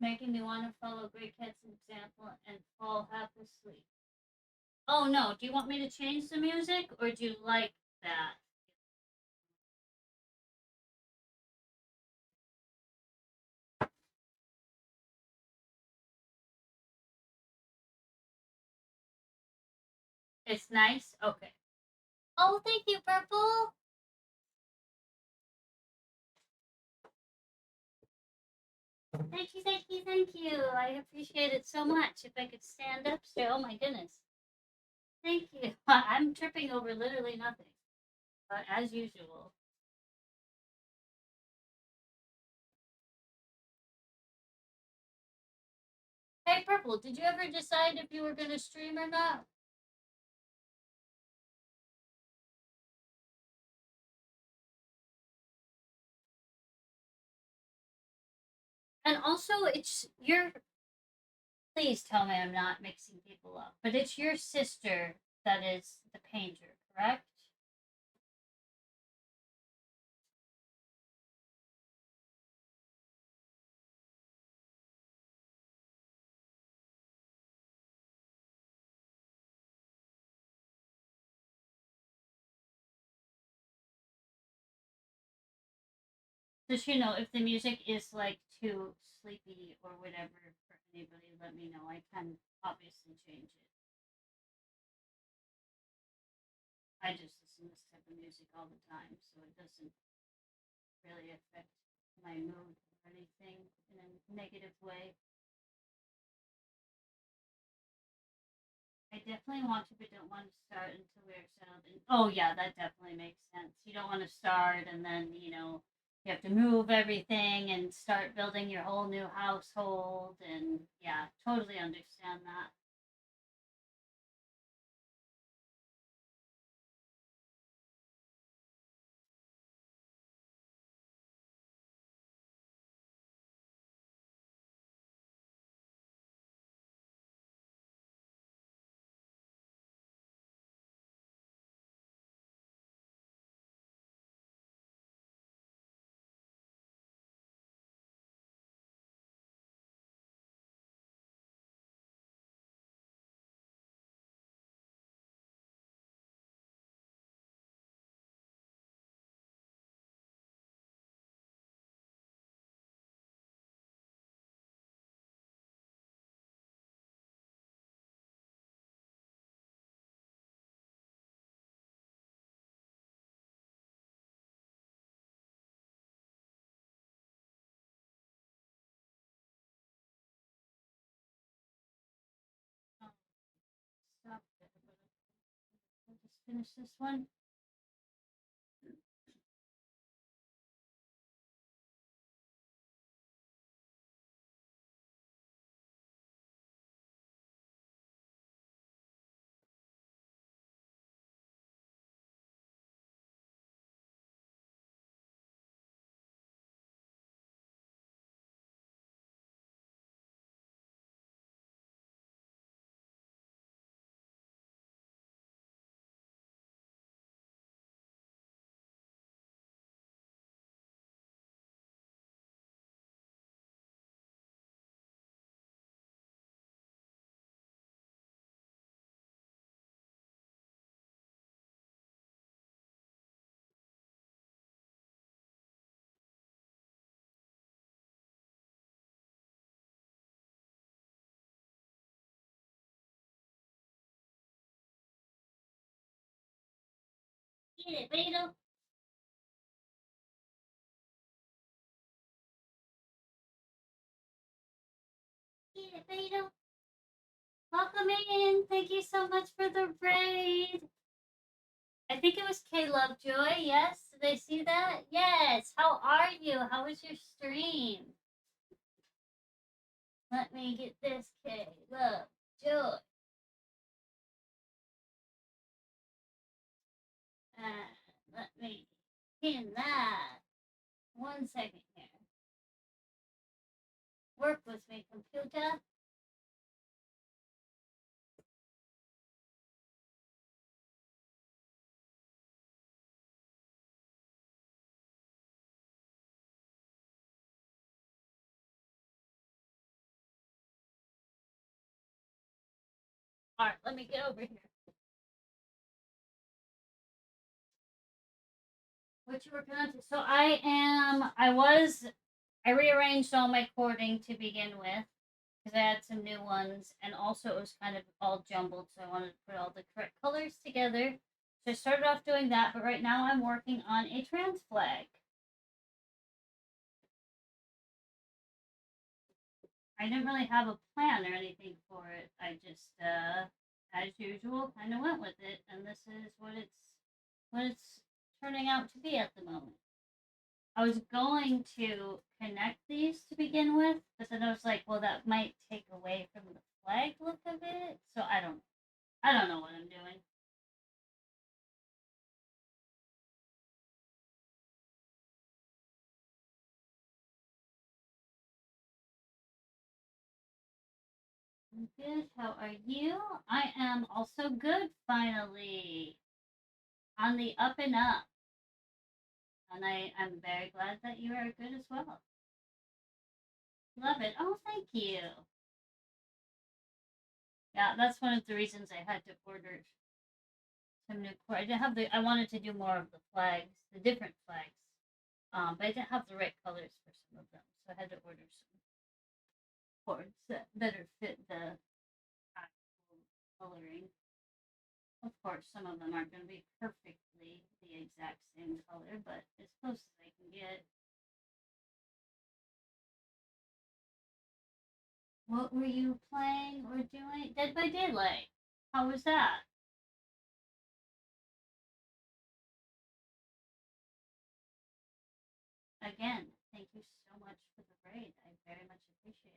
Making me want to follow Great Cat's example and fall half asleep. Oh no, do you want me to change the music or do you like that? It's nice? Okay. Oh, thank you, Purple. Thank you, thank you, thank you. I appreciate it so much. If I could stand up straight, oh my goodness. Thank you. I'm tripping over literally nothing, but as usual. Hey, Purple, did you ever decide if you were going to stream or not? And also, it's your. Please tell me I'm not mixing people up, but it's your sister that is the painter, correct? Does she know if the music is like too sleepy or whatever for anybody? Let me know. I can obviously change it. I just listen to this type of music all the time, so it doesn't really affect my mood or anything in a negative way. I definitely want to, but don't want to start until we're settled. Oh yeah, that definitely makes sense. You don't want to start and then you have to move everything and start building your whole new household. And yeah, totally understand that. Oh, stop it. I'll just finish this one. Get it, Beto. Get it, Beto. Welcome in. Thank you so much for the raid. I think it was K Lovejoy. Yes, did I see that? Yes. How are you? How was your stream? Let me get this K Lovejoy. Let me pin that. 1 second here. Work with me, computer. All right, let me get over here. What you working on? So I rearranged all my cording to begin with because I had some new ones, and also it was kind of all jumbled, so I wanted to put all the correct colors together. So I started off doing that, but right now I'm working on a trans flag. I didn't really have a plan or anything for it. I just, as usual, kind of went with it, and this is what it's turning out to be at the moment. I was going to connect these to begin with, but then I was like, well, that might take away from the flag look of it. So I don't know what I'm doing. I'm good. How are you? I am also good. Finally, on the up and up, and I'm very glad that you are good as well. Love it. Oh, thank you. Yeah, that's one of the reasons I had to order some new cord. I didn't have the. I wanted to do more of the flags, the different flags. But I didn't have the right colors for some of them, so I had to order some cords that better fit the actual coloring. Of course, some of them aren't going to be perfectly the exact same color, but as close as I can get. What were you playing or doing? Dead by Daylight. How was that? Again, thank you so much for the raid. I very much appreciate it.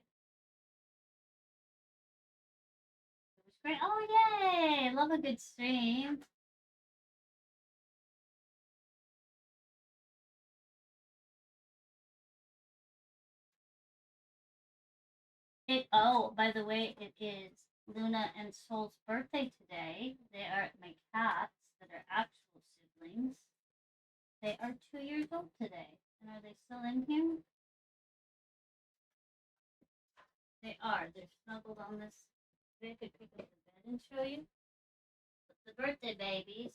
It was great. Oh, yay! Love a good stream. By the way, it is Luna and Soul's birthday today. They are my cats that are actual siblings. They are 2 years old today. And are they still in here? They are. They're snuggled on this. They could pick up the bed and show you. But the birthday babies.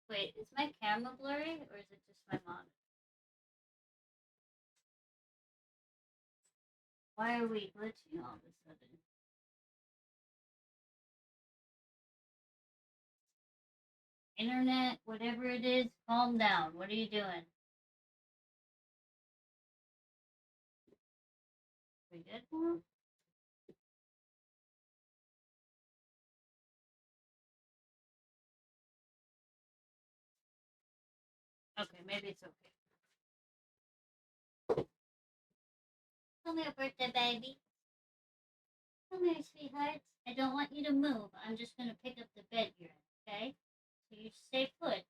Wait, is my camera blurry or is it just my monitor? Why are we glitching all of a sudden? Internet, whatever it is, calm down. What are you doing? We good now? Okay, maybe it's okay. Come here, birthday baby. Come here, sweetheart. I don't want you to move. I'm just gonna pick up the bed you're in, okay? So you stay put.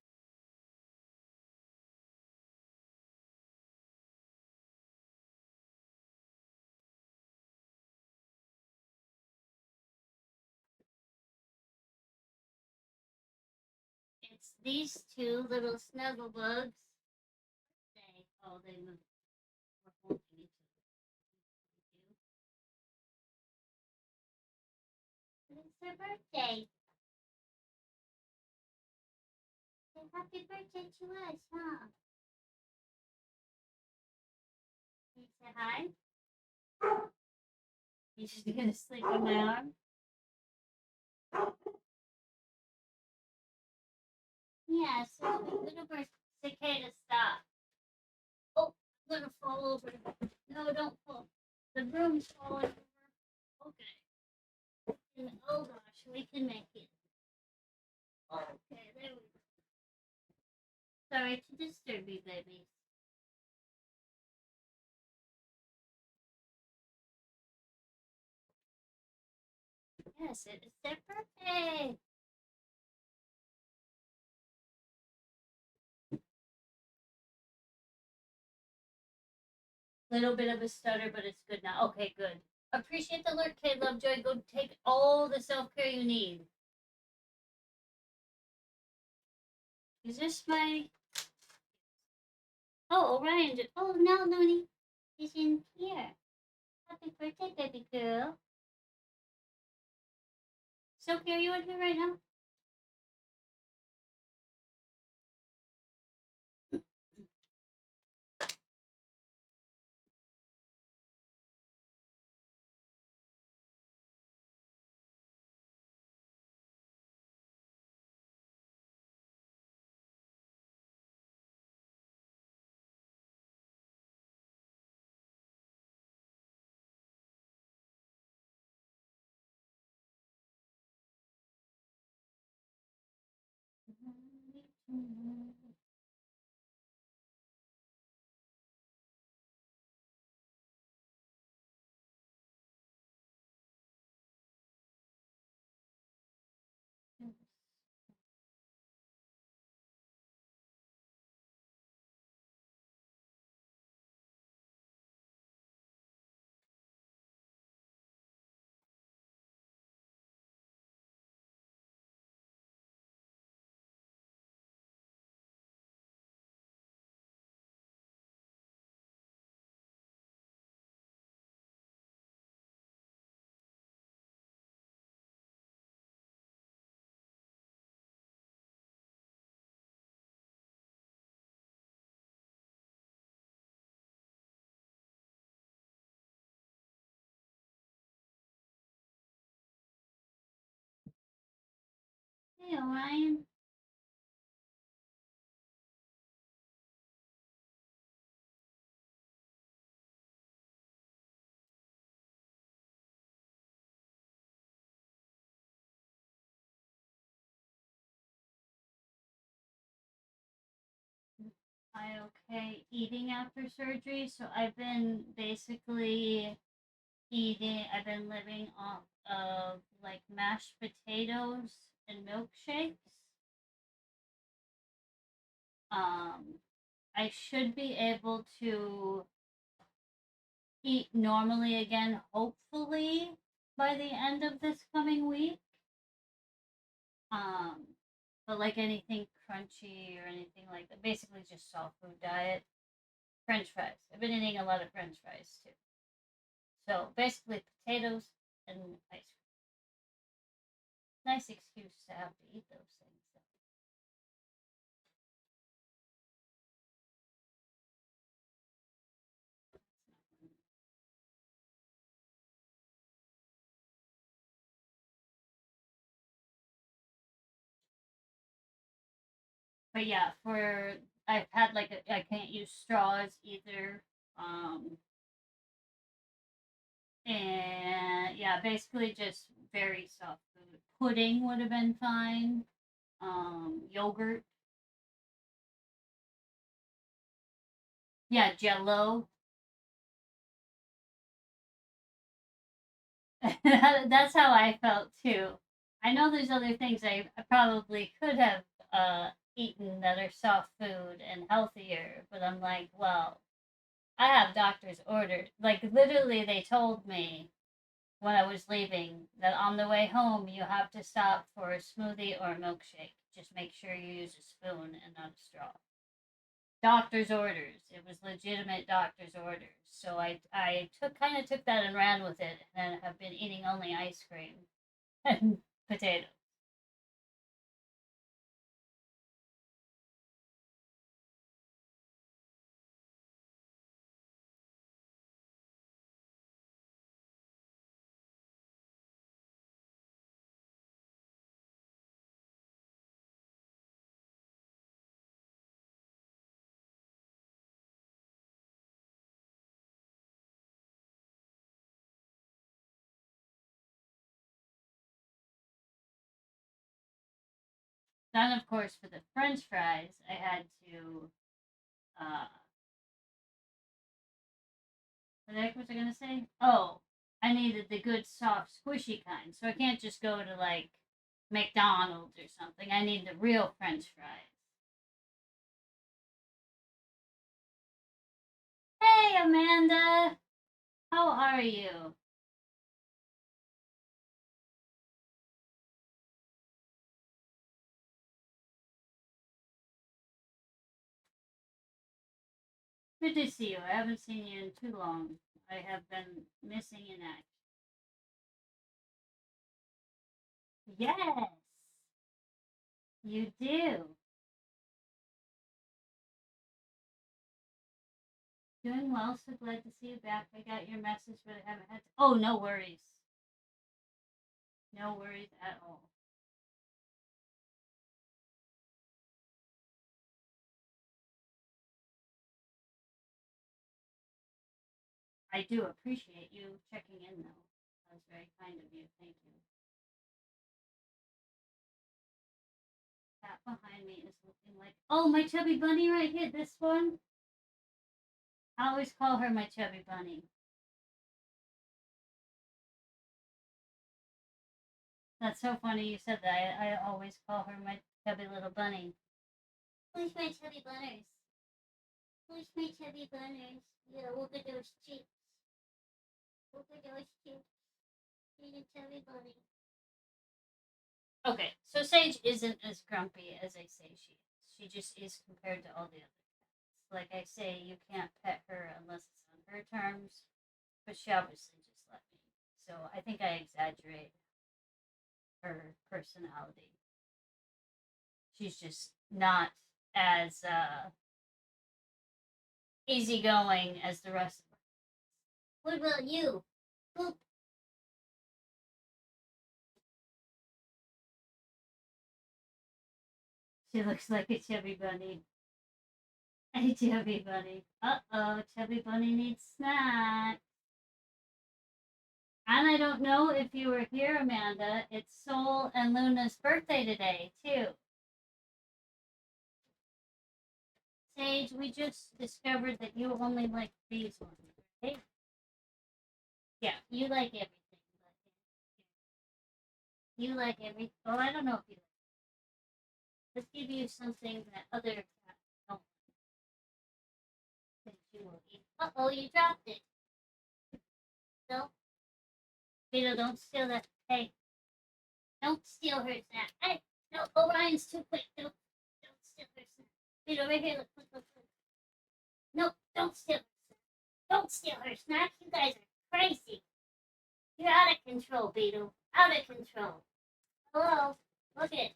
It's these two little snuggle bugs. They move. We're holding each other. It's their birthday. Say happy birthday to us, huh? Can you say hi? You just gonna sleep on my arm? Yeah, so little bird cicada, stop. Oh, I'm gonna fall over. No, don't fall. The room's falling over. Okay. And, oh gosh, we can make it. Okay, there we go. Sorry to disturb you, baby. Yes, it is their birthday. Little bit of a stutter, but it's good now. Okay, good. Appreciate the alert, Kid Lovejoy. Go take all the self care you need. Is this my? Oh, Orion. Oh no, Looney is in here. Happy birthday, baby girl. Silky, are you in here right now? Hey, Orion. I okay eating after surgery, so I've been basically I've been living off of like mashed potatoes and milkshakes. Um, I should be able to eat normally again, hopefully by the end of this coming week. Um, but like anything crunchy or anything like that, basically just soft food diet. French fries. I've been eating a lot of French fries too. So basically potatoes and ice cream. Nice excuse to have to eat those things. But yeah, for I've had like I can't use straws either. Um, and yeah, basically just very soft food. Pudding would have been fine. Yogurt. Yeah, Jello. That's how I felt too. I know there's other things I probably could have uh, eaten that are soft food and healthier, but I'm like, well, I have doctor's orders. Like literally, they told me when I was leaving that on the way home you have to stop for a smoothie or a milkshake. Just make sure you use a spoon and not a straw. Doctor's orders. It was legitimate doctor's orders. So I took that and ran with it, and have been eating only ice cream and potatoes. Then of course for the French fries, I had to uh, what the heck was I gonna say? Oh, I needed the good soft squishy kind, so I can't just go to like McDonald's or something. I need the real French fries. Hey, Amanda, how are you? Good to see you. I haven't seen you in too long. I have been missing in action. Yes, you do. Doing well, so glad to see you back. I got your message, but I haven't had to. Oh, no worries. No worries at all. I do appreciate you checking in, though. That's very kind of you. Thank you. That behind me is looking like. Oh, my chubby bunny right here. This one. I always call her my chubby bunny. That's so funny you said that. I always call her my chubby little bunny. Who's my chubby bunners? Who's my chubby bunners? Yeah, look at those cheeks. Look at those cheeks. You're a chubby bunny. Okay, so Sage isn't as grumpy as I say she is. She just is compared to all the other cats. Like I say, you can't pet her unless it's on her terms, but she obviously just let me. So I think I exaggerate her personality. She's just not as easygoing as the rest of them. What about you? Boop. She looks like a chubby bunny. A chubby bunny. Uh oh, chubby bunny needs snack. And I don't know if you were here, Amanda. It's Sol and Luna's birthday today, too. Sage, we just discovered that you only like these ones, right? Yeah, you like everything. You like everything. Well, I don't know if you like. Let's give you something that other cats don't that you will eat. Uh oh, you dropped it. No, Vito, don't steal that. Hey, don't steal her snack. Hey, no, Orion's too quick. Don't steal her snack. Vito, right here. Look. No, don't steal. Don't steal her snack. You guys are crazy. You're out of control, Beetle. Out of control. Hello? Look at it.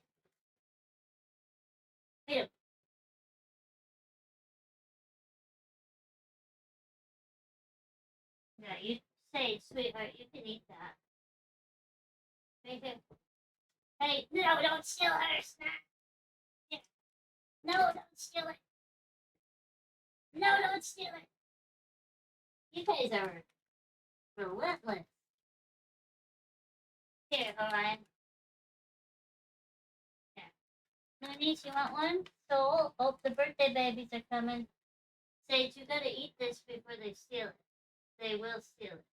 Beetle. Yeah, you say, sweetheart, you can eat that. Right here. Hey, no, don't steal her snack. Yeah. No, don't steal it. No, don't steal it. You guys are relentless. Here, Orion. Yeah. Nonice, you want one? So, oh, the birthday babies are coming. Sage, you gotta eat this before they steal it. They will steal it.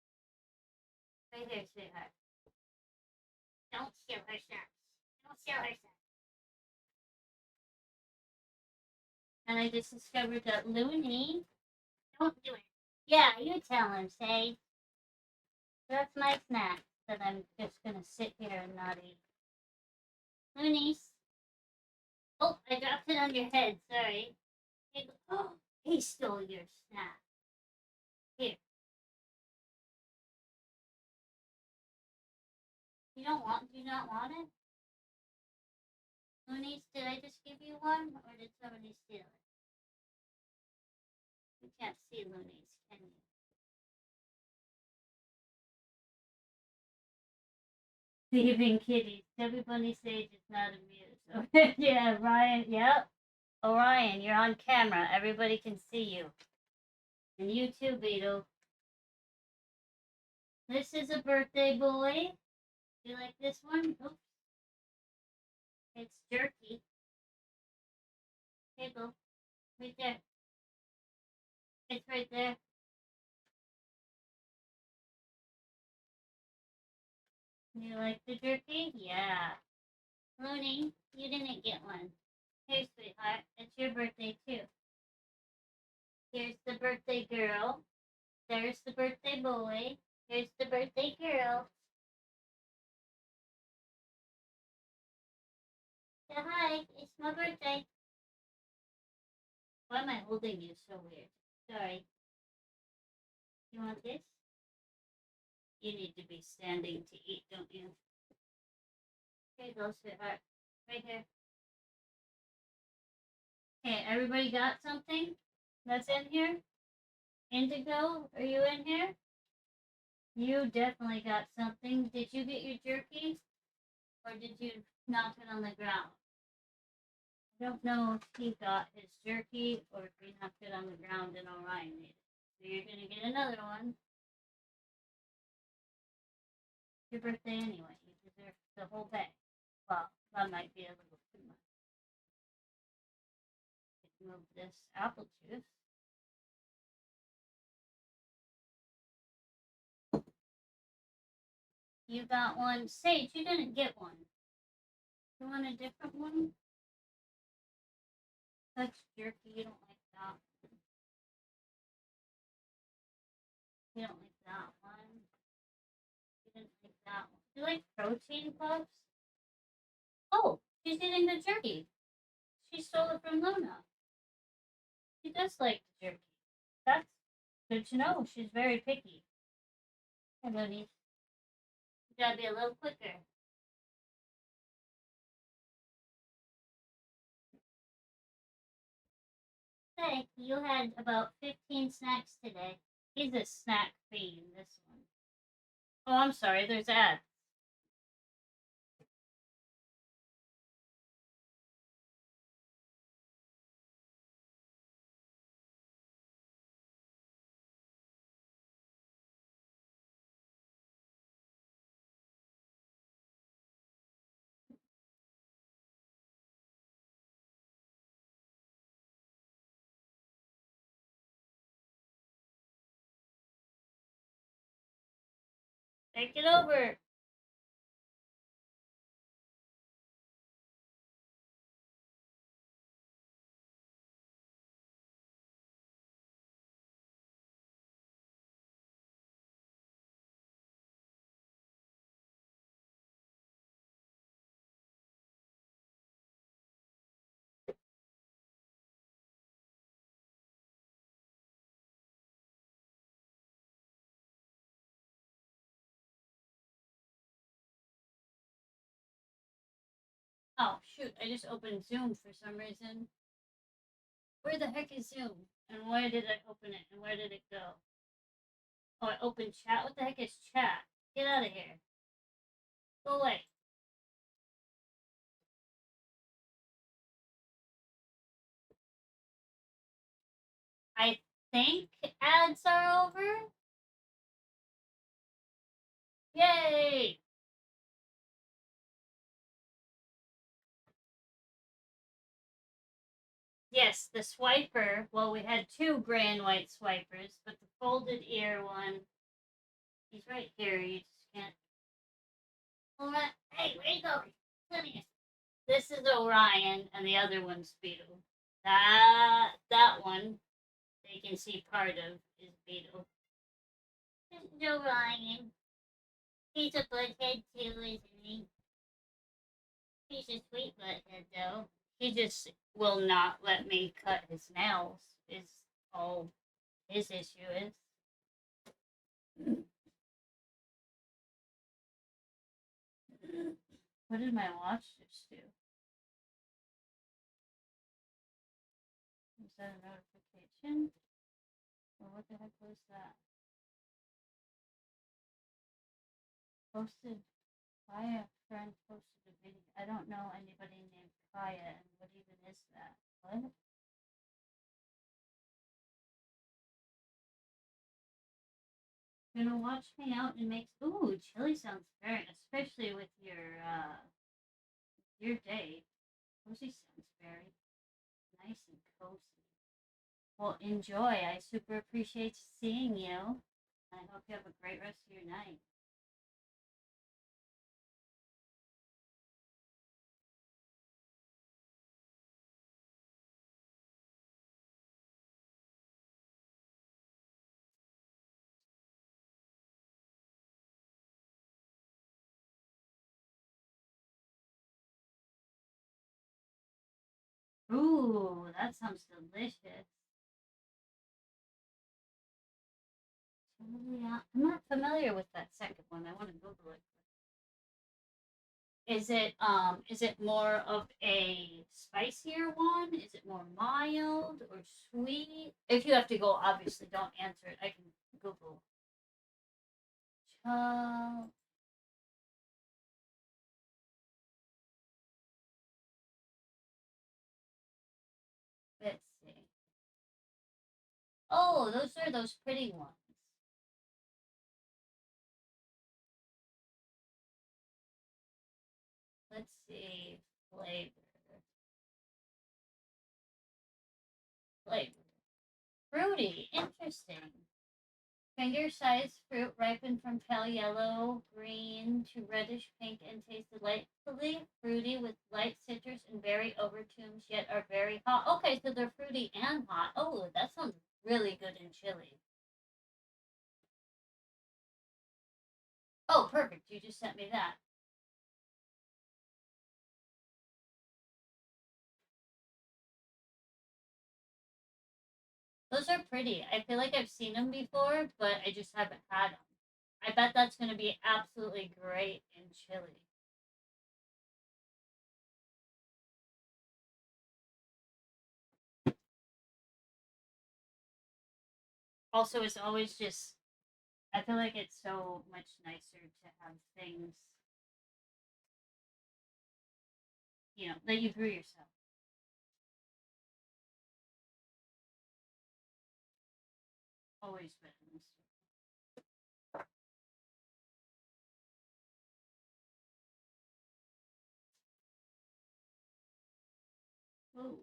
Right here, sweetheart. Don't steal her snacks. Don't steal her snacks. And I just discovered that Looney. Don't do it. Yeah, you tell him, say. That's my snack that I'm just gonna sit here and not eat. Loonies. Oh, I dropped it on your head. Sorry. Oh, he stole your snack. Here. Do you not want it? Loonies, did I just give you one or did somebody steal it? You can't see Loonies, can you? Thieving kitties. Everybody Sage is not amused. Yeah, Ryan. Yep. Orion, you're on camera. Everybody can see you. And you too, Beetle. This is a birthday boy. You like this one? Oops. It's jerky. Here you go. Right there. It's right there. You like the jerky? Yeah. Looney, you didn't get one. Here, sweetheart. It's your birthday too. Here's the birthday girl. There's the birthday boy. Here's the birthday girl. Say hi. It's my birthday. Why am I holding you so weird? Sorry. You want this? You need to be standing to eat, don't you? Here you go, sweetheart. Right here. Okay, everybody got something that's in here? Indigo, are you in here? You definitely got something. Did you get your jerky? Or did you knock it on the ground? I don't know if he got his jerky or if he knocked it on the ground and Orion ate it. So you're gonna get another one. It's your birthday anyway. You deserve the whole bag. Well, that might be a little too much. Move this apple juice. You got one. Sage, you didn't get one. You want a different one? That's jerky. You don't like that. You don't like that one. You didn't like that one. You like protein puffs? Oh, she's eating the jerky. She stole it from Luna. She does like the jerky. That's good to know. She's very picky. Hey, Looney. You gotta be a little quicker. Hey, you had about 15 snacks today. He's a snack fiend, this one. Oh, I'm sorry, there's ads. Take it over. Oh, shoot, I just opened Zoom for some reason. Where the heck is Zoom? And why did I open it? And where did it go? Oh, I opened chat? What the heck is chat? Get out of here. Go away. I think ads are over. Yay! Yes, the swiper. Well, we had two gray and white swipers, but the folded ear one, he's right here. You just can't. All right. Hey, where you going? Come here. This is Orion, and the other one's Beetle. That one they can see part of is Beetle. This is Orion. He's a butthead too, isn't he? He's a sweet butthead though. He just will not let me cut his nails. Is all his issue is. What did my watch just do? Is that a notification? Or what the heck was that? Posted. Kaya friend posted a video. I don't know anybody named Kaya, and what even is that? What? Gonna watch me out and make. Ooh, chili sounds very, especially with your day. Cozy sounds very nice and cozy. Well, enjoy. I super appreciate seeing you. I hope you have a great rest of your night. Ooh, that sounds delicious. Yeah, I'm not familiar with that second one. I want to Google it. is it more of a spicier one? Is it more mild or sweet? If you have to go, obviously don't answer it. I can Google. Uh, let's see. Oh, those are those pretty ones. Let's see. Flavor. Flavor. Fruity. Interesting. Finger-sized fruit ripened from pale yellow, green to reddish pink and taste delightfully fruity with light citrus and berry overtones, yet are very hot. Okay, so they're fruity and hot. Oh, that sounds really good in chili. Oh, perfect. You just sent me that. Those are pretty. I feel like I've seen them before, but I just haven't had them. I bet that's going to be absolutely great in chili. Also, it's always just, I feel like it's so much nicer to have things, that you grew yourself. Always been. Oh,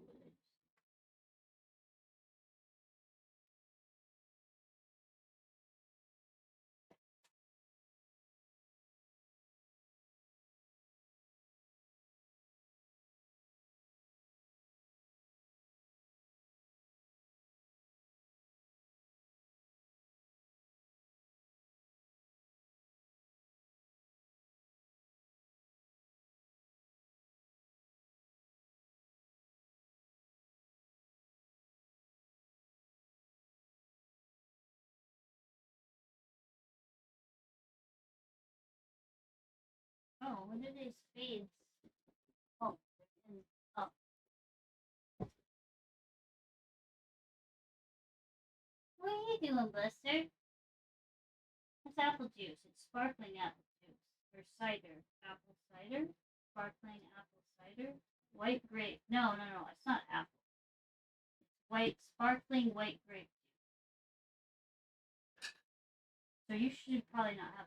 oh, what are these feeds? Oh, oh, what are you doing, Buster? It's apple juice. It's sparkling apple juice or cider. Apple cider, sparkling apple cider, white grape. No, no, no, it's not apple. White, sparkling white grape. So you should probably not have.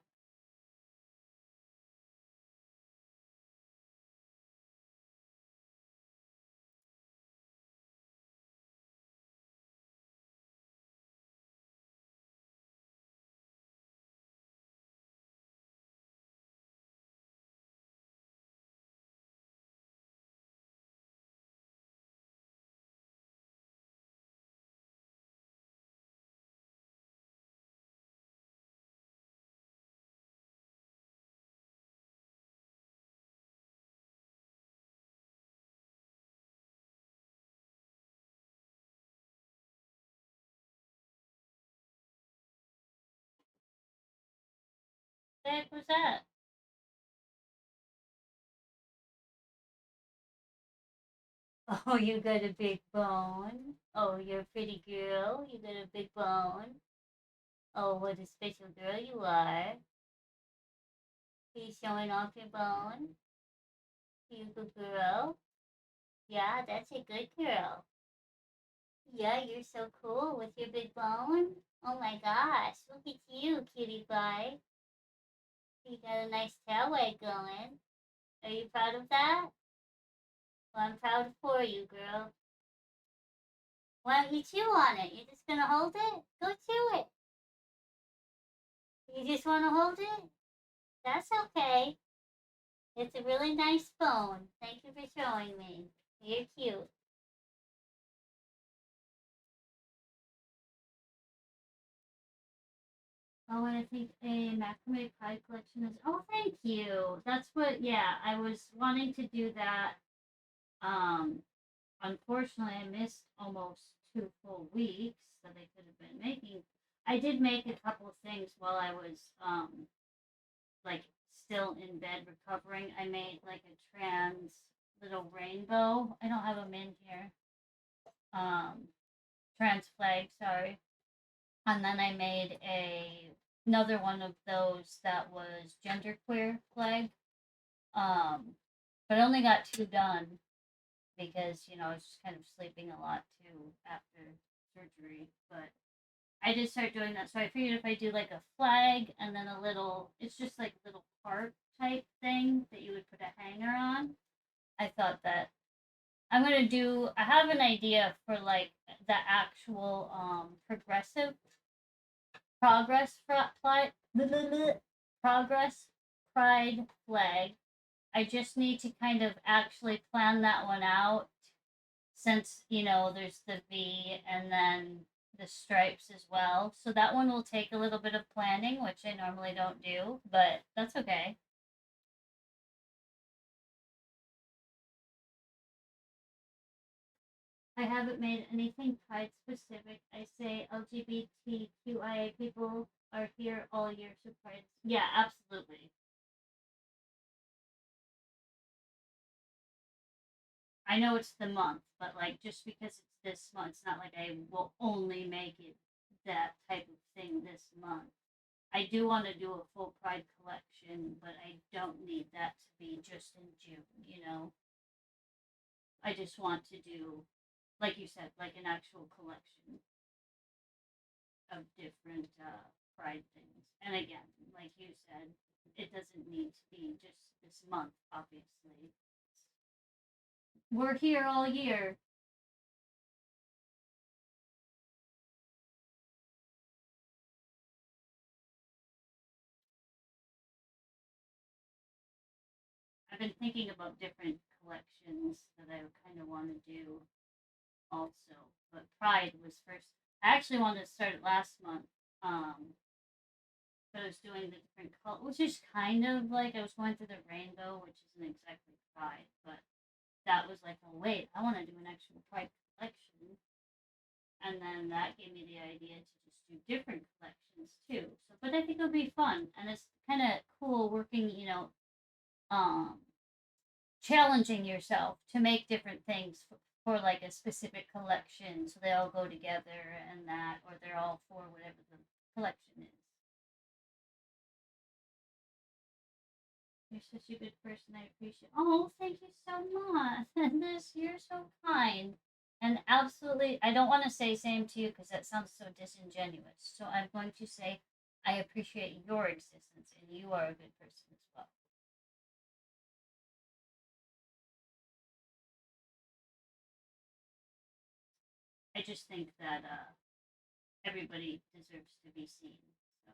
What the heck was that? Oh, you got a big bone. Oh, you're a pretty girl. You got a big bone. Oh, what a special girl you are. Are you showing off your bone? You good girl? Yeah, that's a good girl. Yeah, you're so cool with your big bone. Oh my gosh, look at you, cutie pie. You got a nice tail wag going. Are you proud of that? Well, I'm proud for you, girl. Why don't you chew on it? You're just gonna hold it? Go chew it. You just wanna hold it? That's okay. It's a really nice bone. Thank you for showing me. You're cute. Oh, and I think a macrame pie collection is. Oh, thank you. That's what. Yeah, I was wanting to do that. Um, Unfortunately, I missed almost 2 full weeks that I could have been making. I did make a couple of things while I was like still in bed recovering, I made like a trans little rainbow. I don't have them in here. Trans flag, sorry. And then I made another one of those that was genderqueer flag. But I only got two done because I was just kind of sleeping a lot too after surgery. But I did start doing that, so I figured if I do like a flag and then a little, it's just like a little heart type thing that you would put a hanger on. I thought that I'm gonna do. I have an idea for like the actual progressive progress flag, progress pride flag. I just need to kind of actually plan that one out since there's the V and then the stripes as well. So that one will take a little bit of planning, which I normally don't do, but that's okay. I haven't made anything pride specific. I say LGBTQIA people are here all year, so pride. Yeah, absolutely. I know it's the month, but like just because it's this month, it's not like I will only make it that type of thing this month. I do want to do a full Pride collection, but I don't need that to be just in June. I just want to do, like you said, like an actual collection of different Pride things. And again, like you said, it doesn't need to be just this month, obviously. We're here all year. I've been thinking about different collections that I kind of want to do also, but Pride was first. I actually wanted to start it last month, but I was doing the different color, which is kind of like I was going through the rainbow, which isn't exactly Pride, but that was like, oh wait, I want to do an actual Pride collection, and then that gave me the idea to just do different collections too. So, but I think it'll be fun, and it's kind of cool working, um, challenging yourself to make different things for like a specific collection, so they all go together and that, or they're all for whatever the collection is. You're such a good person. I appreciate. Oh, thank you so much. This you're so kind. And absolutely, I don't want to say same to you because that sounds so disingenuous. So I'm going to say I appreciate your existence and you are a good person as well. I just think that everybody deserves to be seen. So,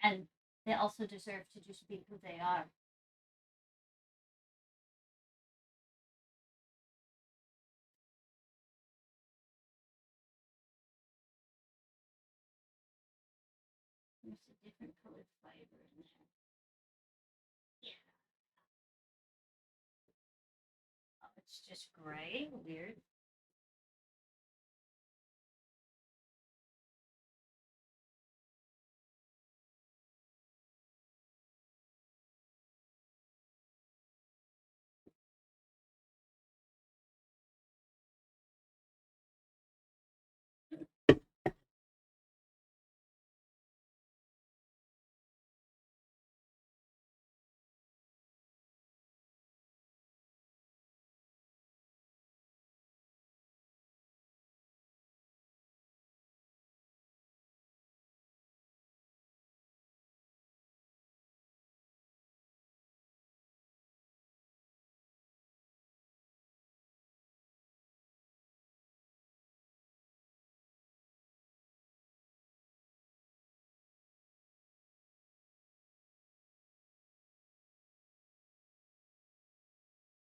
and they also deserve to just be who they are. There's a different colored fiber in there. Yeah. Oh, it's just gray. Weird.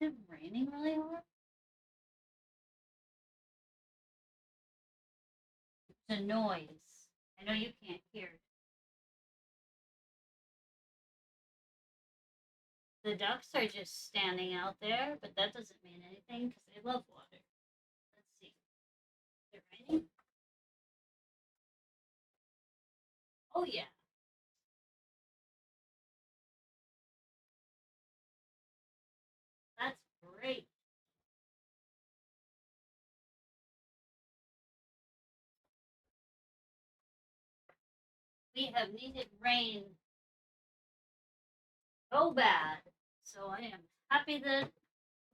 Is it raining really hard? It's a noise. I know you can't hear it. The ducks are just standing out there, but that doesn't mean anything because they love water. Let's see. Is it raining? Oh, yeah. We have needed rain so bad. So I am happy that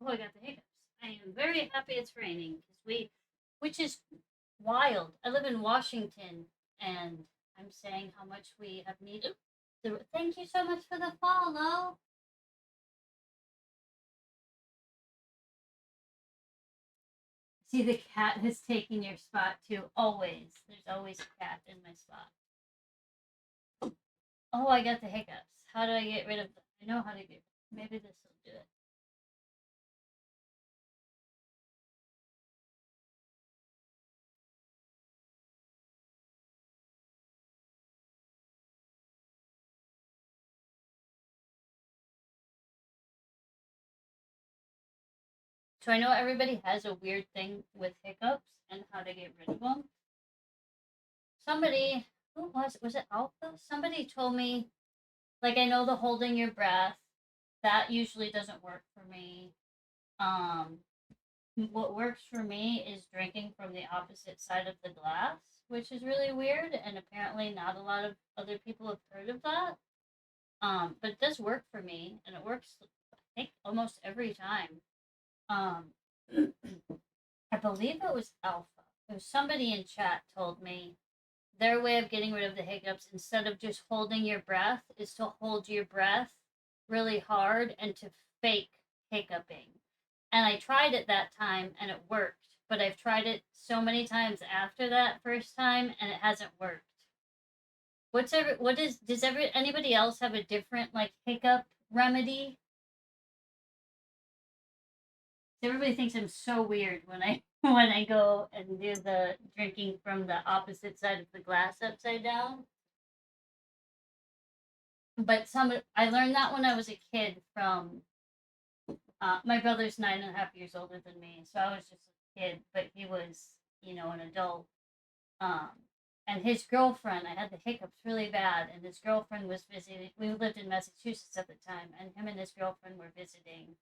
oh I got the hiccups. I am very happy it's raining because which is wild. I live in Washington and I'm saying how much we have needed. Thank you so much for the follow. See, the cat has taken your spot too. Always. There's always a cat in my spot. Oh, I got the hiccups. How do I get rid of them? I know how to get. Maybe this will do it. So I know everybody has a weird thing with hiccups and how to get rid of them. Somebody, who was it Alpha? Somebody told me, like, I know the holding your breath, that usually doesn't work for me. Um, what works for me is drinking from the opposite side of the glass, which is really weird, and apparently not a lot of other people have heard of that. But it does work for me, and it works, I think, almost every time. Um, I believe it was Alpha. It was somebody in chat told me their way of getting rid of the hiccups instead of just holding your breath is to hold your breath really hard and to fake hiccuping. And I tried it that time and it worked, but I've tried it so many times after that first time and it hasn't worked. Does anybody else have a different like hiccup remedy? Everybody thinks I'm so weird when I when I go and do the drinking from the opposite side of the glass upside down. But I learned that when I was a kid from my brother's 9.5 years older than me, so I was just a kid, but he was, an adult. Um, and his girlfriend, I had the hiccups really bad, and his girlfriend was visiting. We lived in Massachusetts at the time, and him and his girlfriend were visiting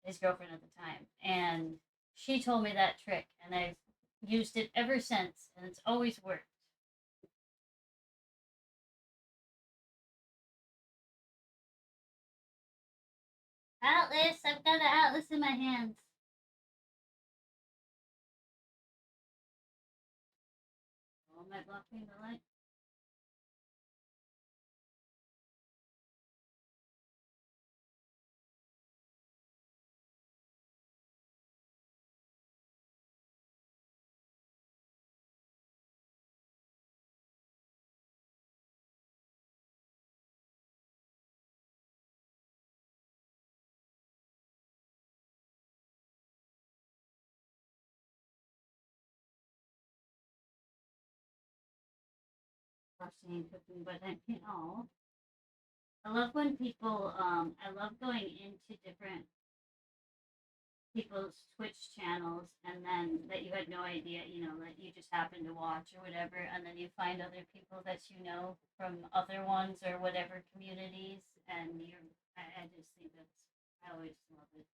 his girlfriend at the time, and she told me that trick, and I've used it ever since, and it's always worked. Atlas, I've got an atlas in my hands. Oh, am I blocking the light? Washing cooking, but I love when people. I love going into different people's Twitch channels and then that you had no idea, that you just happened to watch or whatever, and then you find other people that you know from other ones or whatever communities, and I just think I always love it.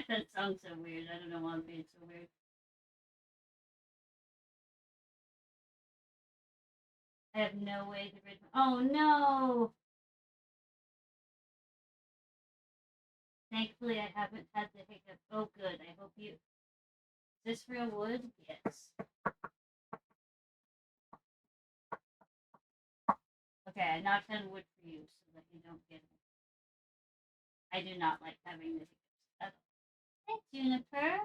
That sounds so weird. I don't know why I'm being so weird. I have no way to rid. Oh no! Thankfully, I haven't had the hiccup. Oh, good. I hope you. Is this real wood? Yes. Okay, I knocked on wood for you so that you don't get it. I do not like having the hiccups at all. Hey, Juniper.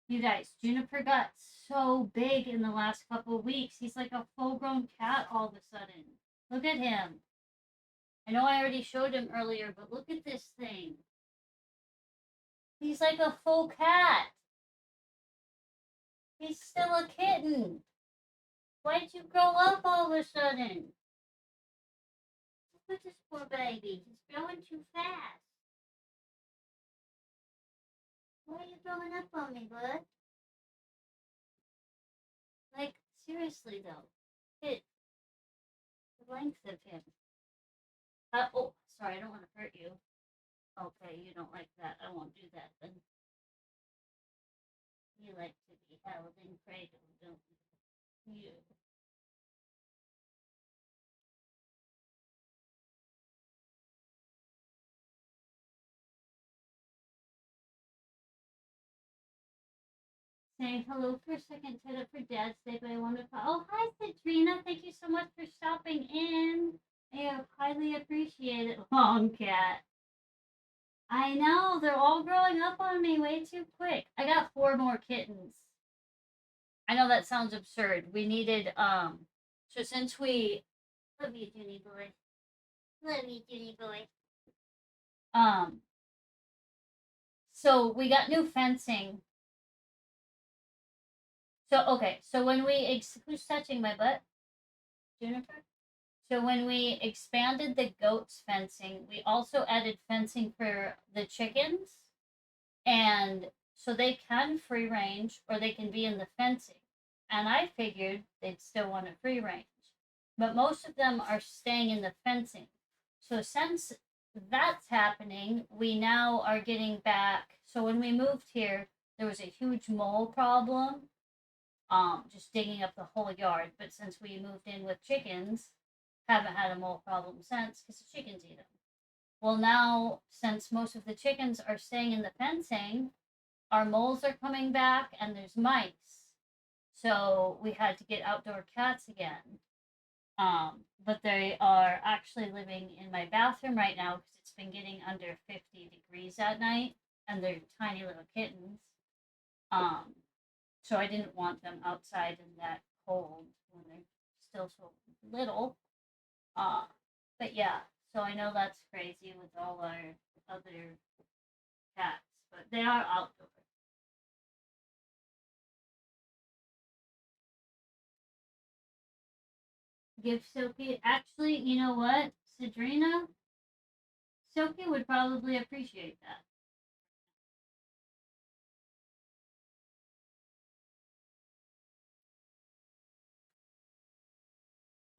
You guys, Juniper got so big in the last couple of weeks. He's like a full grown cat all of a sudden. Look at him. I know I already showed him earlier, but look at this thing. He's like a full cat. He's still a kitten. Why'd you grow up all of a sudden? Look at this poor baby. He's growing too fast. Why are you growing up on me, bud? Like, seriously though. It the length of him. Oh, sorry, I don't want to hurt you. Okay, you don't like that. I won't do that then. You like to be held and cradled, don't you? saying hello for a second, set up for Dad's Day, but I want to call. Oh, hi, Citrina. Thank you so much for stopping in. I highly appreciate it. Long cat. I know, they're all growing up on me way too quick. I got 4 more kittens. I know that sounds absurd. We needed, so since we. Love you, Junie boy. Love you, Junie boy. Um, so we got new fencing. So, okay, so when we, who's touching my butt? Juniper? So when we expanded the goats fencing, we also added fencing for the chickens. And so they can free range or they can be in the fencing. And I figured they'd still want a free range. But most of them are staying in the fencing. So since that's happening, we now are getting back. So when we moved here, there was a huge mole problem, just digging up the whole yard. But since we moved in with chickens, haven't had a mole problem since because the chickens eat them. Well, now since most of the chickens are staying in the fencing, our moles are coming back and there's mice. So we had to get outdoor cats again. But they are actually living in my bathroom right now because it's been getting under 50 degrees at night and they're tiny little kittens. Um, so I didn't want them outside in that cold when they're still so little. Uh, but yeah, so I know that's crazy with all our other cats, but they are outdoor. Give Silky. Actually, you know what, Sadrina? Silky would probably appreciate that.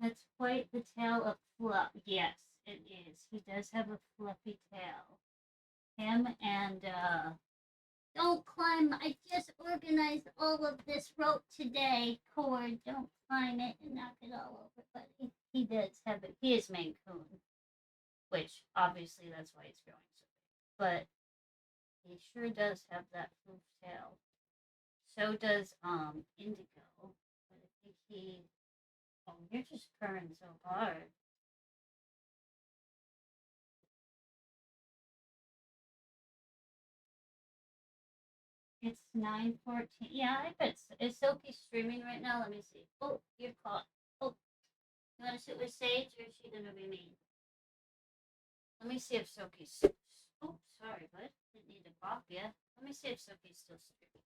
That's quite the tail of fluff. Yes, it is. He does have a fluffy tail. Him and don't climb. I just organized all of this rope today. Cord, don't climb it and knock it all over. But he does have it. He is Maine Coon, which obviously that's why he's growing so big. But he sure does have that floof tail. So does Indigo. But I think he. Oh, you're just purring so hard. It's 9:14. Yeah, I bet. Is Silky streaming right now? Let me see. Oh, you're caught. Oh, you want to sit with Sage or is she gonna be mean? Let me see if Silky's. Oh, sorry, bud. Didn't need to pop you. Let me see if Silky's still streaming.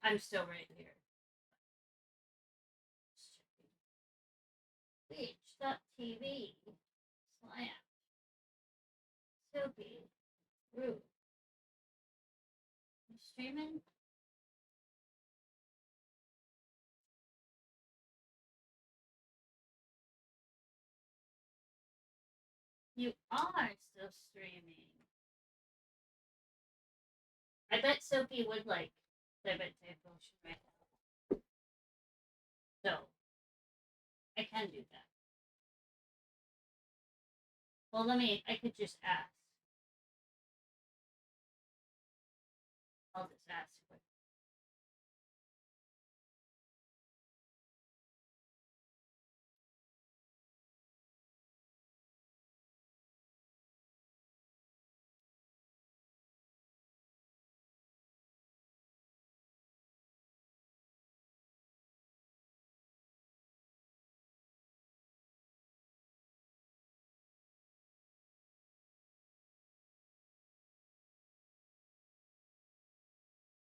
I'm still right here. Twitch.tv slash Silky Root. You streaming? You are still streaming. I bet Silky would like Diabetic Potion right now. So I can do that. Well, I could just ask. I'll just ask quick.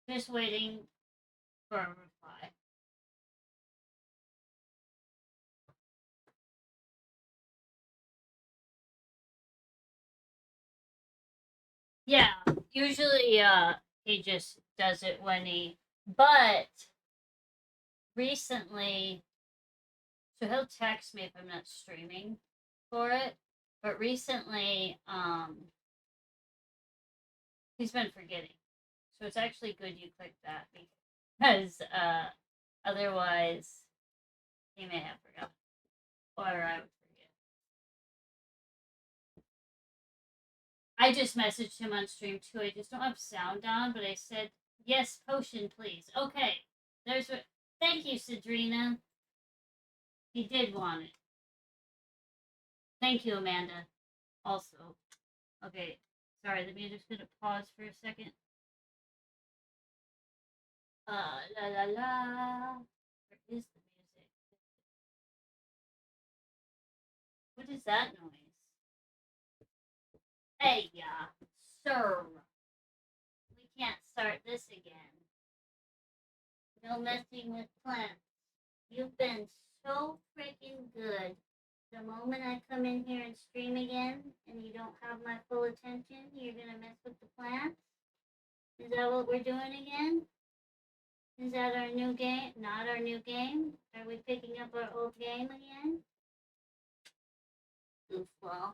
Just waiting for a reply. Yeah, usually he just does it when he but recently so he'll text me if I'm not streaming for it. But recently, he's been forgetting. So it's actually good you clicked that because otherwise he may have forgotten. Or I would forget. I just messaged him on stream too. I just don't have sound on, but I said Yes, potion, please. Okay. There's what. Thank you, Cedrina. He did want it. Thank you, Amanda. Also. Okay. Sorry, the music's gonna pause for a second. La la la. Where is the music? What is that noise? Hey, yeah, sir. We can't start this again. No messing with plants. You've been so freaking good. The moment I come in here and stream again and you don't have my full attention, you're gonna mess with the plants? Is that what we're doing again? Is that our new game? Not our new game? Are we picking up our old game again? Goofball.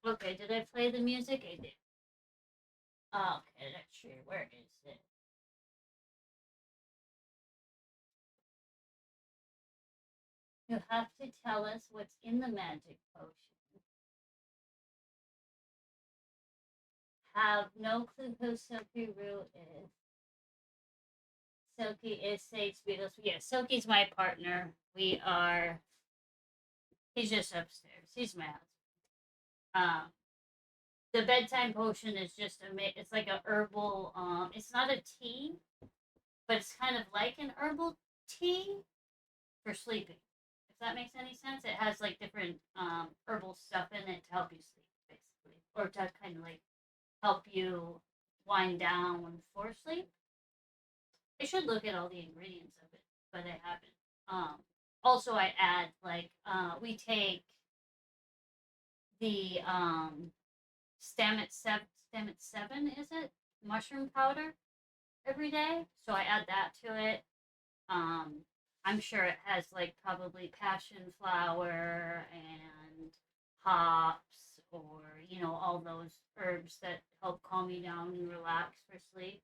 Okay, did I play the music? I did. Okay, that's true. Where is it? You have to tell us what's in the magic potion. Have no clue who Silky Roo is. Silky is Sage Beatles. Yeah, Silky's my partner. We are. He's just upstairs. He's my husband. Um, the bedtime potion is just it's like a herbal. It's not a tea, but it's kind of like an herbal tea for sleeping. If that makes any sense, it has like different herbal stuff in it to help you sleep, basically, or to kind of like help you wind down for sleep. I should look at all the ingredients of it, but I haven't. Also, I add like we take the stamets 7 is it mushroom powder every day, so I add that to it. Um, I'm sure it has like probably passion flower and hops or all those herbs that help calm you down and relax for sleep.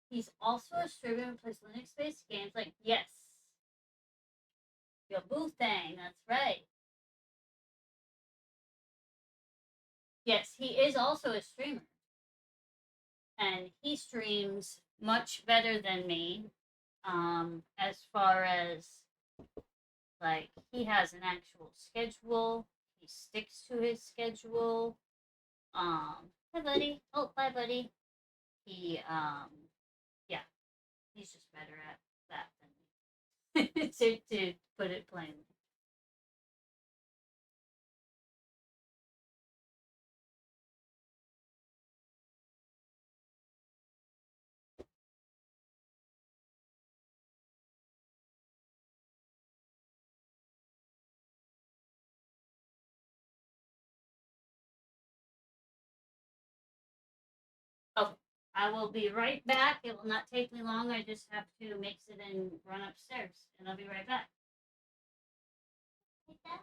He's also a streamer who plays Linux-based games like yes, your boo thing. That's right. Yes, he is also a streamer, and he streams much better than me. As far as like he has an actual schedule, he sticks to his schedule. Hi buddy. Oh, bye buddy. He yeah, he's just better at that than me. to put it plainly. Okay, I will be right back. It will not take me long. I just have to mix it and run upstairs, and I'll be right back. Like that?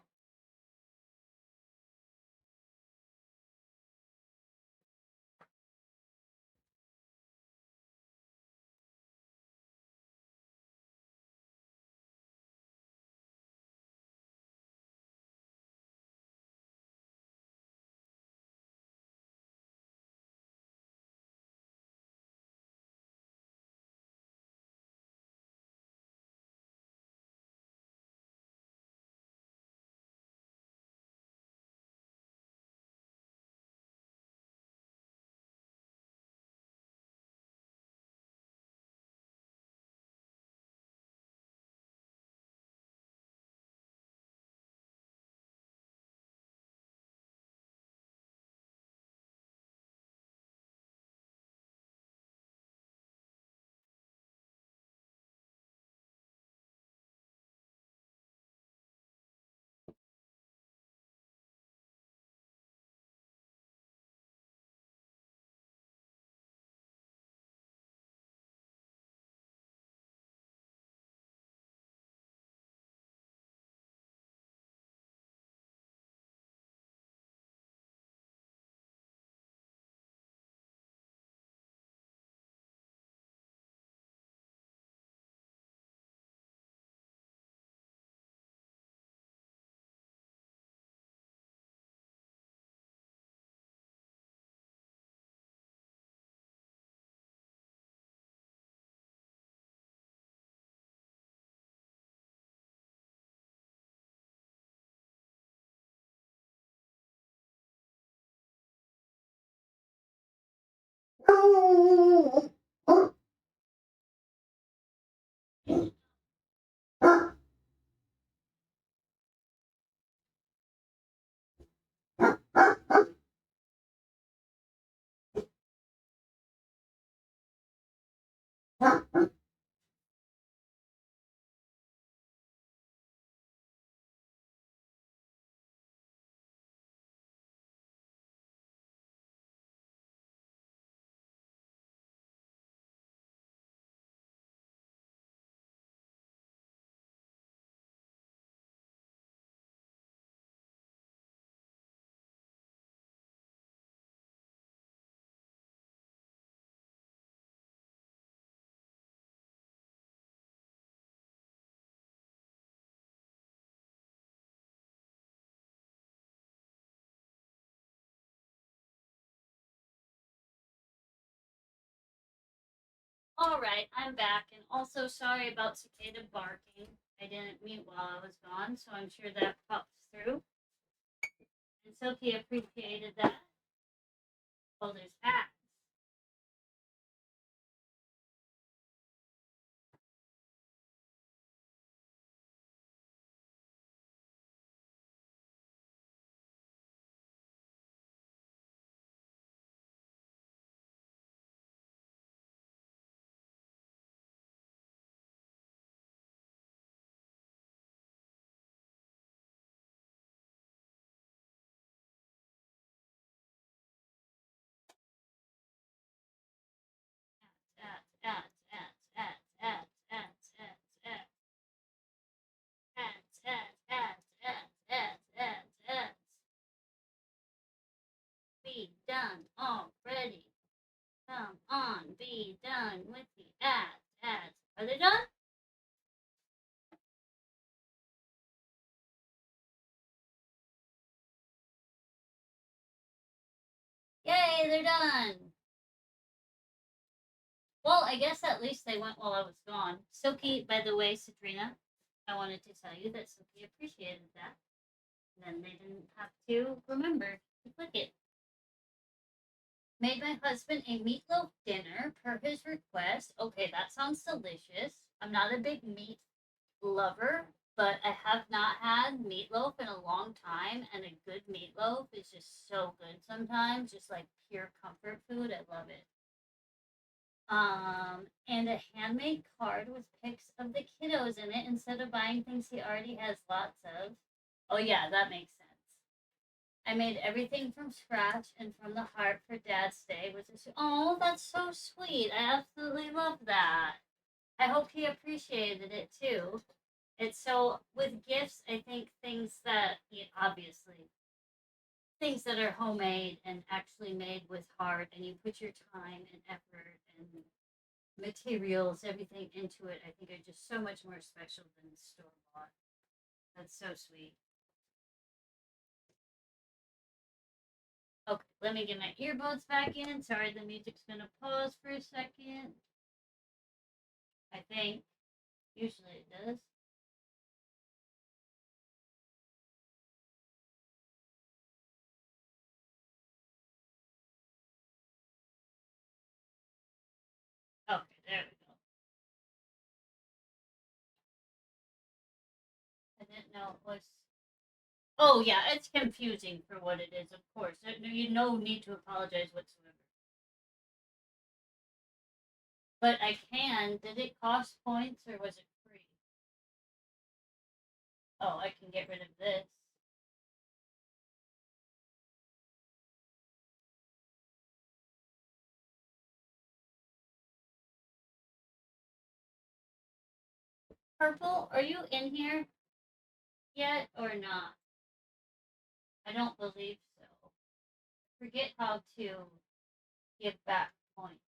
All right, I'm back, and also sorry about cicada barking. I didn't mute while I was gone, so I'm sure that pops through. And Silky appreciated that. Well, there's hats. Hats, hats, hats, hats, hats, hats, hats, hats, hats, hats, hats, hats, hats, hats, hats. Be done already. Come on, be done with the ads, ads. Are they done? Yay, they're done. Well, I guess at least they went while I was gone. Silky, by the way, Sabrina, I wanted to tell you that Silky appreciated that. Then they didn't have to remember to click it. Made my husband a meatloaf dinner per his request. Okay, that sounds delicious. I'm not a big meat lover, but I have not had meatloaf in a long time, and a good meatloaf is just so good sometimes, just like pure comfort food. I love it. And a handmade card with pics of the kiddos in it instead of buying things he already has lots of. Oh yeah, that makes sense. I made everything from scratch and from the heart for Dad's Day, which is oh, that's so sweet. I absolutely love that. I hope he appreciated it too. It's so with gifts, I think things that obviously things that are homemade and actually made with heart, and you put your time and effort and materials, everything into it, I think are just so much more special than the store bought. That's so sweet. Okay, let me get my earbuds back in. Sorry, the music's gonna pause for a second. I think. Usually it does. Okay, there we go. I didn't know it was. Oh yeah, it's confusing for what it is. Of course, you no need to apologize whatsoever. But I can. Did it cost points or was it free? Oh, I can get rid of this. Purple, are you in here yet or not? I don't believe so. Forget how to give back points.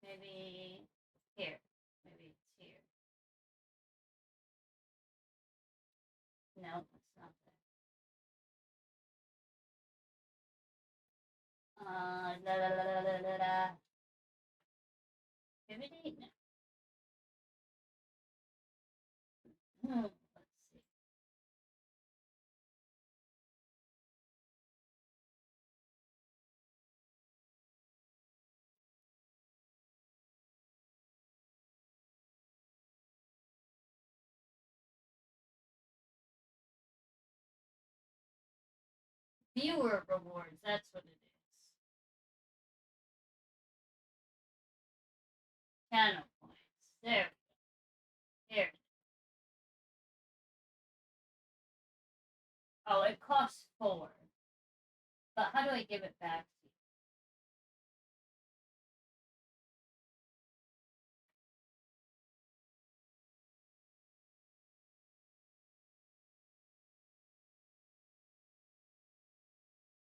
Maybe here. Maybe it's here. No, it's not there. La la la la la la. Activity? No. Let's see. Viewer rewards. That's what it is. Channel points. There. Here. Oh, it costs 4. But how do I give it back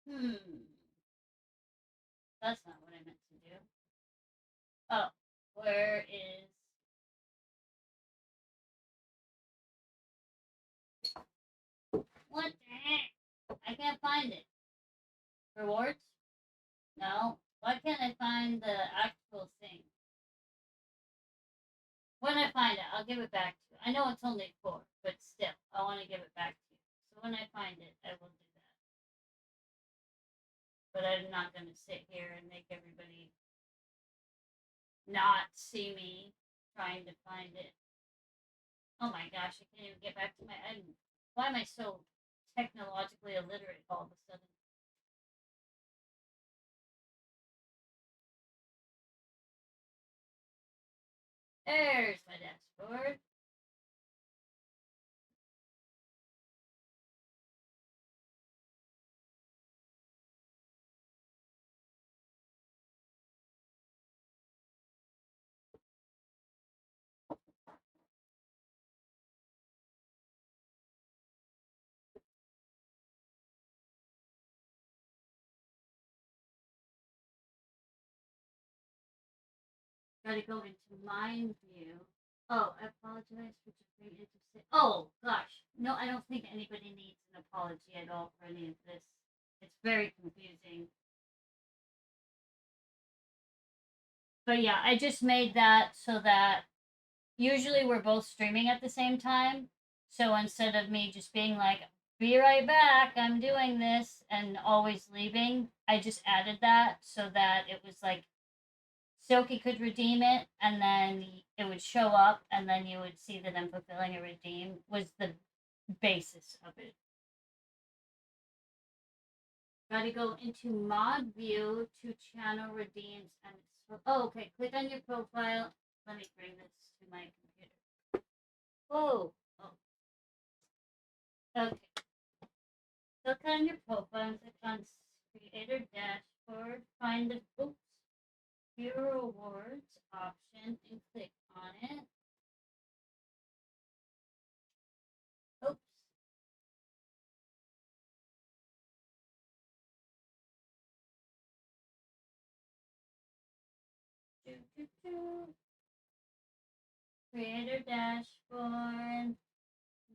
to you? That's not what I meant to do. Oh, where is. What the heck? I can't find it. Rewards? No. Why can't I find the actual thing? When I find it, I'll give it back to you. I know it's only 4, but still, I want to give it back to you. So when I find it, I will do that. But I'm not going to sit here and make everybody not see me trying to find it. Oh my gosh, I can't even get back to my. Why am I so technologically illiterate all of a sudden? There's my dashboard. Gotta go into mind view. Oh, I apologize for just being interested. Oh gosh, no, I don't think anybody needs an apology at all for any of this. It's very confusing. But yeah, I just made that so that usually we're both streaming at the same time. So instead of me just being like, be right back, I'm doing this, and always leaving, I just added that so that it was like Silky could redeem it, and then it would show up, and then you would see that I'm fulfilling a redeem, was the basis of it. Gotta go into mod view to channel redeems and oh, okay. Click on your profile. Let me bring this to my computer. Whoa. Oh. Okay. Click on your profile and click on creator dashboard. Find the view rewards option and click on it. Oops. Creator dashboard,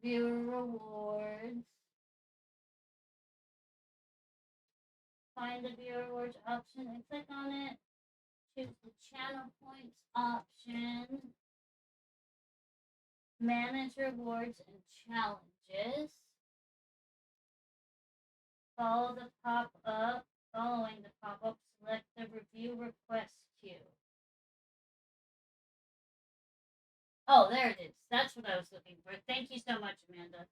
viewer rewards. Find the viewer rewards option and click on it. Choose the channel points option. Manage rewards and challenges. Follow the pop-up. Following the pop-up, select the review request queue. Oh, there it is. That's what I was looking for. Thank you so much, Amanda.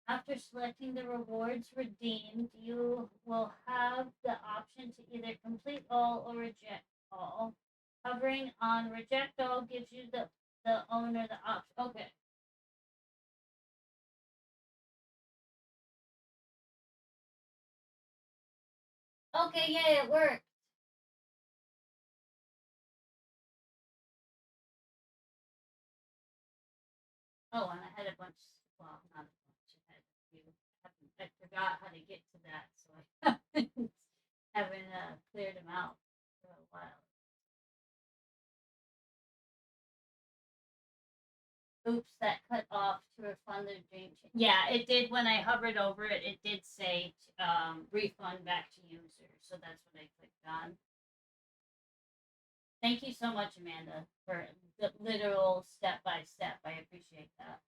After selecting the rewards redeemed, you will have the option to either complete all or reject all. Hovering on reject all gives you the owner the option. Okay. Okay, yay, it worked. Oh, and I had a bunch, well, not a bunch, I had a few. I forgot how to get to that, so I haven't cleared them out for a while. Oops, that cut off to refund the dream. Yeah, it did when I hovered over it. It did say refund back to user, so that's what I clicked on. Thank you so much, Amanda, for the literal step by step. I appreciate that.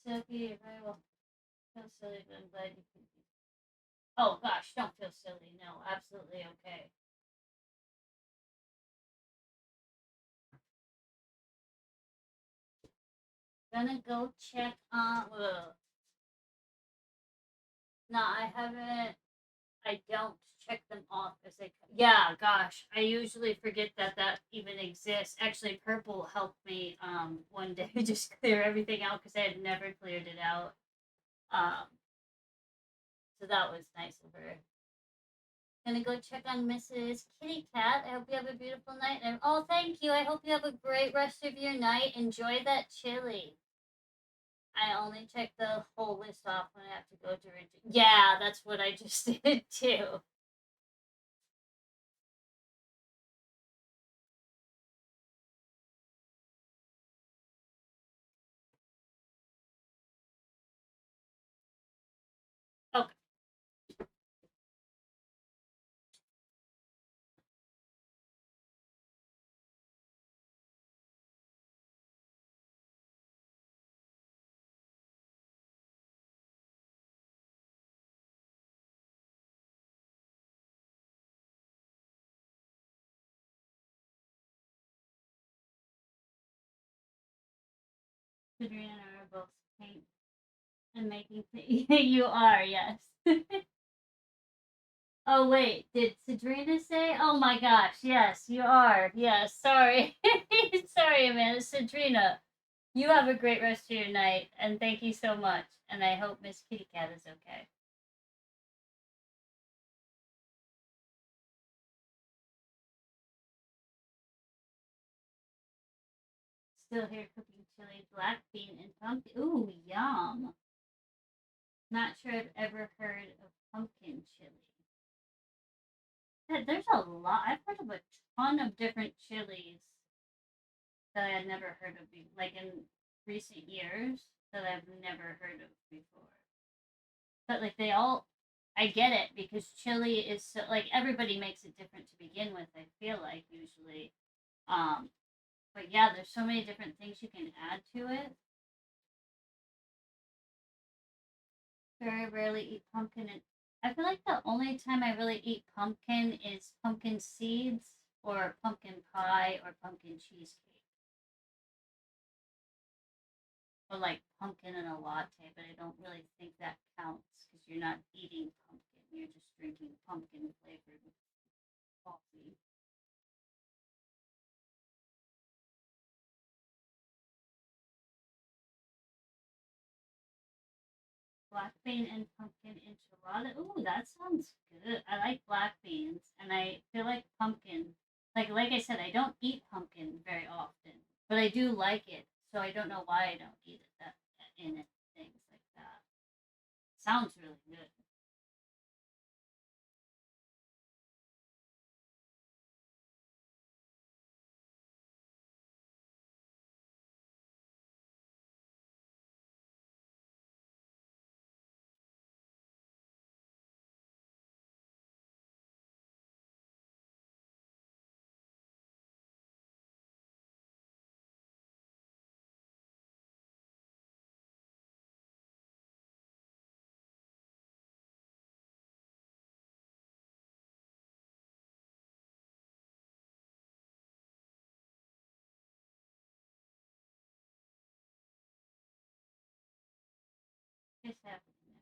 Silky, you're very well. Feel silly, but I'm glad you can. Oh gosh, don't feel silly. No, absolutely okay. Gonna go check on. No, I haven't. I don't check them off as they. Yeah, gosh, I usually forget that that even exists. Actually, Purple helped me one day just clear everything out because I had never cleared it out. Um, so that was nice of her. Gonna go check on Mrs. Kitty Cat. I hope you have a beautiful night. And oh, thank you. I hope you have a great rest of your night. Enjoy that chili. I only check the whole list off when I have to go to. Yeah, that's what I just did too. Sabrina and I are both paint and making things. You are, yes. Oh wait, did Sadrina say? Oh my gosh, yes, you are. Yes, sorry. Sorry, Amanda. Sadrina, you have a great rest of your night, and thank you so much. And I hope Miss Kitty Cat is okay. Still here cooking chili, black bean, and pumpkin. Ooh, yum. Not sure I've ever heard of pumpkin chili. There's a lot. I've heard of a ton of different chilies that I had never heard of, like in recent years, that I've never heard of before. But like they all, I get it because chili is so like everybody makes it different to begin with. I feel like usually, um, but yeah, there's so many different things you can add to it. Very rarely eat pumpkin, and I feel like the only time I really eat pumpkin is pumpkin seeds or pumpkin pie or pumpkin cheesecake. Or like pumpkin in a latte, but I don't really think that counts because you're not eating pumpkin. You're just drinking pumpkin flavored coffee. Black bean and pumpkin enchilada. Ooh, that sounds good. I like black beans, and I feel like pumpkin. Like I said, I don't eat pumpkin very often, but I do like it. So I don't know why I don't eat it that in it things like that. Sounds really good. It's happening.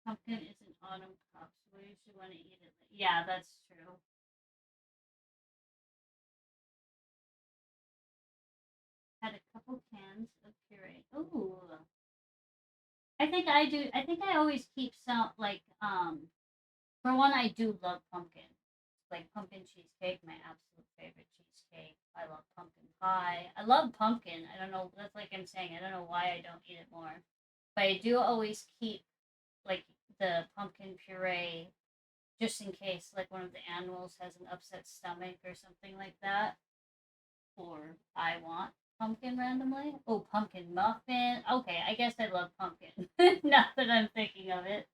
Pumpkin is an autumn crop, so we usually want to eat it. Yeah, that's true. Had a couple cans of puree. Ooh, I think I do. I think I always keep some like For one, I do love pumpkin. Like pumpkin cheesecake, my absolute favorite cheesecake. I love pumpkin pie. I love pumpkin. I don't know. That's like I'm saying. I don't know why I don't eat it more, but I do always keep like the pumpkin puree just in case like one of the animals has an upset stomach or something like that, or I want pumpkin randomly. Oh, pumpkin muffin. Okay, I guess I love pumpkin. Now that I'm thinking of it.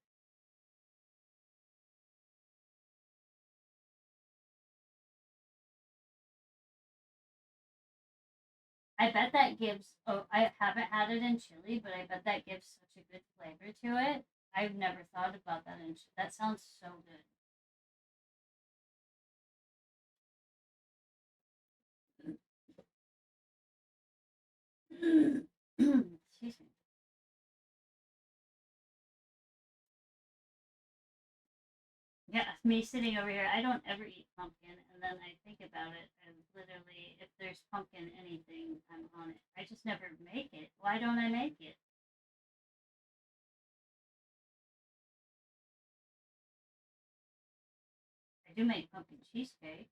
I bet that gives. Oh, I haven't had it in chili, but I bet that gives such a good flavor to it. I've never thought about that. That sounds so good. Excuse me. Yeah, me sitting over here, I don't ever eat pumpkin, and then I think about it, and literally, if there's pumpkin anything, I'm on it. I just never make it. Why don't I make it? I do make pumpkin cheesecake.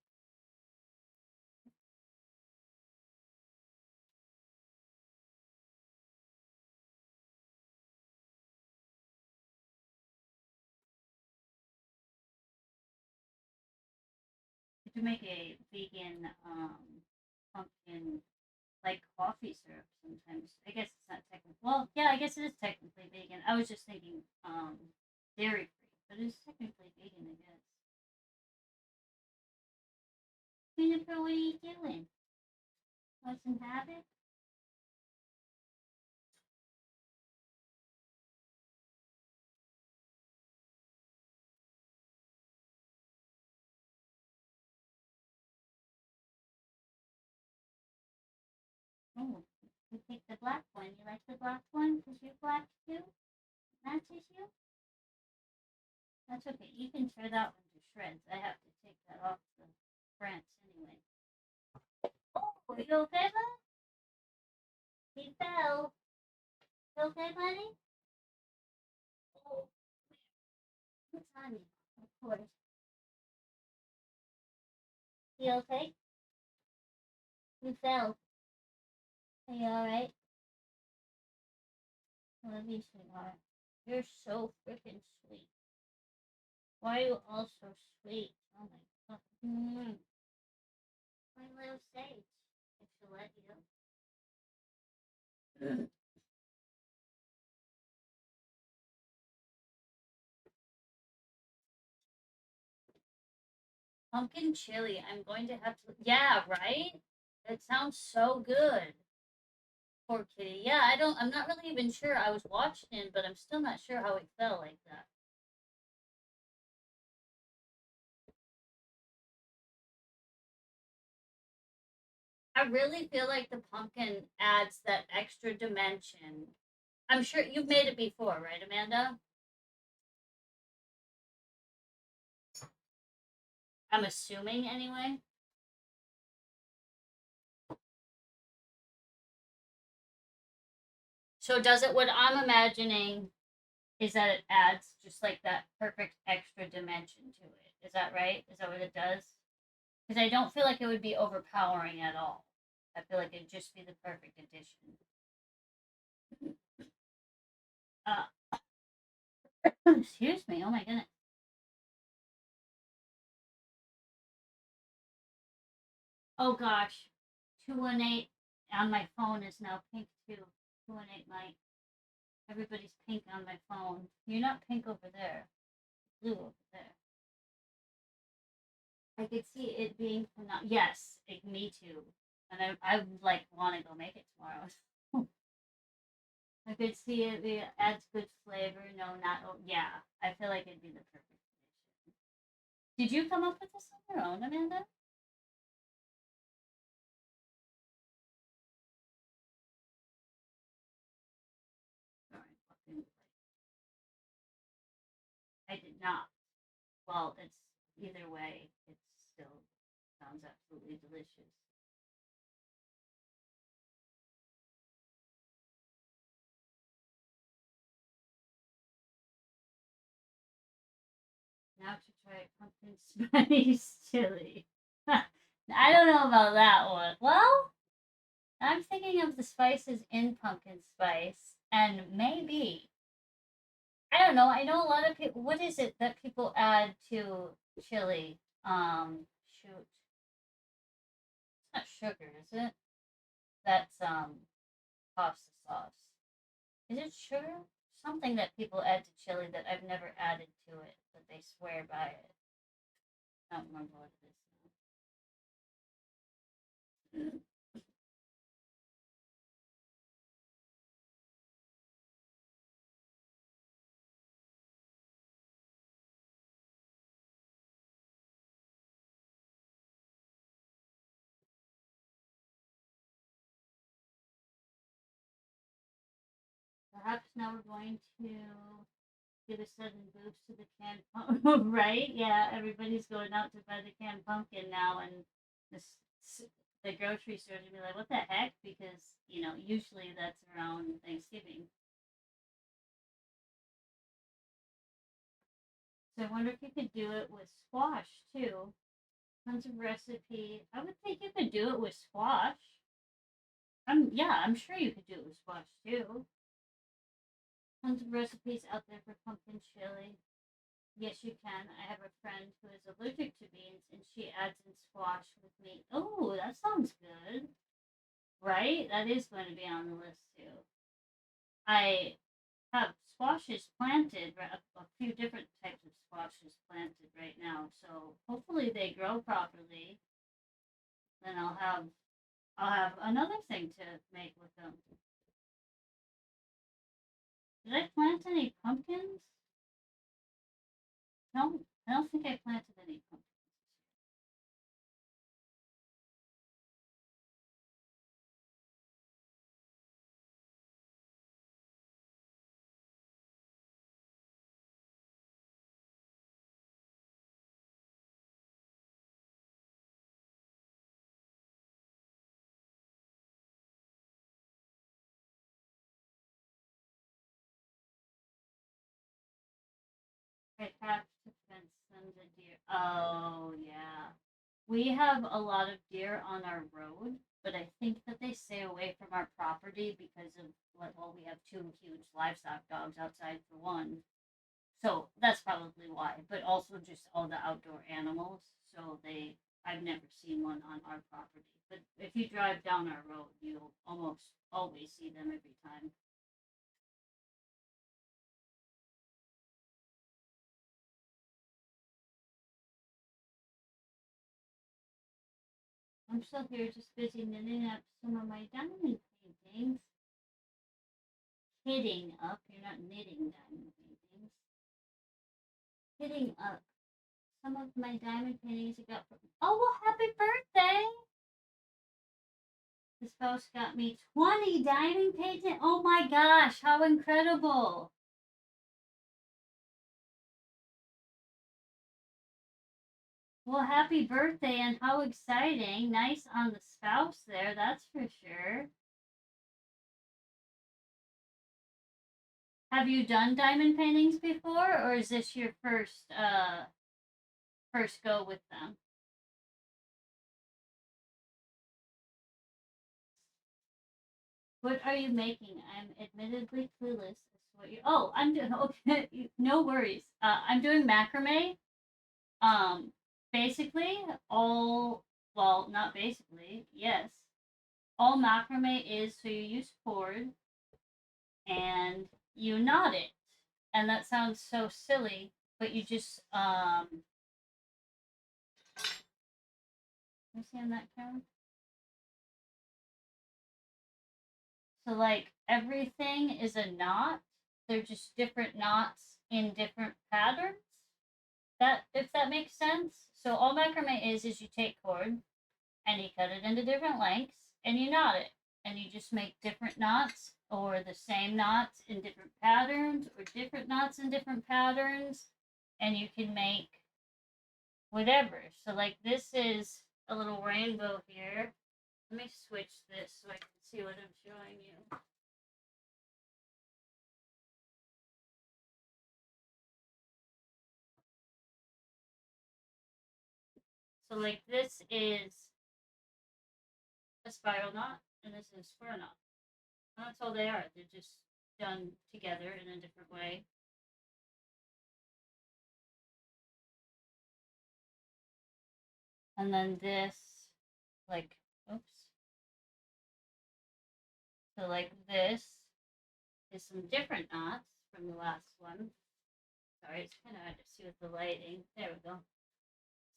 I do make a vegan pumpkin like coffee syrup sometimes. I guess it's not technically. Well, yeah, I guess it is technically vegan. I was just thinking dairy free, but it's technically vegan, I guess. Jennifer, what are you doing? Want some habit? Oh, you picked the black one. You like the black one because you're black too? Matches you? That's okay. You can tear that one to shreds. I have to take that off the France anyway. Oh, are you okay, bud? He fell. You okay, buddy? Oh, what's on you? Of course. You okay? You fell. Are you alright? I love you, sweetheart. You're so freaking sweet. Why are you all so sweet? Oh my god. My little sage. If she'll let you. Pumpkin chili. I'm going to have to. Yeah, right? It sounds so good. Poor kitty. Yeah, I don't. I'm not really even sure. I was watching it, but I'm still not sure how it fell like that. I really feel like the pumpkin adds that extra dimension. I'm sure you've made it before, right, Amanda? I'm assuming anyway. So does it? What I'm imagining is that it adds just like that perfect extra dimension to it. Is that right? Is that what it does? Because I don't feel like it would be overpowering at all. I feel like it'd just be the perfect addition. Excuse me. Oh my goodness. Oh gosh. 218 on my phone is now pink too. 218 Mike. Everybody's pink on my phone. You're not pink over there. Blue over there. I could see it being yes, me too. And I would like want to go make it tomorrow. I could see it adds good flavor. No, not yeah. I feel like it'd be the perfect dish. Did you come up with this on your own, Amanda? Sorry, I did not. Well, it's either way, it still sounds absolutely delicious. Now to try pumpkin spice chili. I don't know about that one. Well, I'm thinking of the spices in pumpkin spice, and maybe I don't know. I know a lot of people. What is it that people add to chili? Shoot, it's not sugar, is it? That's pasta sauce. Is it sugar? Something that people add to chili that I've never added to it, but they swear by it. I don't remember what it is. Perhaps now we're going to give a sudden boost to the canned pumpkin, right? Yeah, everybody's going out to buy the canned pumpkin now, and this the grocery stores will be like, "What the heck?" Because usually that's around Thanksgiving. So I wonder if you could do it with squash too. Tons of recipe. I would think you could do it with squash. I'm sure you could do it with squash too. Tons of recipes out there for pumpkin chili. Yes, you can. I have a friend who is allergic to beans, and she adds in squash with meat. Oh, that sounds good. Right? That is going to be on the list too. I have squashes planted, a few different types of squashes planted right now. So hopefully they grow properly. Then I'll have another thing to make with them. Did I plant any pumpkins? No, I don't think I planted any pumpkins. I have to fence them the deer. Oh yeah. We have a lot of deer on our road, but I think that they stay away from our property because of well, we have two huge livestock dogs outside for one. So that's probably why. But also just all the outdoor animals. So I've never seen one on our property. But if you drive down our road, you'll almost always see them every time. I'm still here just busy knitting up some of my diamond paintings. Hitting up. You're not knitting diamond paintings. Hitting up some of my diamond paintings I got from. Oh, well, happy birthday! The spouse got me 20 diamond paintings. Oh my gosh, how incredible! Well, happy birthday and how exciting. Nice on the spouse there, that's for sure. Have you done diamond paintings before, or is this your first go with them? What are you making? I'm admittedly clueless as to what you. Oh, I'm doing. Okay, no worries. I'm doing macrame. Um, basically, all. Well, not basically. Yes, all macrame is so you use cord and you knot it, and that sounds so silly, but you just You see on that camera? So like everything is a knot. They're just different knots in different patterns. That if that makes sense. So all macrame is you take cord and you cut it into different lengths and you knot it. And you just make different knots or the same knots in different patterns or different knots in different patterns. And you can make whatever. So like this is a little rainbow here. Let me switch this so I can see what I'm showing you. So like this is a spiral knot and this is a square knot. And that's all they are. They're just done together in a different way. And then this, like, oops. So like this is some different knots from the last one. Sorry, it's kind of hard to see with the lighting. There we go.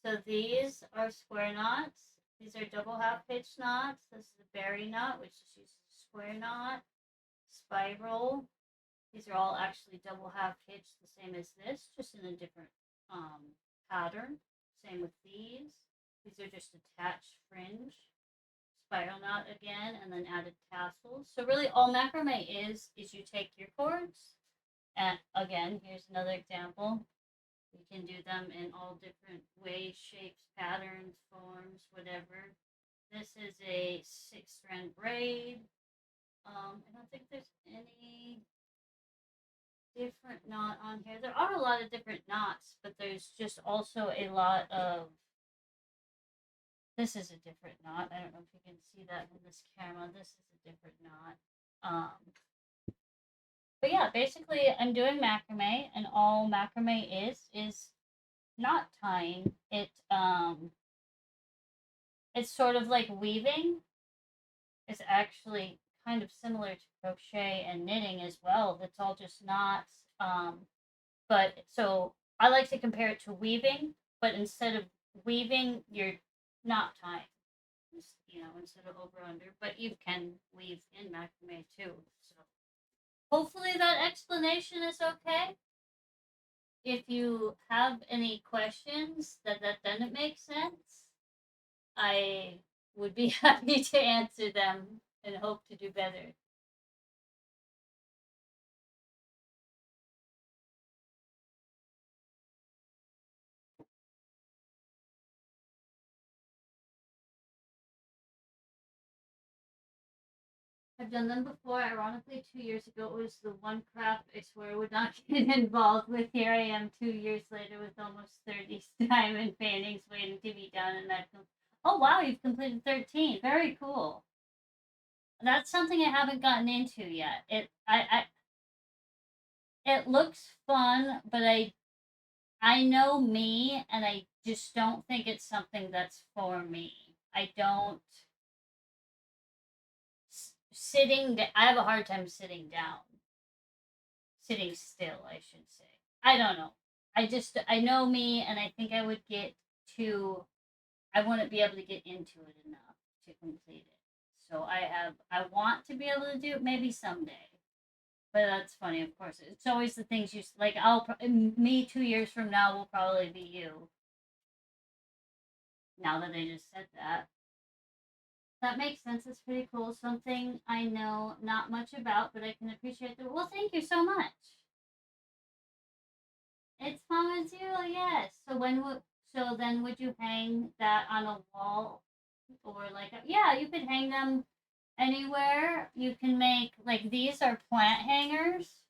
So these are square knots. These are double half pitch knots. This is a berry knot, which is used as a square knot. Spiral. These are all actually double half hitch, the same as this, just in a different pattern. Same with these. These are just attached fringe. Spiral knot again, and then added tassels. So really all macrame is you take your cords And again, here's another example. We can do them in all different ways, shapes, patterns, forms, whatever. This is a 6-strand braid. I don't think there's any different knot on here. There are a lot of different knots, but there's just also a lot of. This is a different knot. I don't know if you can see that in this camera. This is a different knot. But yeah, basically, I'm doing macrame, and all macrame is not tying. It's sort of like weaving. It's actually kind of similar to crochet and knitting as well. It's all just knots. But so I like to compare it to weaving, but instead of weaving, you're not tying. Instead of over under. But you can weave in macrame too. So hopefully that explanation is okay. If you have any questions that didn't make sense, I would be happy to answer them and hope to do better. I've done them before. Ironically, 2 years ago, it was the one craft I swear I would not get involved with. Here I am 2 years later with almost 30 diamond paintings waiting to be done. And oh, wow, you've completed 13. Very cool. That's something I haven't gotten into yet. It looks fun, but I know me, and I just don't think it's something that's for me. I don't sitting. I have a hard time sitting down, sitting still. I should say. I don't know. I know me, and I think I would get too. I wouldn't be able to get into it enough to complete it. So I want to be able to do it maybe someday. But that's funny, of course. It's always the things you like. Me 2 years from now will probably be you. Now that I just said that. That makes sense. It's pretty cool. Something I know not much about, but I can appreciate the. Well, thank you so much. It's fun as you, yes. So then would you hang that on a wall or yeah, you could hang them anywhere. You can make like these are plant hangers.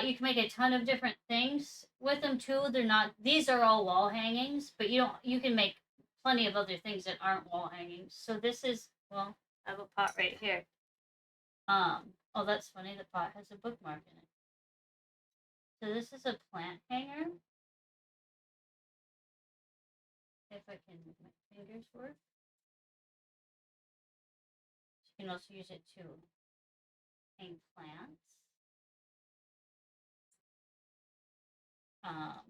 You can make a ton of different things with them too. They're not. These are all wall hangings, but you don't. You can make plenty of other things that aren't wall hangings. So this is well. I have a pot right here. Oh, that's funny. The pot has a bookmark in it. So this is a plant hanger. If I can make my fingers work. You can also use it to hang plants. Um,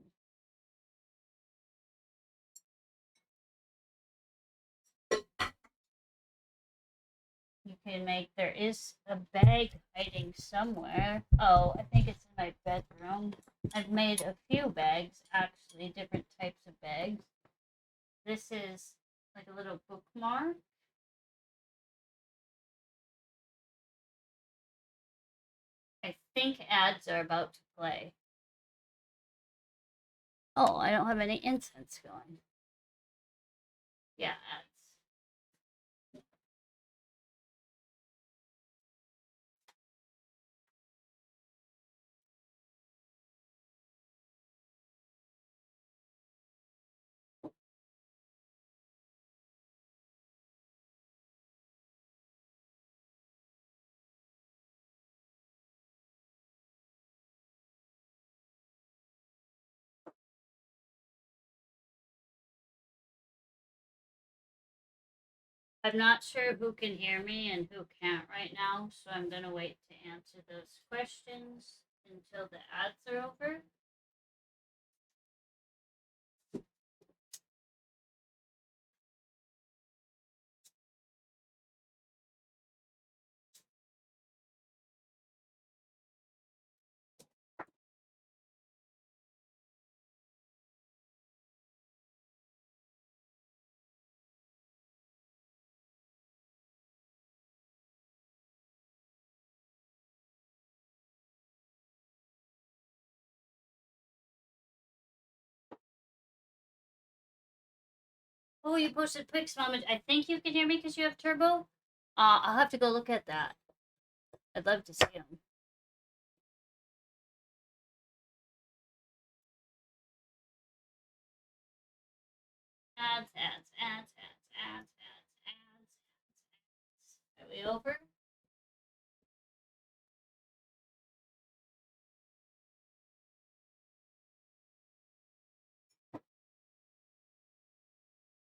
you can make. There is a bag hiding somewhere. Oh, I think it's in my bedroom. I've made a few bags, actually, different types of bags. This is like a little bookmark. I think ads are about to play. Oh, I don't have any incense going. Yeah, ads. I'm not sure who can hear me and who can't right now, so I'm going to wait to answer those questions until the ads are over. Oh, you posted pics, Mom. I think you can hear me because you have turbo. I'll have to go look at that. I'd love to see them. Ads. Are we over?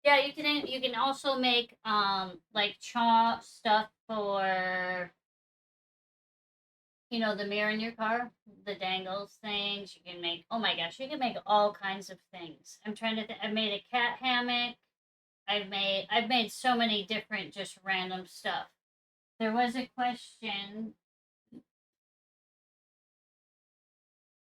Yeah, you can also make like stuff for the mirror in your car, the dangles things. You can make, oh my gosh, you can make all kinds of things. I'm trying to I made a cat hammock. I've made so many different just random stuff. There was a question.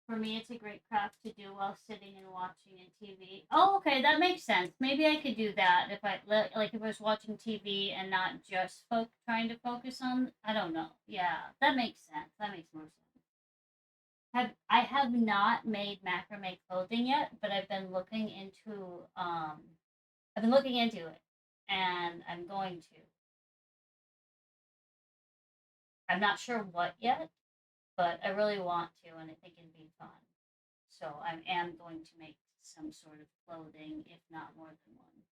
For me, it's a great craft to do while sitting and watching a TV. Oh, okay, that makes sense. Maybe I could do that if if I was watching TV and not just trying to focus on. I don't know. Yeah, that makes sense. That makes more sense. I have not made macrame clothing yet, but I've been looking into it, and I'm going to. I'm not sure what yet, but I really want to, and I think it'd be fun. So I am going to make some sort of clothing, if not more than one.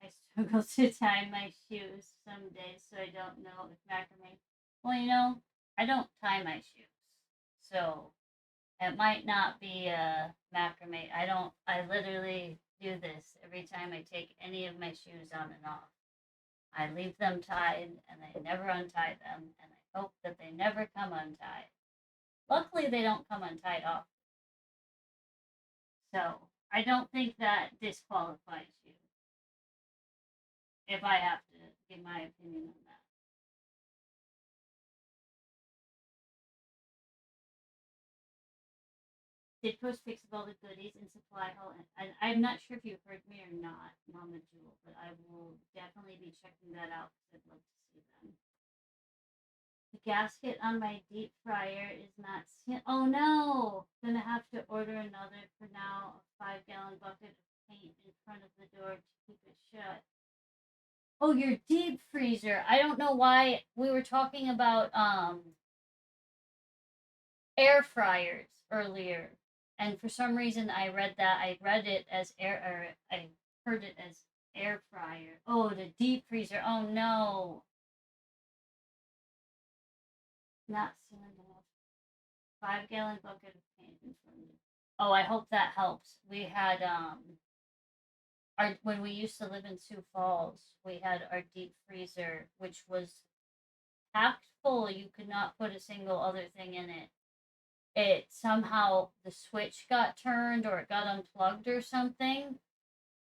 I struggle to tie my shoes some days, so I don't know if macrame. Well, I don't tie my shoes, so it might not be a macrame. I don't. I literally do this every time I take any of my shoes on and off. I leave them tied, and I never untie them, and I hope that they never come untied. Luckily, they don't come untied often. So I don't think that disqualifies you if I have to give my opinion on that. Did post pics of all the goodies in supply hall, and I'm not sure if you heard me or not, Mama Jewel, but I will definitely be checking that out because I'd love to see them. The gasket on my deep fryer is not. Oh no! Gonna have to order another for now. A 5-gallon bucket of paint in front of the door to keep it shut. Oh, your deep freezer. I don't know why we were talking about air fryers earlier. And for some reason I read it as air or I heard it as air fryer. Oh, the deep freezer. Oh no. Not soon enough. 5-gallon bucket of paint in front of me. Oh, I hope that helps. We had our when we used to live in Sioux Falls, we had our deep freezer, which was packed full. You could not put a single other thing in it. It somehow the switch got turned or it got unplugged or something,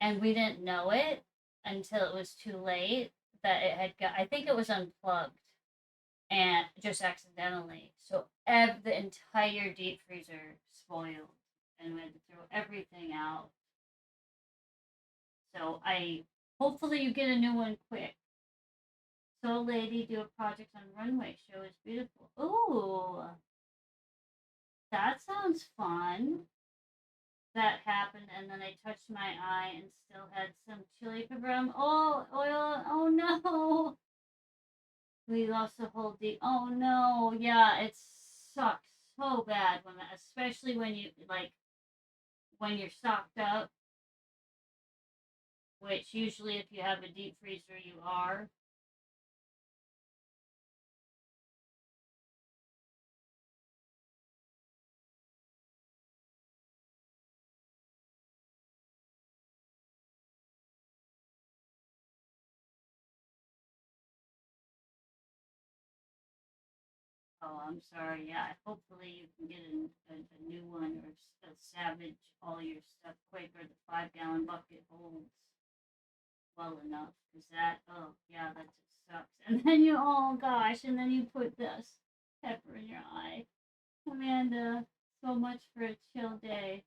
and we didn't know it until it was too late that it had got. I think it was unplugged and just accidentally. So the entire deep freezer spoiled, and we had to throw everything out. So I hopefully you get a new one quick. So lady, do a project on runway show is beautiful. Ooh, that sounds fun. That happened, and then I touched my eye and still had some chili pepper. Oh, oil. Oh no. We lost the whole deep. Oh no. Yeah, it sucks so bad especially when you when you're stocked up, which usually if you have a deep freezer you are. Oh, I'm sorry. Yeah, hopefully you can get a new one or salvage all your stuff quick, or the 5-gallon bucket holds well enough. Because oh, yeah, that just sucks. And then oh gosh, and then you put this pepper in your eye. Amanda, so much for a chill day.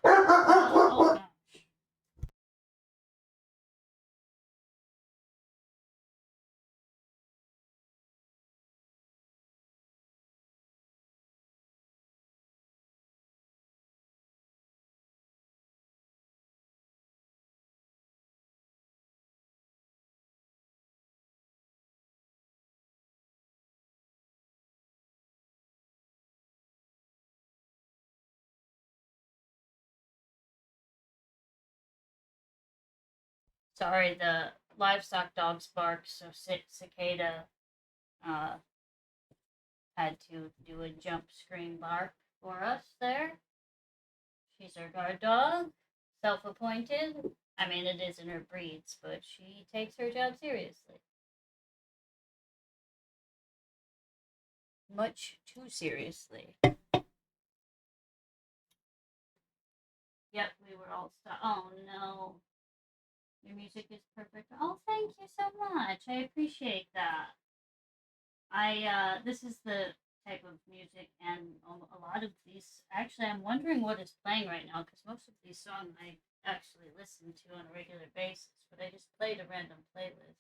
Oh gosh. Sorry, the livestock dogs bark, so Cicada uh, had to do a jump screen bark for us there. She's our guard dog, self appointed. I mean, it isn't her breeds, but she takes her job seriously. Much too seriously. Yep, we were all Oh no. Your music is perfect. Oh, thank you so much. I appreciate that. This is the type of music, and a lot of these. Actually, I'm wondering what is playing right now because most of these songs I actually listen to on a regular basis, but I just played a random playlist.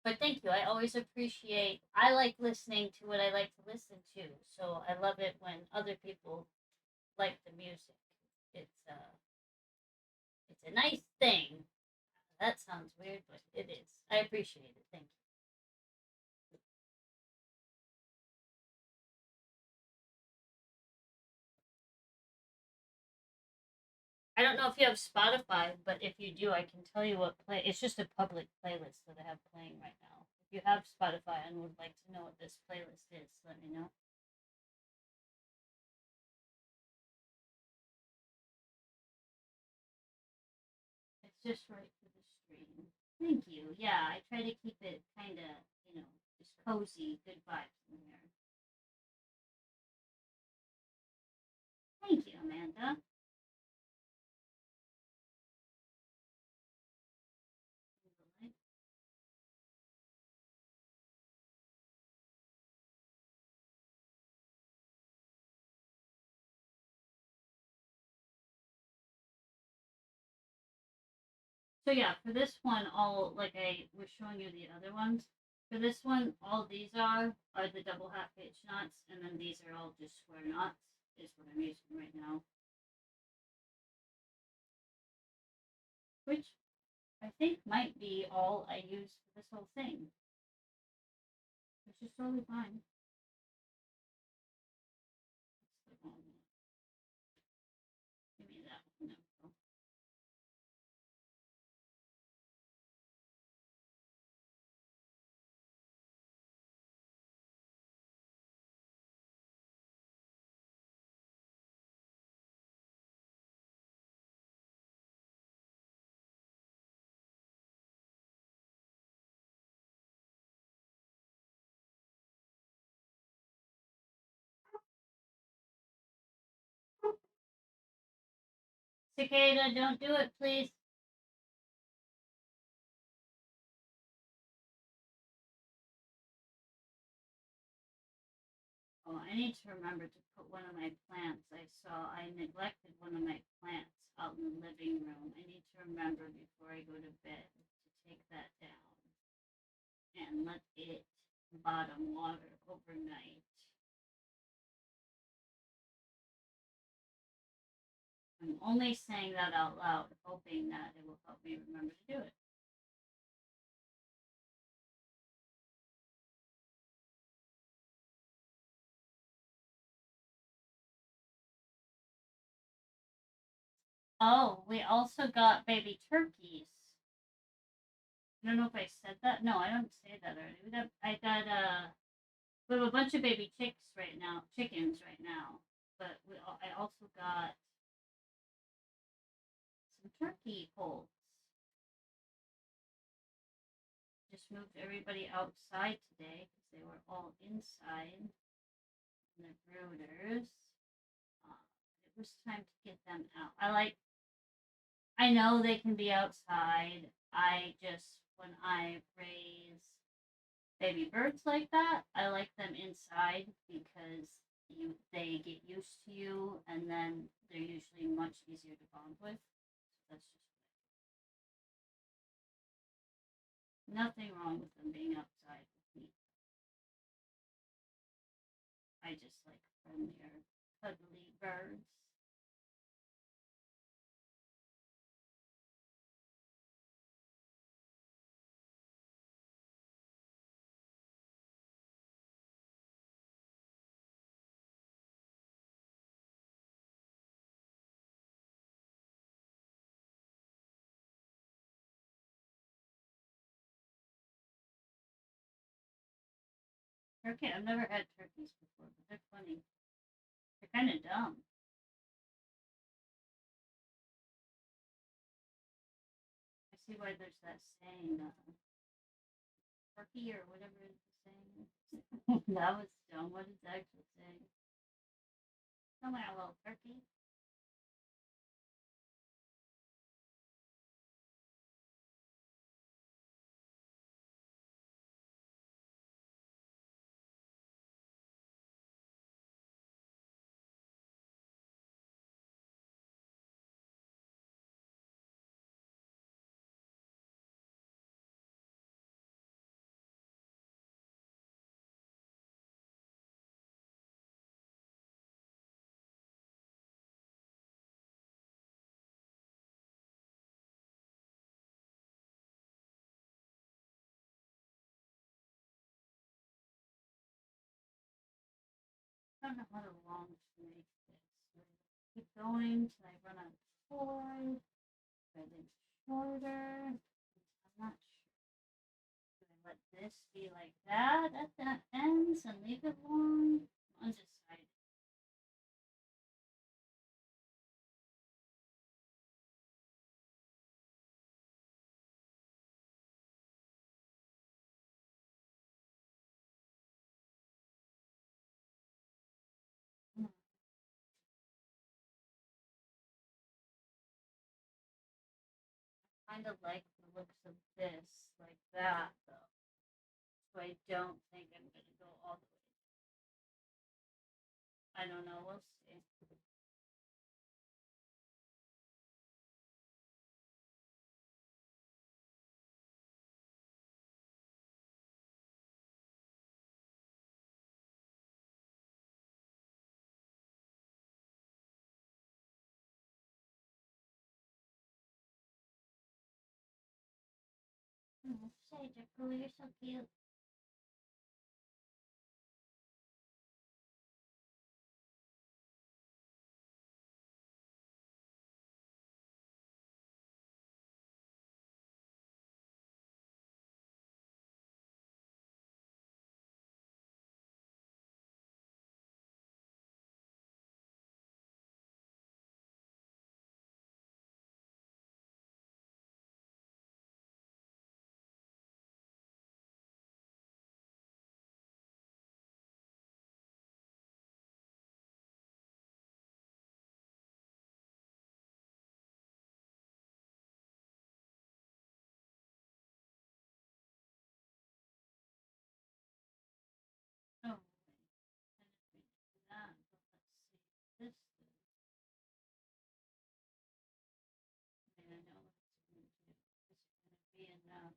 But thank you. I always appreciate. I like listening to what I like to listen to, so I love it when other people like the music. It's uh, it's a nice thing. That sounds weird, but it is. I appreciate it. Thank you. I don't know if you have Spotify, but if you do, I can tell you what play. It's just a public playlist that I have playing right now. If you have Spotify and would like to know what this playlist is, let me know. It's just right for the stream. Thank you. Yeah, I try to keep it kind of, just cozy, good vibes in here. Thank you, Amanda. So yeah, for this one, all like I was showing you the other ones. For this one, all these are the double half hitch knots, and then these are all just square knots. Is what I'm using right now, which I think might be all I use for this whole thing, which is totally fine. That's the wrong one. Give me that one. No. Cicada, don't do it, please. Oh, I need to remember to put one of my plants. I neglected one of my plants out in the living room. I need to remember before I go to bed to take that down and let it bottom water overnight. I'm only saying that out loud, hoping that it will help me remember to do it. Oh, we also got baby turkeys. I don't know if I said that. No, I don't say that already. We have a bunch of baby chickens right now. But I also got some turkey poults. Just moved everybody outside today because they were all inside. And the brooders. Uh, it was time to get them out. I know they can be outside. When I raise baby birds like that, I like them inside because they get used to you, and then they're usually much easier to bond with. So that's just nothing wrong with them being outside with me. I just like friendlier, cuddly birds. Turkey. I've never had turkeys before, but they're funny. They're kind of dumb. I see why there's that saying, turkey or whatever is the saying. That was dumb. What is the actual saying? Come on, little turkey. I don't know how long to make this. So keep going till I run out of cord. But it's shorter. I'm not sure. Do I let this be like that at the ends and leave it long? I'm undecided. Hmm. Kind of like the looks of this, like that, though. So I don't think I'm going to go all the way. I don't know. We'll see. Oh, say, Jekyll, you're so cute. Oh, wait. I didn't mean to do that. But let's see. This is. I mean, I know what it's going to do. This is going to be enough.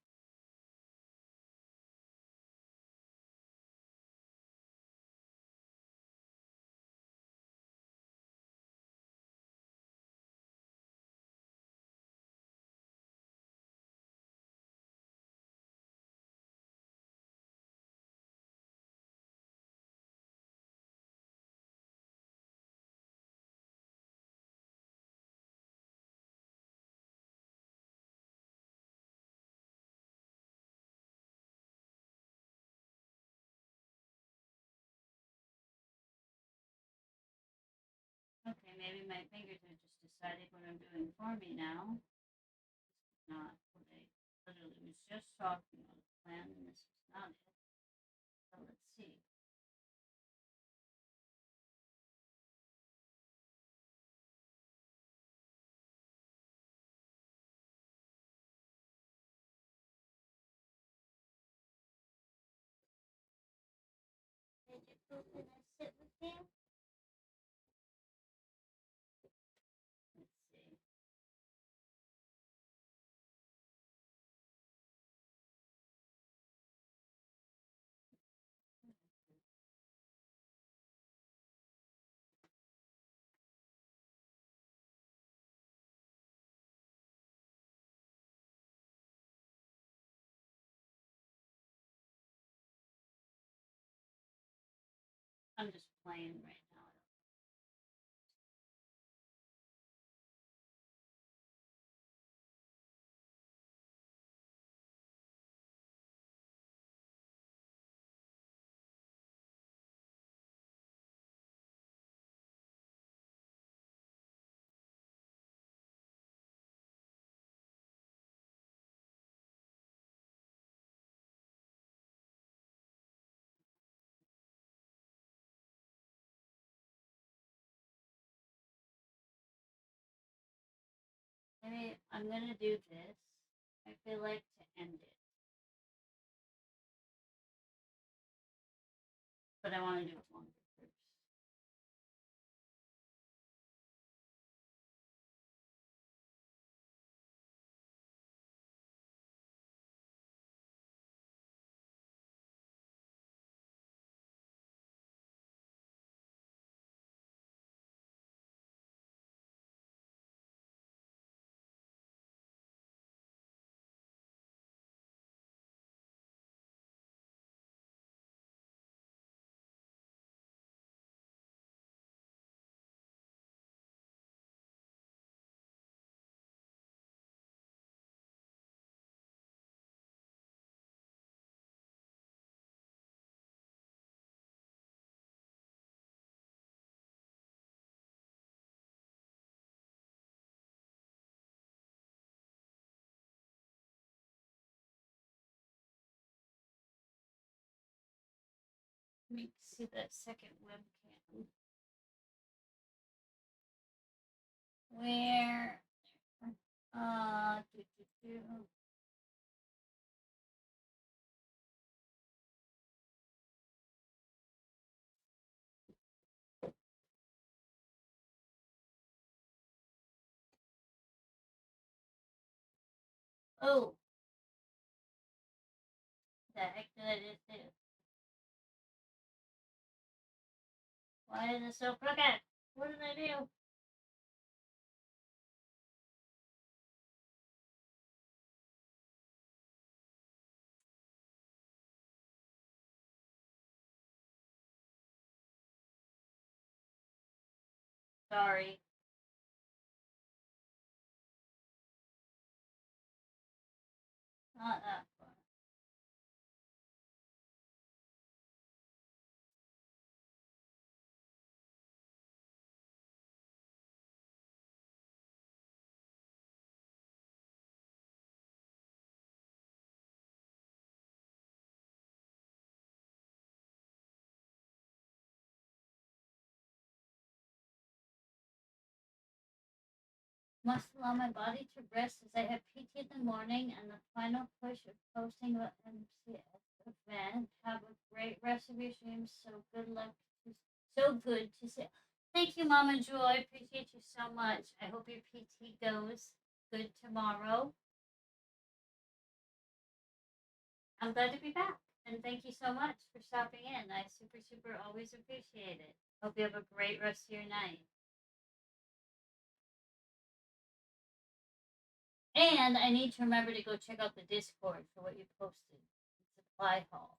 Okay, maybe my fingers are just deciding what I'm doing for me now. This is not what I literally was just talking about a plan, and this is not it. So let's see. Did you poop and I sit with you? Let's see. I'm just playing right now. I'm gonna do this. I feel like to end it, but I want to do it longer first. Let me see that second webcam. Where? Do, do, do. Oh, the heck did I just do? Why is it so crooked? What did I do? Sorry. Not that far. Must allow my body to rest as I have PT in the morning and the final push of posting the MCS event. Have a great rest of your stream. So good luck. So good to see. Thank you, Mama Jewel. I appreciate you so much. I hope your PT goes good tomorrow. I'm glad to be back. And thank you so much for stopping in. I super always appreciate it. Hope you have a great rest of your night. And I need to remember to go check out the Discord for what you posted. Supply haul.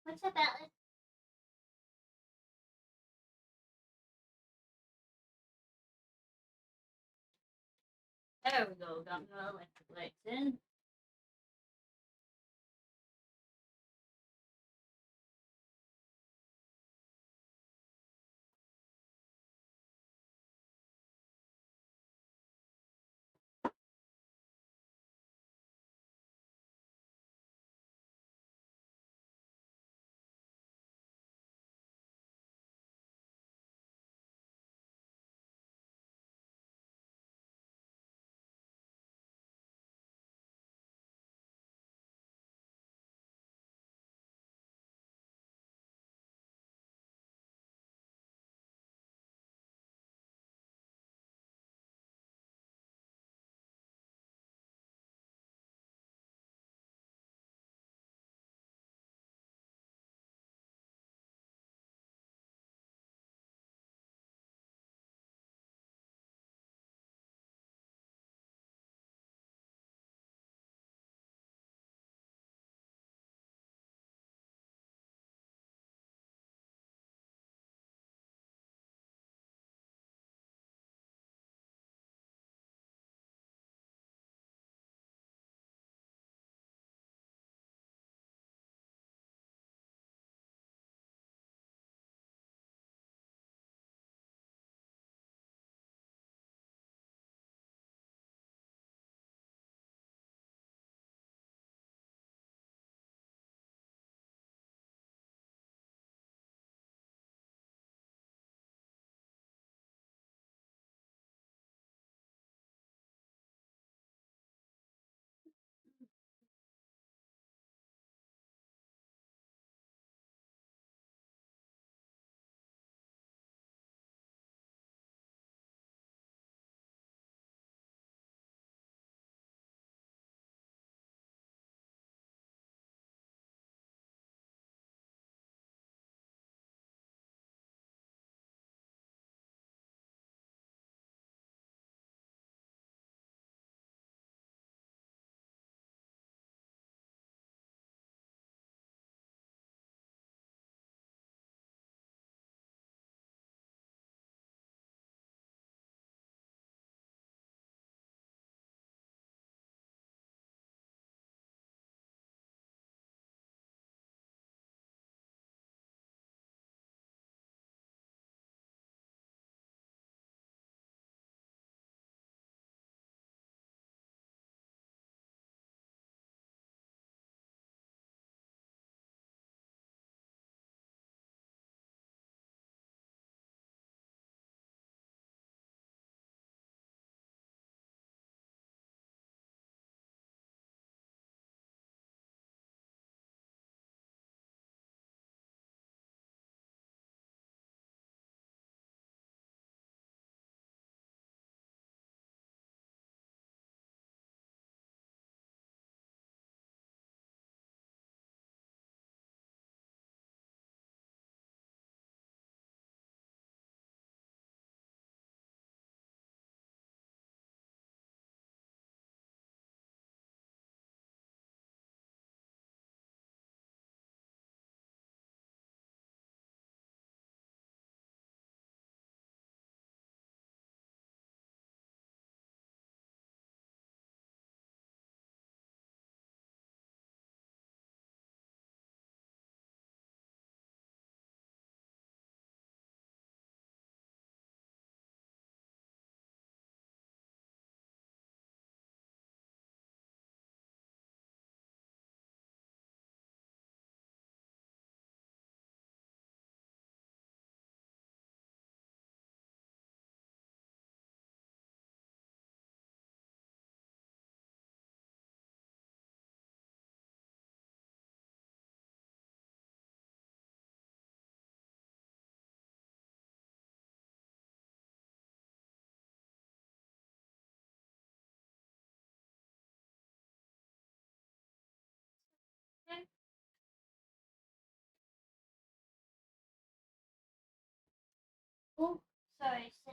What's up, Atlas? There we go. Got my electric lights in.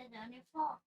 slide down your fall.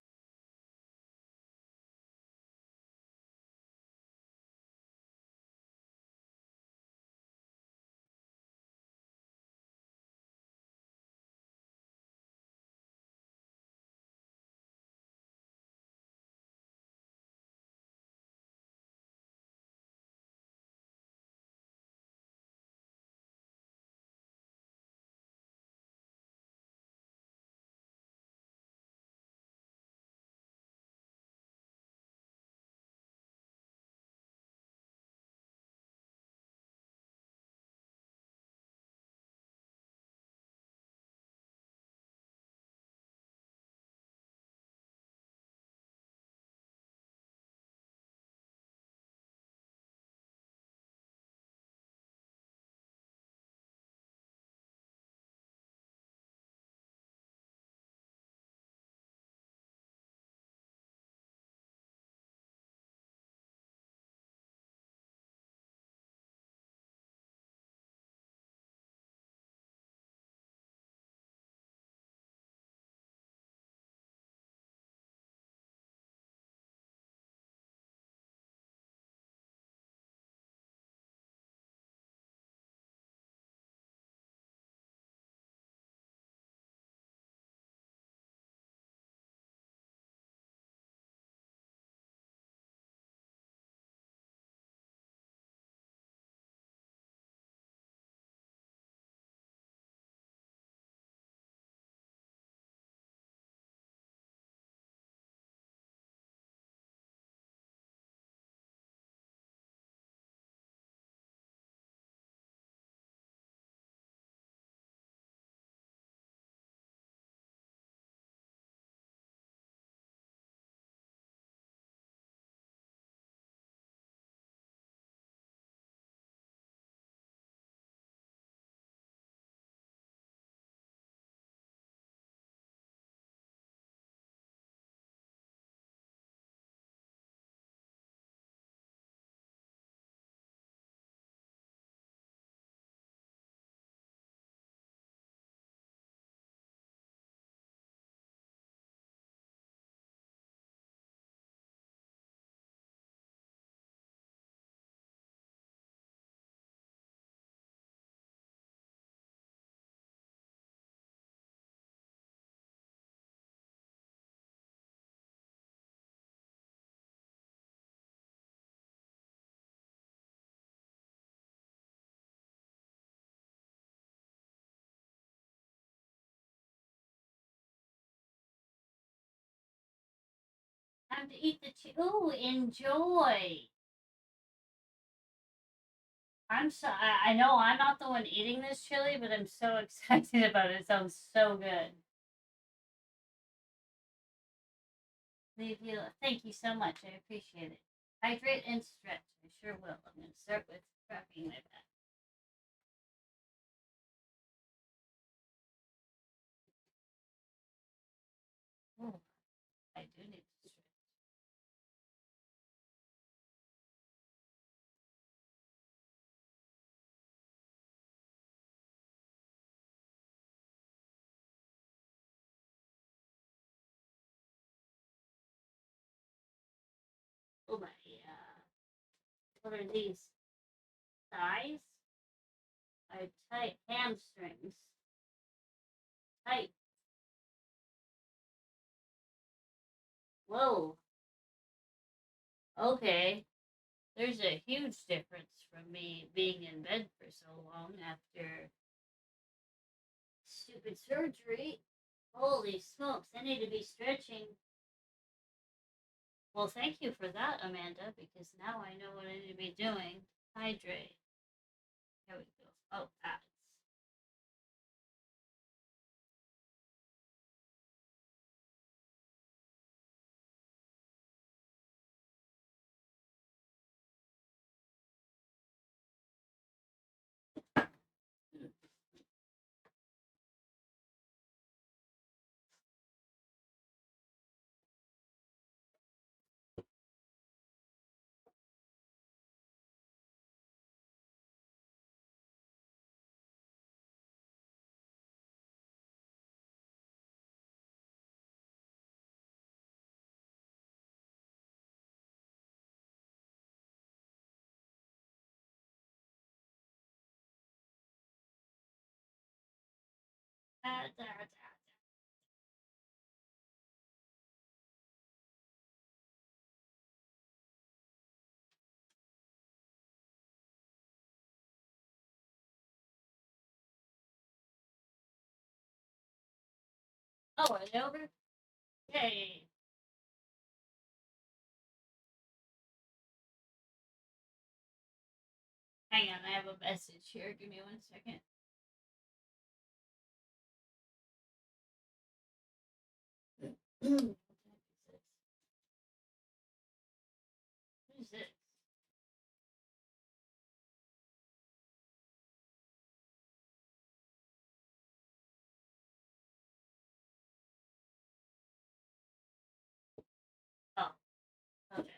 Time to eat the Ooh, enjoy. I know I'm not the one eating this chili, but I'm so excited about it. It sounds so good. Thank you so much. I appreciate it. Hydrate and stretch. I sure will. I'm going to start with prepping my back. Oh, I do need to stretch. Oh my, what are these? Thighs? Are tight. Hamstrings. Tight. Whoa. Okay. There's a huge difference from me being in bed for so long after stupid surgery. Holy smokes, I need to be stretching. Well, thank you for that, Amanda, because now I know what I need to be doing. Hydrate. Here we go. Oh, abs. Oh, are they over? Yay. Hang on, I have a message here. Give me 1 second. What is this? What is this? Oh, okay.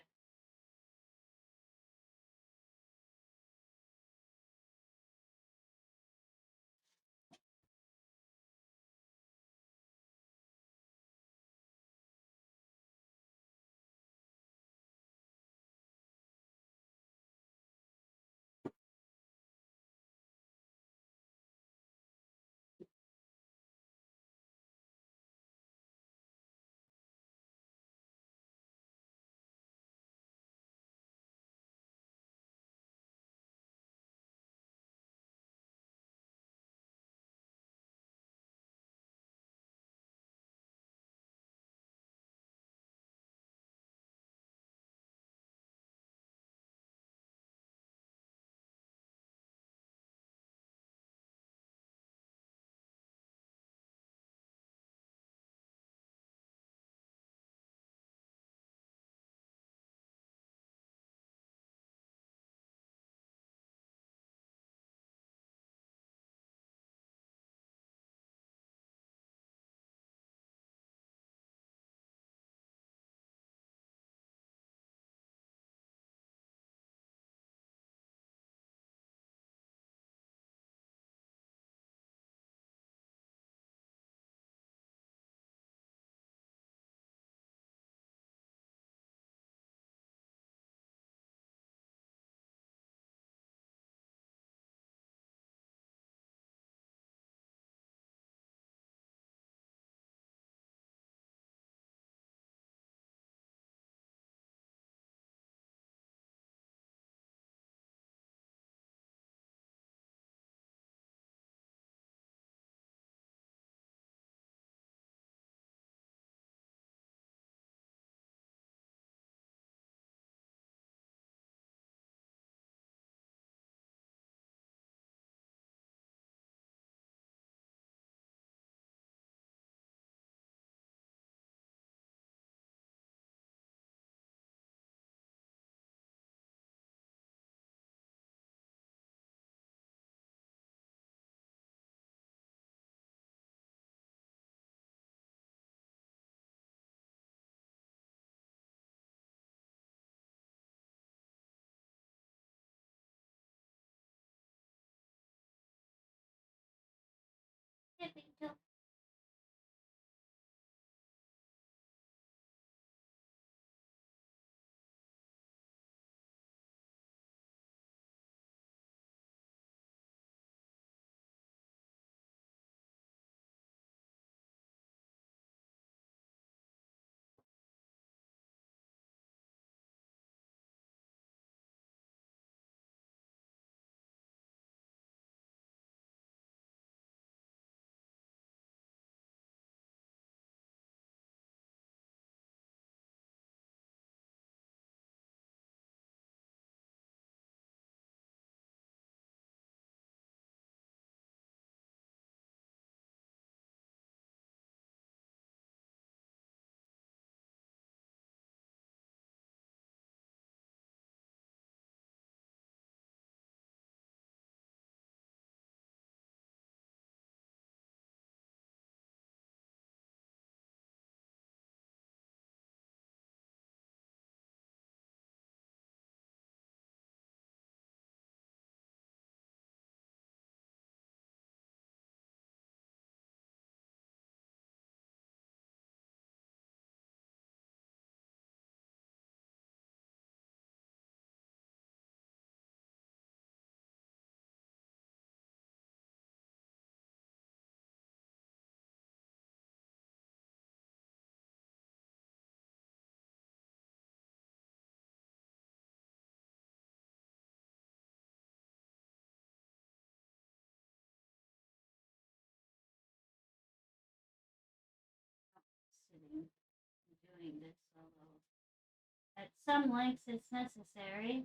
some lengths it's necessary.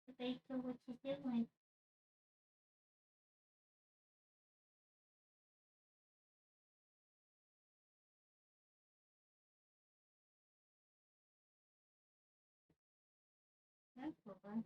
But they know what you're doing. That's cool.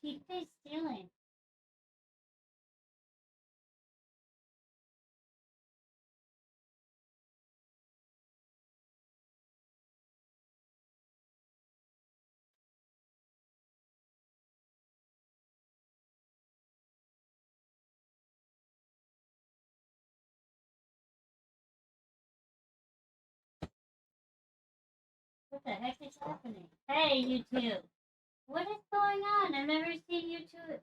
Keep they stealing. What the heck is happening? Hey, you two. What is going on? I've never seen you two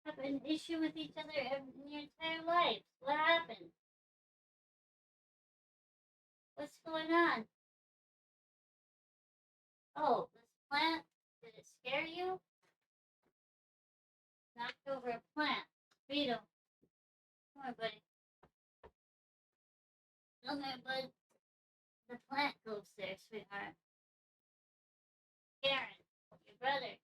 have an issue with each other in your entire life. What happened? What's going on? Oh, this plant? Did it scare you? Knocked over a plant. Beetle. Come on, buddy. Come here, bud. The plant goes there, sweetheart. Karen, your brother.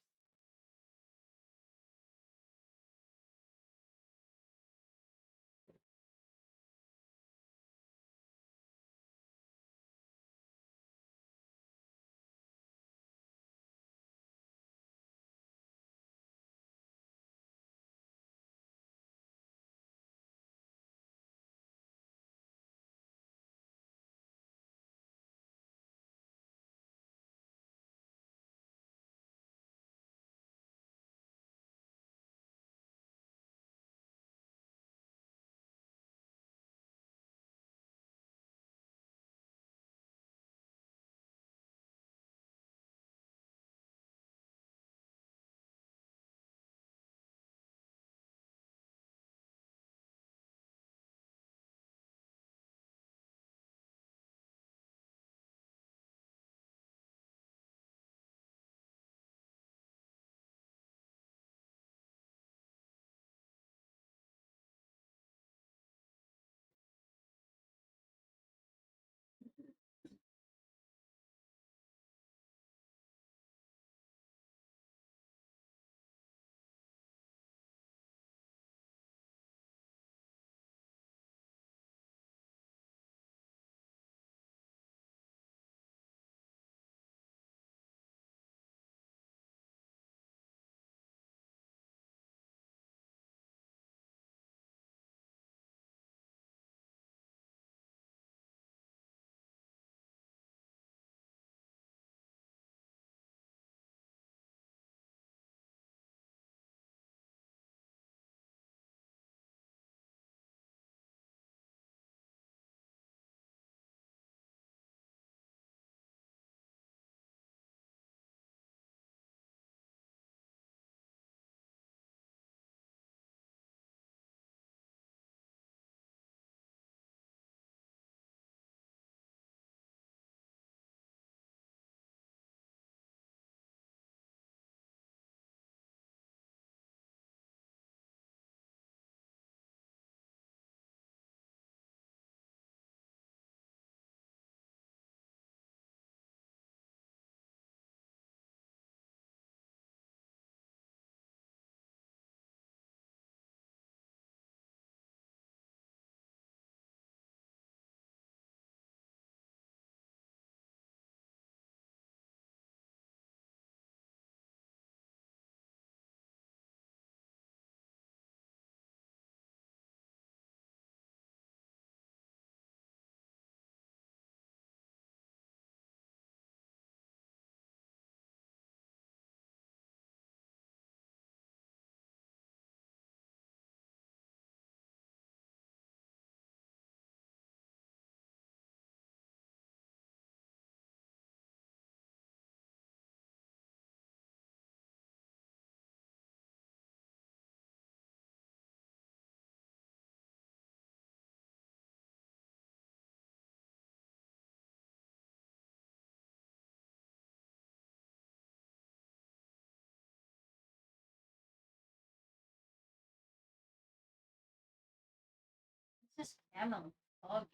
camel foggy.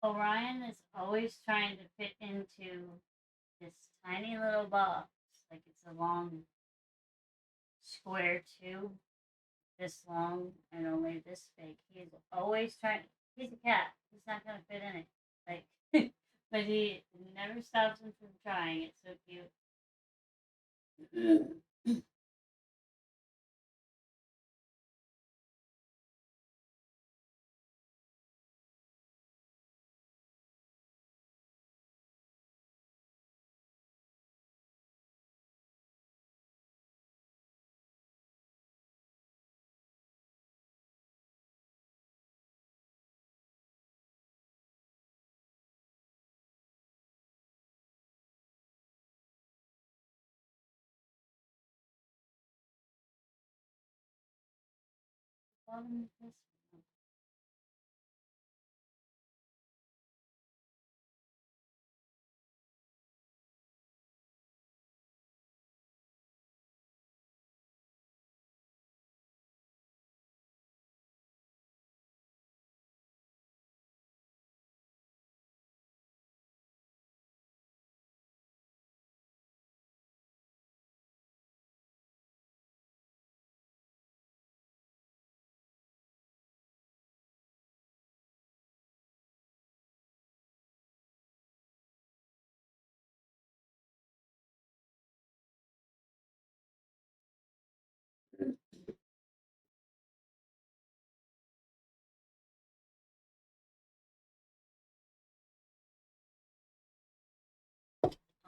Orion is always trying to fit into this tiny little box, like it's a long square tube, this long and only this big. He's always trying. He's a cat. He's not gonna fit in it. Like, but he never stops him from trying. It's so cute. Bottom of this one.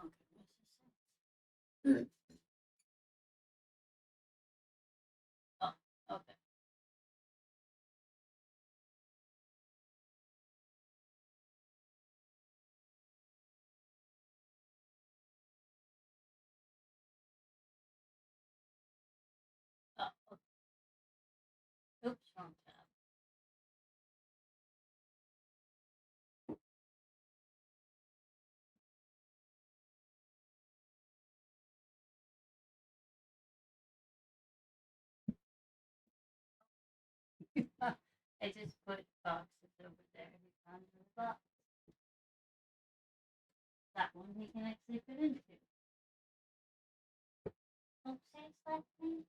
Okay, what's this? Oh, okay. Oh, okay. Oops, wrong tab. I just put boxes over there. He found the box. That one he can actually fit into. Don't say it's like me.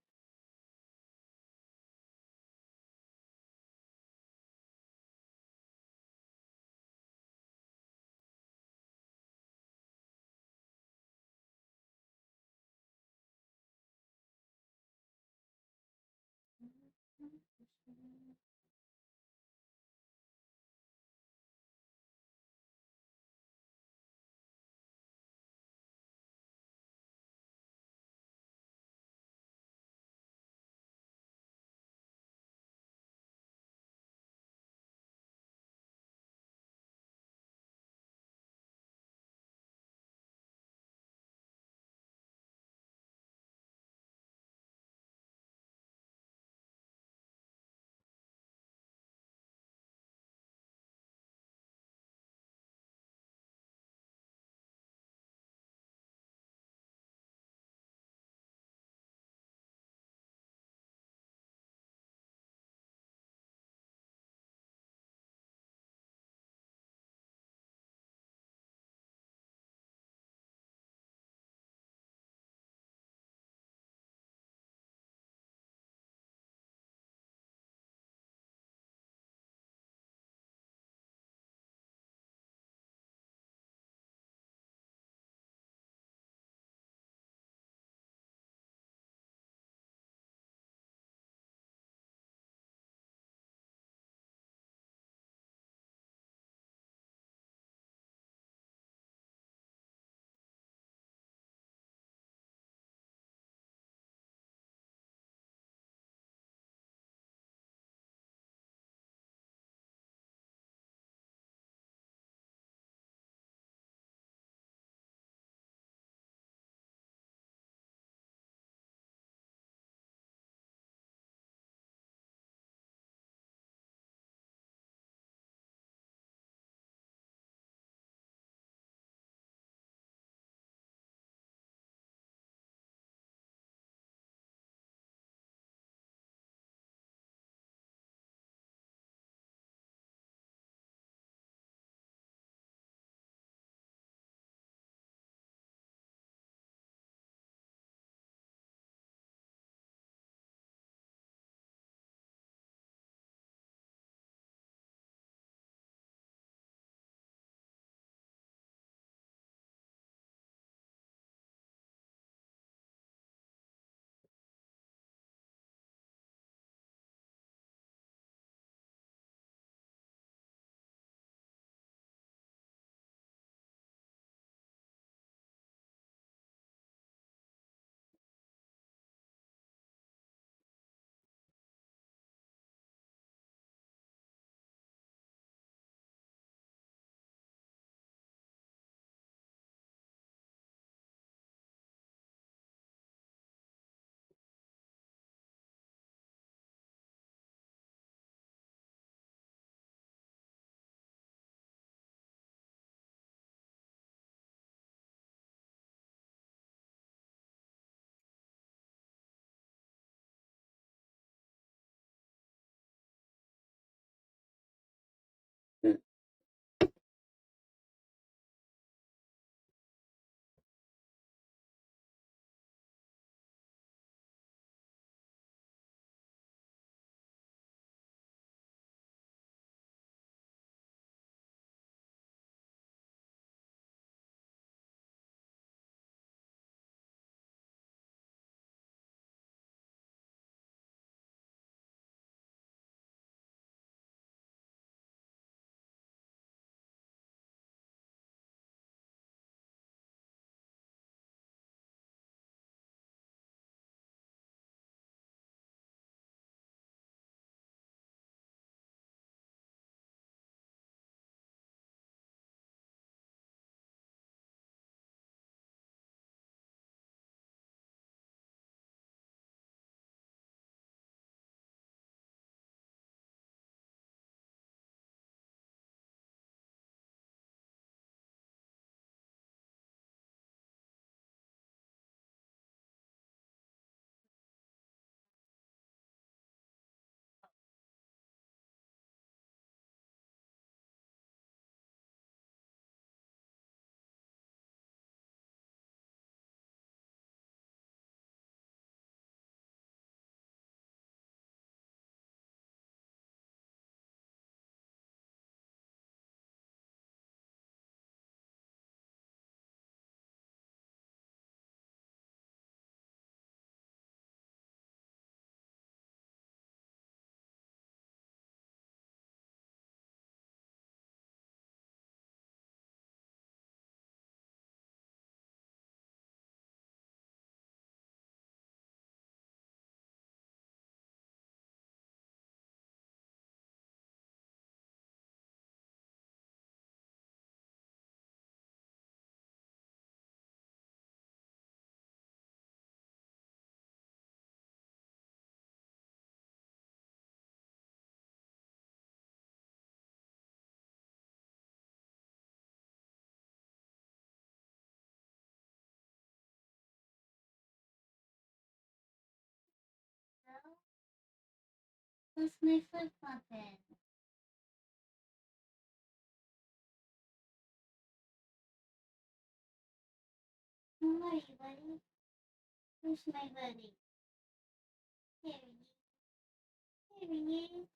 That's my foot puppet. Where are you, buddy? Where's my buddy? Here he is. Here he is.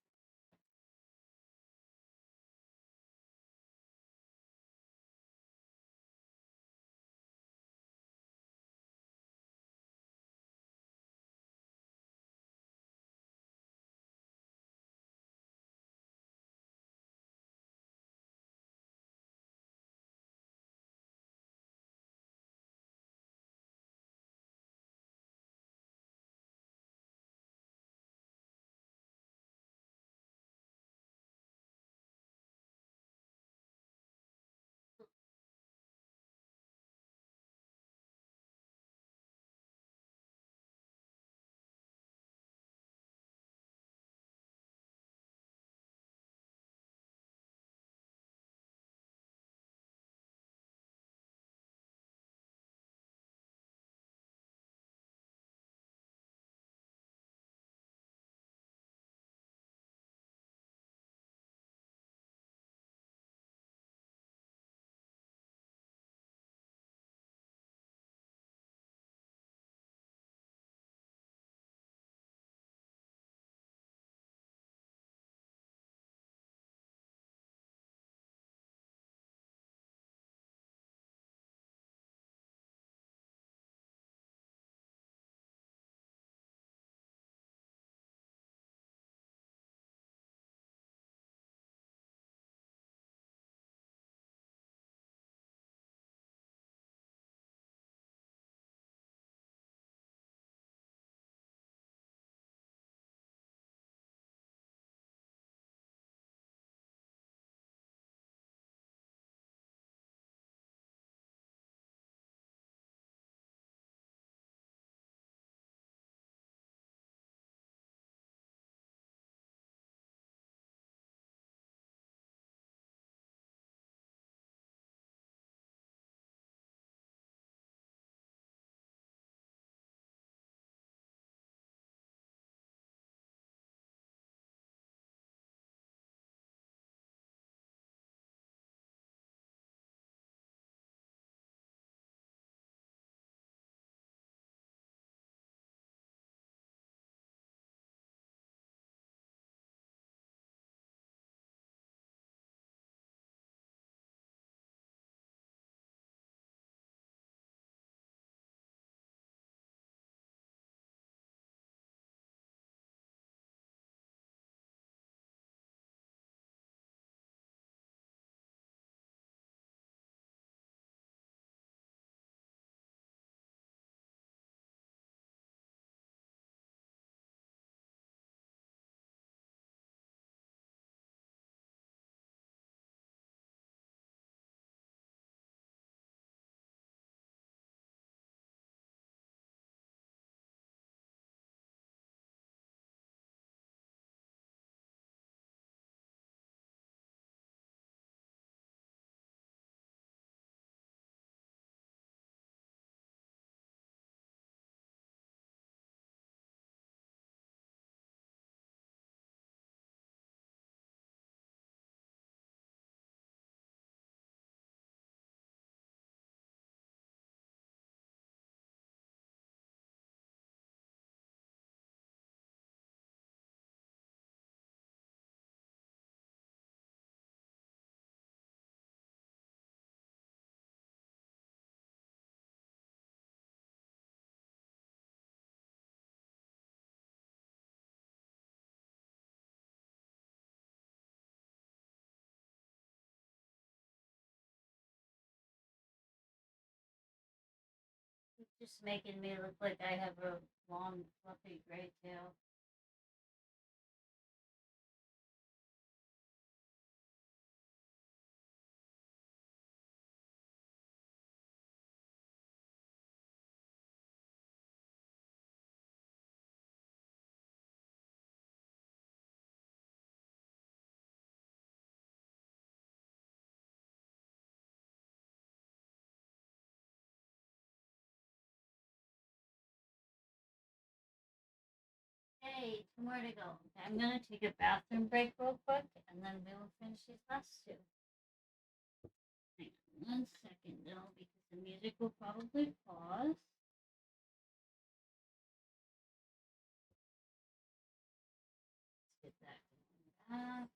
Just making me look like I have a long, fluffy gray tail. Somewhere to go. Okay, I'm gonna take a bathroom break real quick, and then we will finish these last two. Hang on 1 second though, because the music will probably pause. Let's get that going back.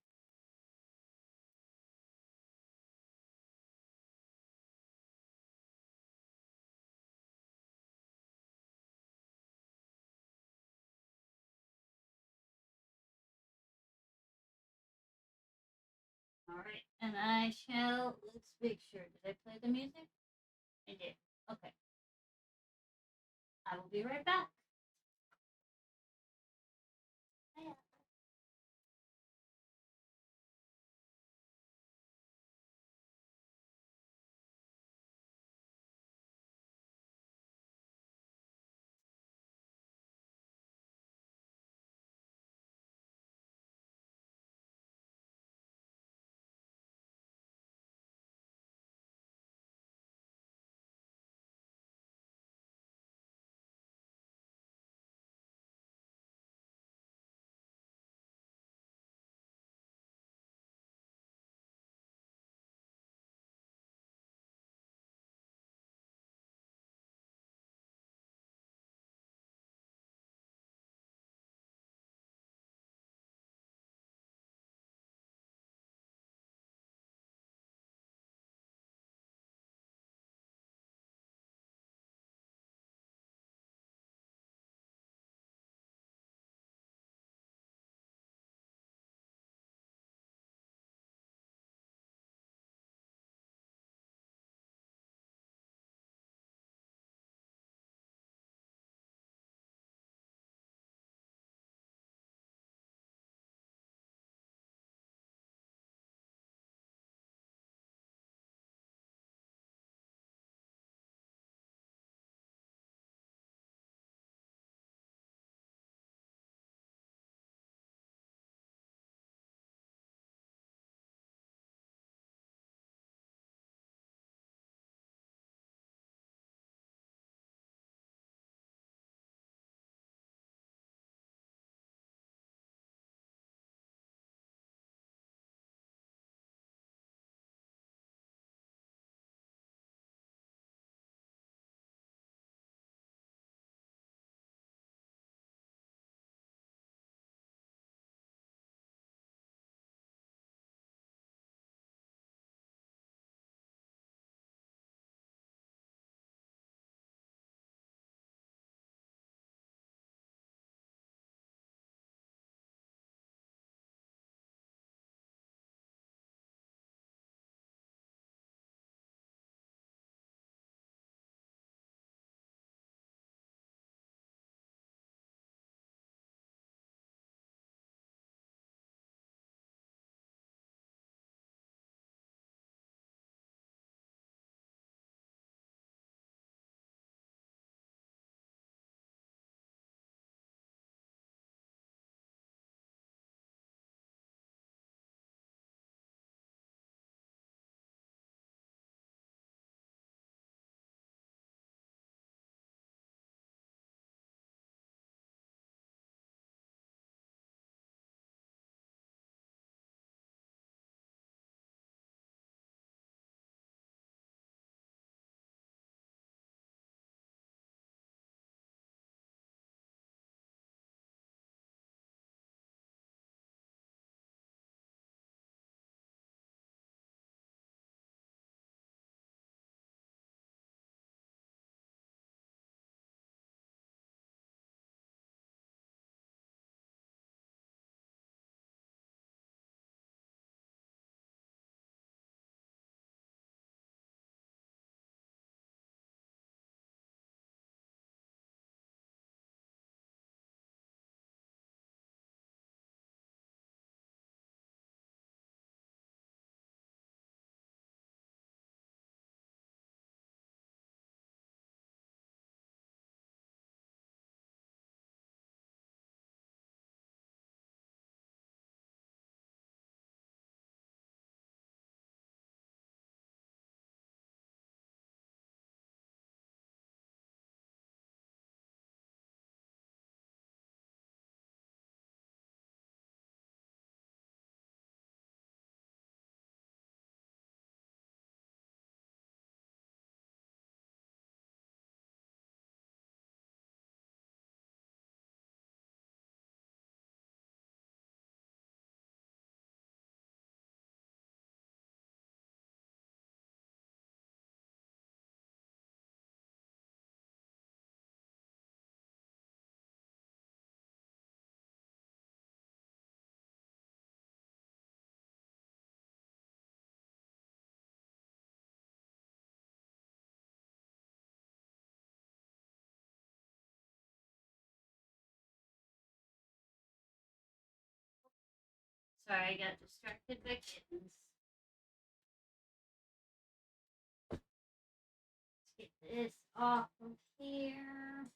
All right, and I shall. Let's make sure. Did I play the music? I did. Okay. I will be right back. Hiya. Sorry, I got distracted by kittens. Let's get this off of here.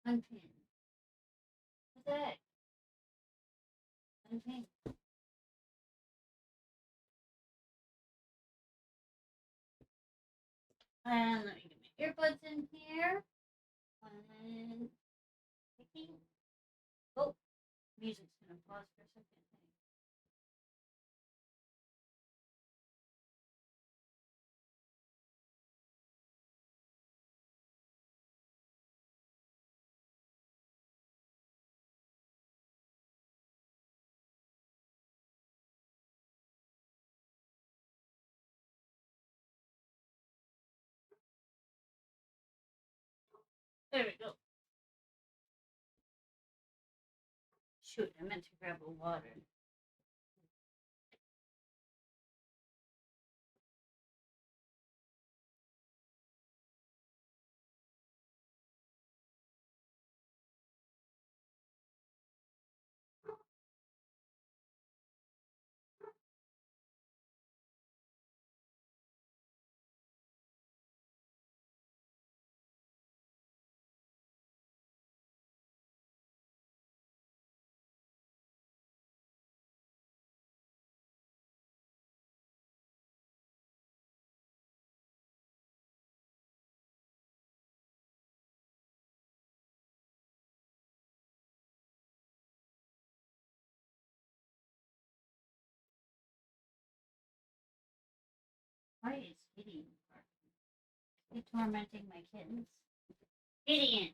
Unpin. What's that? Unpin. And let me get my earbuds in here. And oh, music's gonna pause for a second. There we go. Shoot, I meant to grab a water. Why is Gideon barking? Is he tormenting my kittens? Gideon!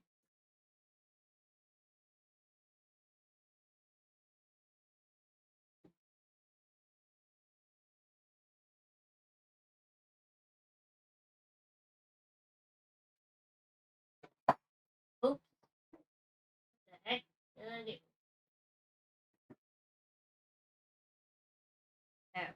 Oops. What the heck did I do? There.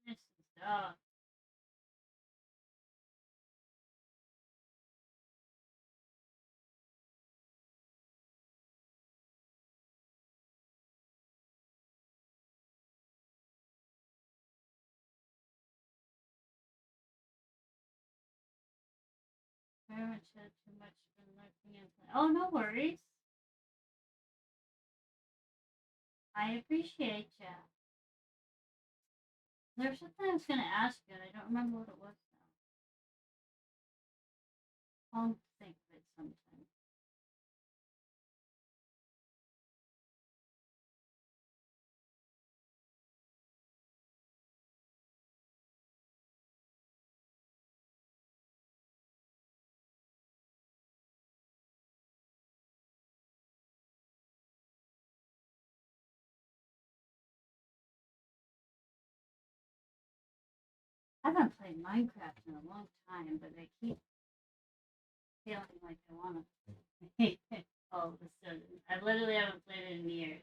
This is dog. environment had too much been lurking in. Oh, no worries. I appreciate ya. There's something I was gonna ask you, and I don't remember what it was now. I'll think of it sometime. I haven't played Minecraft in a long time, but I keep feeling like I want to. All of a sudden, I literally haven't played it in years.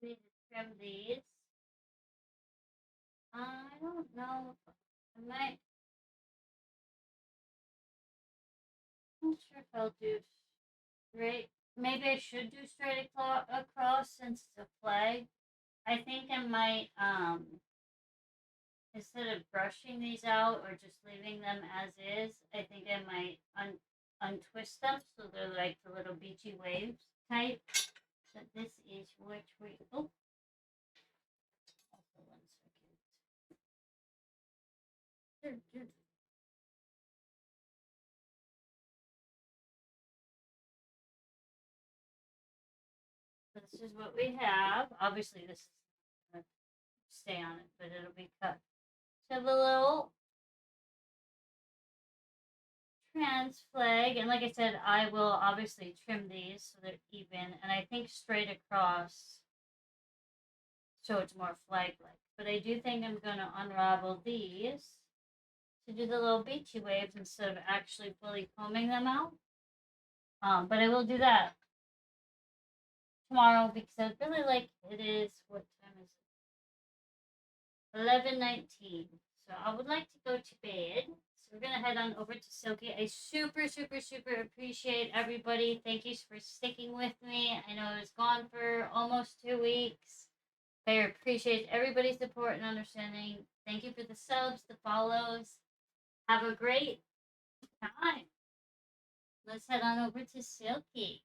need to trim these. I don't know. I might. I'm not sure if I'll do straight. Maybe I should do straight across since it's a flag. I think I might instead of brushing these out or just leaving them as is, I think I might untwist them so they're like the little beachy waves type. So this is which we also 1 second. This is what we have. Obviously, this is going to stay on it, but it'll be cut. So the little trans flag, and like I said, I will obviously trim these so they're even, and I think straight across so it's more flag-like. But I do think I'm going to unravel these to do the little beachy waves instead of actually fully combing them out. But I will do that tomorrow because I really like it is what time is it? 11:19. So I would like to go to bed. So we're gonna head on over to Silky. I super appreciate everybody. Thank you for sticking with me. I know I was gone for almost 2 weeks. I appreciate everybody's support and understanding. Thank you for the subs, the follows. Have a great time. Let's head on over to Silky.